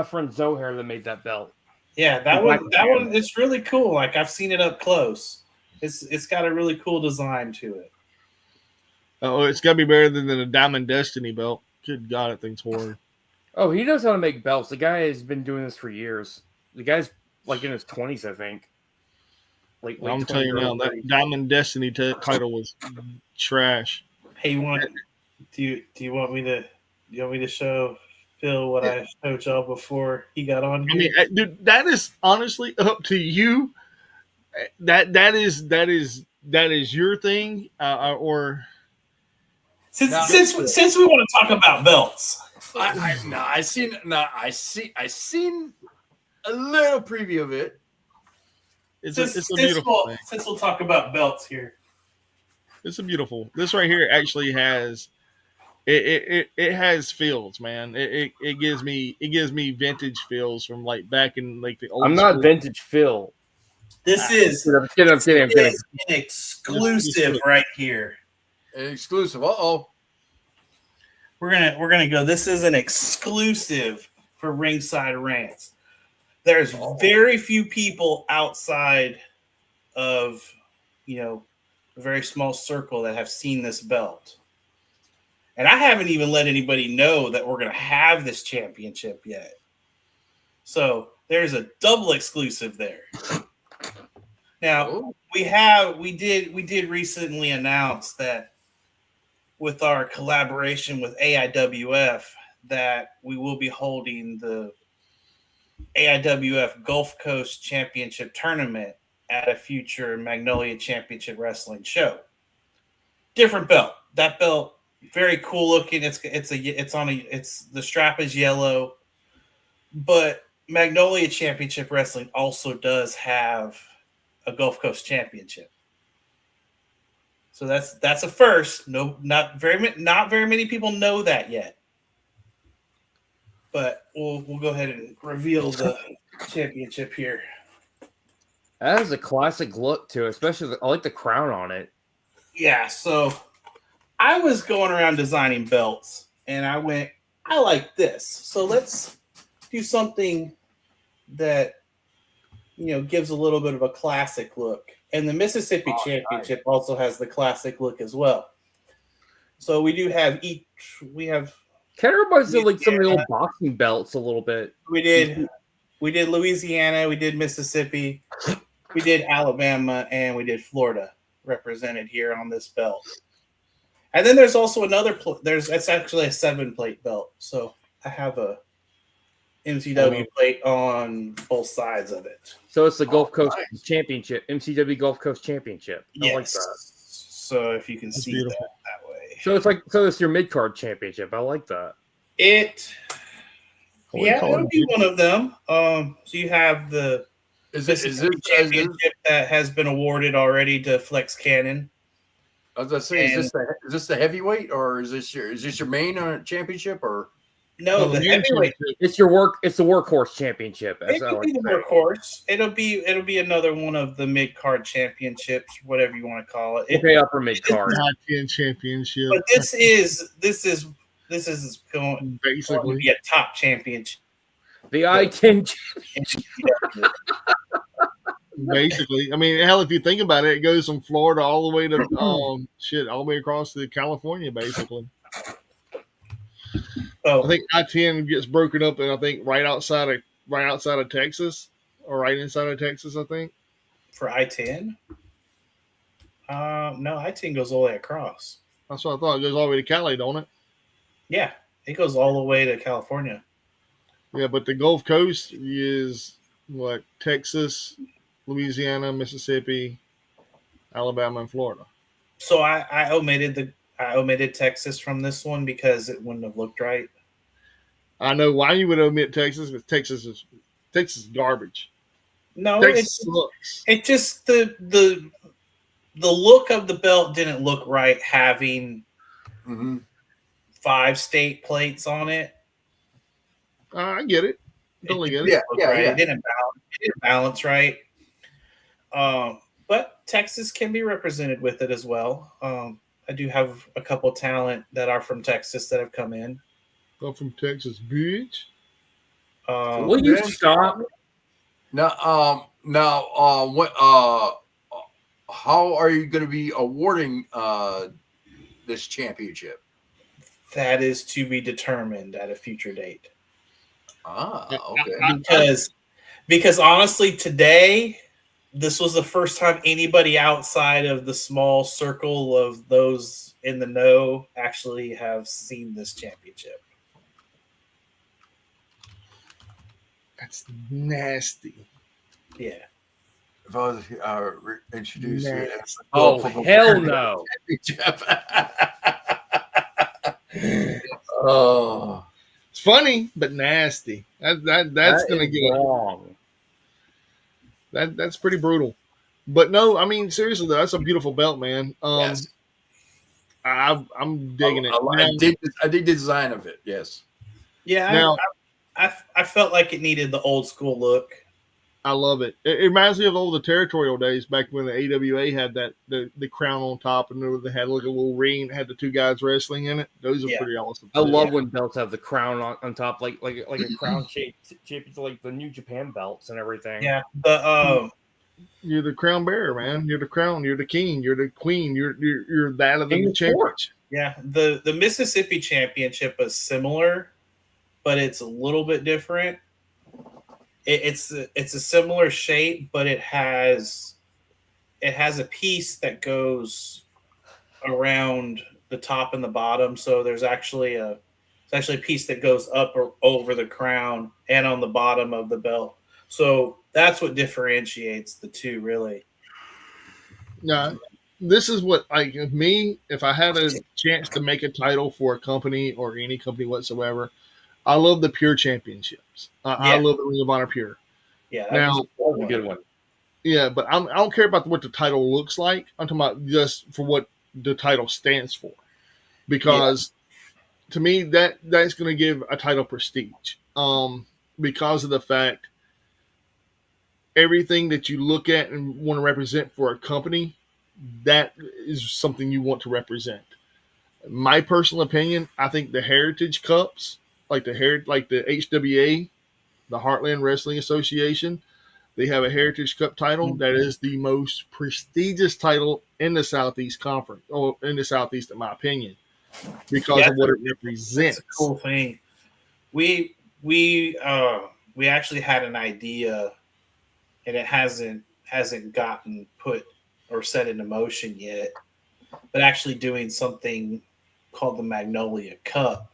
friend Zohair that made that belt. Yeah, that one it's really cool. Like I've seen it up close. It's got a really cool design to it. Oh, it's got to be better than the Diamond Destiny belt. Good God, that thing's horrid. Oh, he knows how to make belts. The guy has been doing this for years. The guy's like in his 20s, I think. Late I'm telling you now, that Diamond Destiny title was trash. Hey, do you want me to show Phil what I showed y'all before he got on here? I mean, dude, that is honestly up to you. That is your thing, or since we want to talk about belts. I seen a little preview of it. It's a beautiful thing. Since we'll talk about belts here. It's a beautiful. This right here actually has it has feels, man. It gives me vintage feels from like back in like the old. I'm not vintage Phil. This is I'm kidding. An exclusive right here. An exclusive. We're gonna go. This is an exclusive for Ringside Rants. There's very few people outside of, you know, a very small circle that have seen this belt. And I haven't even let anybody know that we're going to have this championship yet. So there's a double exclusive there. Now, we did recently announce that with our collaboration with AIWF that we will be holding the AIWF Gulf Coast Championship Tournament at a future Magnolia Championship Wrestling show. Different belt. That belt, very cool looking. The strap is yellow, but Magnolia Championship Wrestling also does have a Gulf Coast Championship. So that's a first. No, not very many people know that yet. But we'll go ahead and reveal the championship here. That has a classic look to it, especially I like the crown on it. Yeah, so I was going around designing belts, and I went, I like this. So let's do something that gives a little bit of a classic look. And the Mississippi Championship also has the classic look as well. So we do have Kind of reminds me of like some of the old boxing belts a little bit. We did Louisiana, we did Mississippi, we did Alabama, and we did Florida represented here on this belt. And then there's also another. It's actually a 7-plate belt. So I have a MCW plate on both sides of it. So it's the Gulf Coast Championship, MCW Gulf Coast Championship. I like Yes. that. So if you can That's see beautiful. that way, So it's your mid card championship. I like that. it'll be one of them. So you have the championship that has been awarded already to Flex Cannon. I was gonna say, is this the heavyweight, or is this your main championship, or no, the heavyweight? It's the workhorse championship. It could be the workhorse. It'll be another one of the mid card championships, whatever you want to call it. Okay, upper mid card. I-10 championship. But this is going basically to be a top championship. The I-10. Basically, I mean, hell, if you think about it, it goes from Florida all the way to all the way across to California, basically. Oh, I think I-10 gets broken up, and I think right outside of Texas, or right inside of Texas, I think. For I-10, no, I-10 goes all the way across. That's what I thought. It goes all the way to Cali, don't it? Yeah, it goes all the way to California. Yeah, but the Gulf Coast is what? Texas, Louisiana, Mississippi, Alabama, and Florida. So I omitted Texas from this one because it wouldn't have looked right. I know why you would omit Texas, because Texas is garbage. No, Texas sucks. it just the look of the belt didn't look right having 5 state plates on it. I get it. Totally get it. Yeah. It didn't balance right. But Texas can be represented with it as well. I do have a couple talent that are from Texas that have come in. I'm from Texas, bitch. Will you stop? Now, how are you going to be awarding this championship? That is to be determined at a future date. Okay. Because honestly, today, this was the first time anybody outside of the small circle of those in the know actually have seen this championship. That's nasty. Yeah. If I was introduced Nah. Oh, hell no. Oh, It's funny, but nasty. That's gonna get wrong. That's pretty brutal. But no, I mean seriously though, that's a beautiful belt, man. yes. I'm digging it. I dig the design of it. Yes. Yeah. Now, I felt like it needed the old school look. I love it. It reminds me of all the territorial days back when the AWA had the crown on top, and they had like a little ring that had the 2 guys wrestling in it. Those are pretty awesome. I love when belts have the crown on top, like a crown shape, like the New Japan belts and everything. Yeah. You're the crown bearer, man. You're the crown. You're the king. You're the queen. You're that of the championship. Yeah. The Mississippi Championship is similar, but it's a little bit different. It's a similar shape, but it has a piece that goes around the top and the bottom. So there's actually a piece that goes up or over the crown and on the bottom of the belt. So that's what differentiates the two, really. No, this is what, like, me, if I had a chance to make a title for a company or any company whatsoever, I love the Pure Championships. I love the Ring of Honor Pure. Yeah, that was a good one. Yeah, but I don't care about what the title looks like. I'm talking about just for what the title stands for, because to me that's going to give a title prestige. Because of the fact everything that you look at and want to represent for a company, that is something you want to represent. My personal opinion, I think the Heritage Cups, like the HWA, the Heartland Wrestling Association, they have a Heritage Cup title that is the most prestigious title in the Southeast Conference, or in the Southeast, in my opinion, because of what it represents. That's a cool thing. We actually had an idea, and it hasn't gotten put or set into motion yet, but actually doing something called the Magnolia Cup.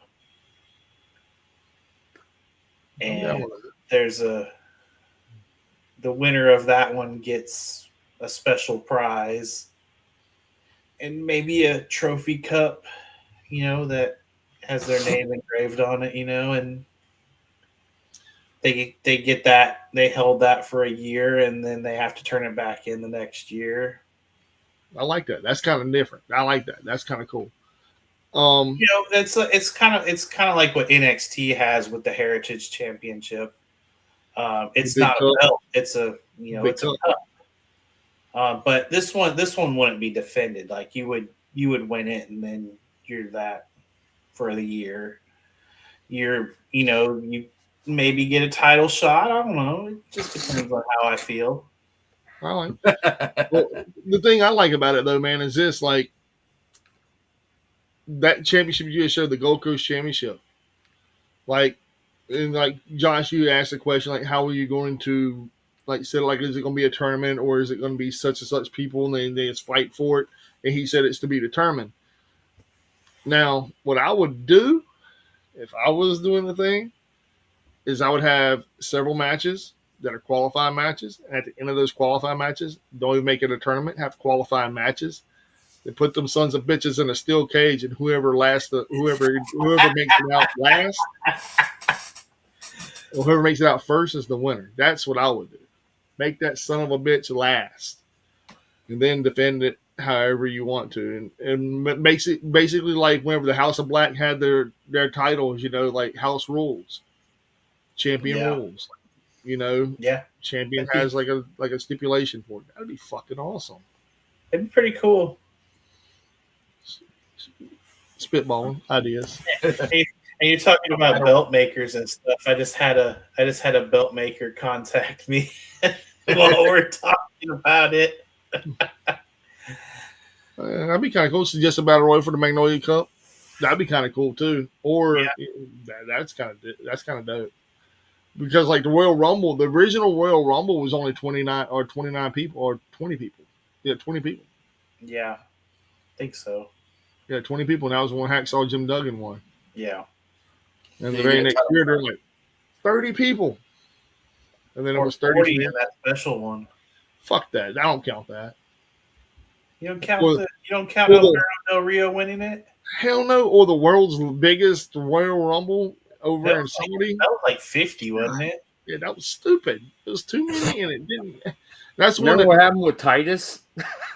And the winner of that one gets a special prize and maybe a trophy cup, that has their name engraved on it, and they get that. They held that for a year, and then they have to turn it back in the next year. I like that. That's kind of different. I like that. That's kind of cool. It's kind of like what NXT has with the Heritage Championship. It's not a belt. It's a it's a cup. But this one wouldn't be defended. Like you would win it, and then you're that for the year. You maybe get a title shot. I don't know. It just depends on how I feel. I like well, the thing I like about it though, man, is this, like, that championship you just showed, the Gold Coast Championship. Like, and like Josh, you asked the question, like, how are you going to, like, said, like, is it going to be a tournament, or is it going to be such and such people and they just fight for it? And he said it's to be determined. Now, what I would do if I was doing the thing is I would have several matches that are qualifying matches. And at the end of those qualifying matches, don't even make it a tournament, have qualifying matches. They put them sons of bitches in a steel cage, and whoever makes it out last, or whoever makes it out first is the winner. That's what I would do. Make that son of a bitch last, and then defend it however you want to, and makes it basically like whenever the House of Black had their titles, like house rules, champion rules. Champion has like a stipulation for it. That'd be fucking awesome. It'd be pretty cool. Spitballing ideas. And you're talking about belt makers and stuff. I just had a belt maker contact me while we're talking about it. That'd be kind of cool. Suggest a battle royal for the Magnolia Cup. That'd be kind of cool too. Or that's kind of dope. Because like the Royal Rumble, the original Royal Rumble was only 29 people or 20 people. Yeah, 20 people. Yeah, I think so. Yeah, 20 people, and that was one Hacksaw Jim Duggan won. Yeah. And the very next year, they're like 30 people. And then it was 30 in that special one. Fuck that. I don't count that. You don't count El Del Rio winning it? Hell no. Or the world's biggest Royal Rumble over in Saudi. That was like 50, wasn't it? Yeah, that was stupid. It was too many, and it didn't. That's what happened with Titus.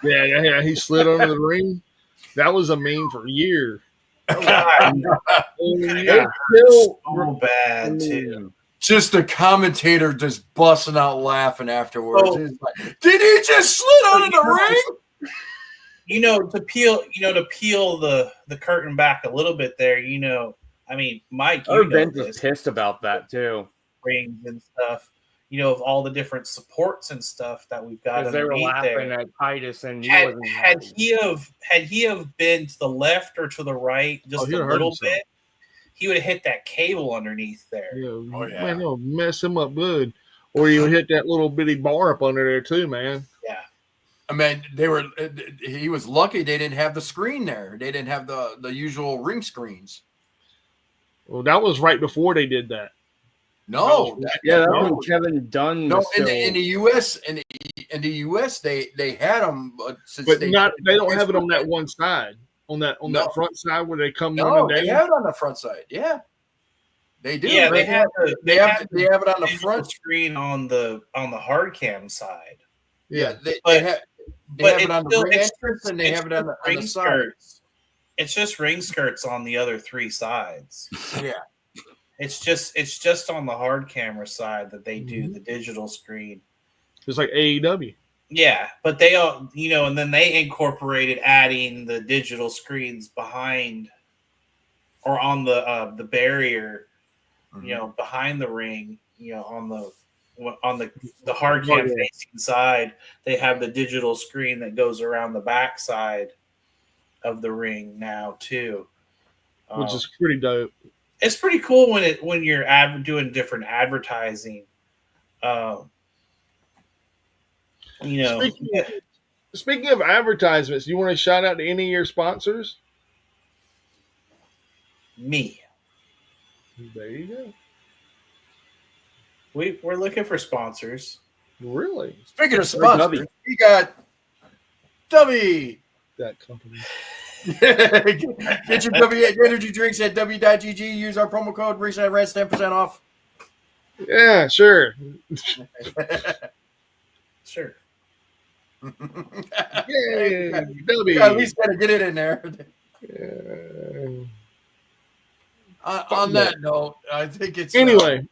Yeah. He slid under the ring. That was a meme for years. It's still bad too. Just the commentator just busting out laughing afterwards. Like, did he just slid under the ring? To peel the curtain back a little bit there. I mean, Mike, Ben was pissed about that too. Rings and stuff. Of all the different supports and stuff that we've got. Because they were laughing at Titus, and had he have been to the left or to the right just a little bit, he would have hit that cable underneath there. Man, it'll mess him up good. Or you hit that little bitty bar up under there too, man. Yeah. I mean, he was lucky they didn't have the screen there. They didn't have the usual ring screens. Well, that was right before they did that. No, that was Kevin Dunn. No, in the U.S. in the U.S. they had them, but they don't have it on that one side, on that front side where they come running down. They have it on the front side. Yeah, they do. Yeah, they have it on the front screen on the hard cam side. Yeah, They have it on the ring entrance, and they it's have it on the ring side. skirts. It's just ring skirts on the other 3 sides. Yeah. It's just on the hard camera side that they do the digital screen. Just like AEW. Yeah, but they all, and then they incorporated adding the digital screens behind or on the barrier, behind the ring, on the hard cam facing side, they have the digital screen that goes around the back side of the ring now too, Which is pretty dope. It's pretty cool when you're doing different advertising. Speaking of advertisements, you want to shout out to any of your sponsors? Me. There you go. We're looking for sponsors. Really? Speaking of sponsors, we got W. That company. Get your W energy drinks at W.GG. Use our promo code Ringside Reds, 10% off. Yeah, sure. Sure. Yay, W. Yeah, at least gotta get it in there. On that note, I think it's anyway.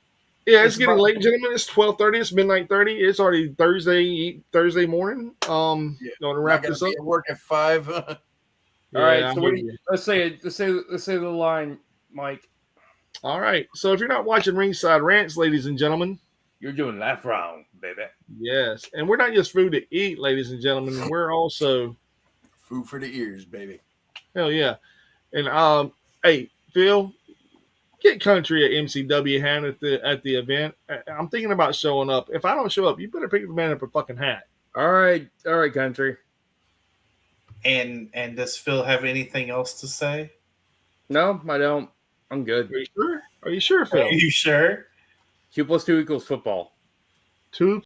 Yeah, it's it's getting about- late, gentlemen. It's 12:30. It's midnight 30. It's already Thursday morning. Going to wrap this up. Be at work at 5. All right, so let's say the line, Mike. All right. So if you're not watching Ringside Rants, ladies and gentlemen, you're doing laugh round, baby. Yes, and we're not just food to eat, ladies and gentlemen. We're also food for the ears, baby. Hell yeah! And hey, Phil, get country at MCW hand at the event. I'm thinking about showing up. If I don't show up, you better pick the man up a fucking hat. All right, country. And does Phil have anything else to say? No, I don't. I'm good. Are you sure? Are you sure, Phil? Are you sure? 2 + 2 = football. 2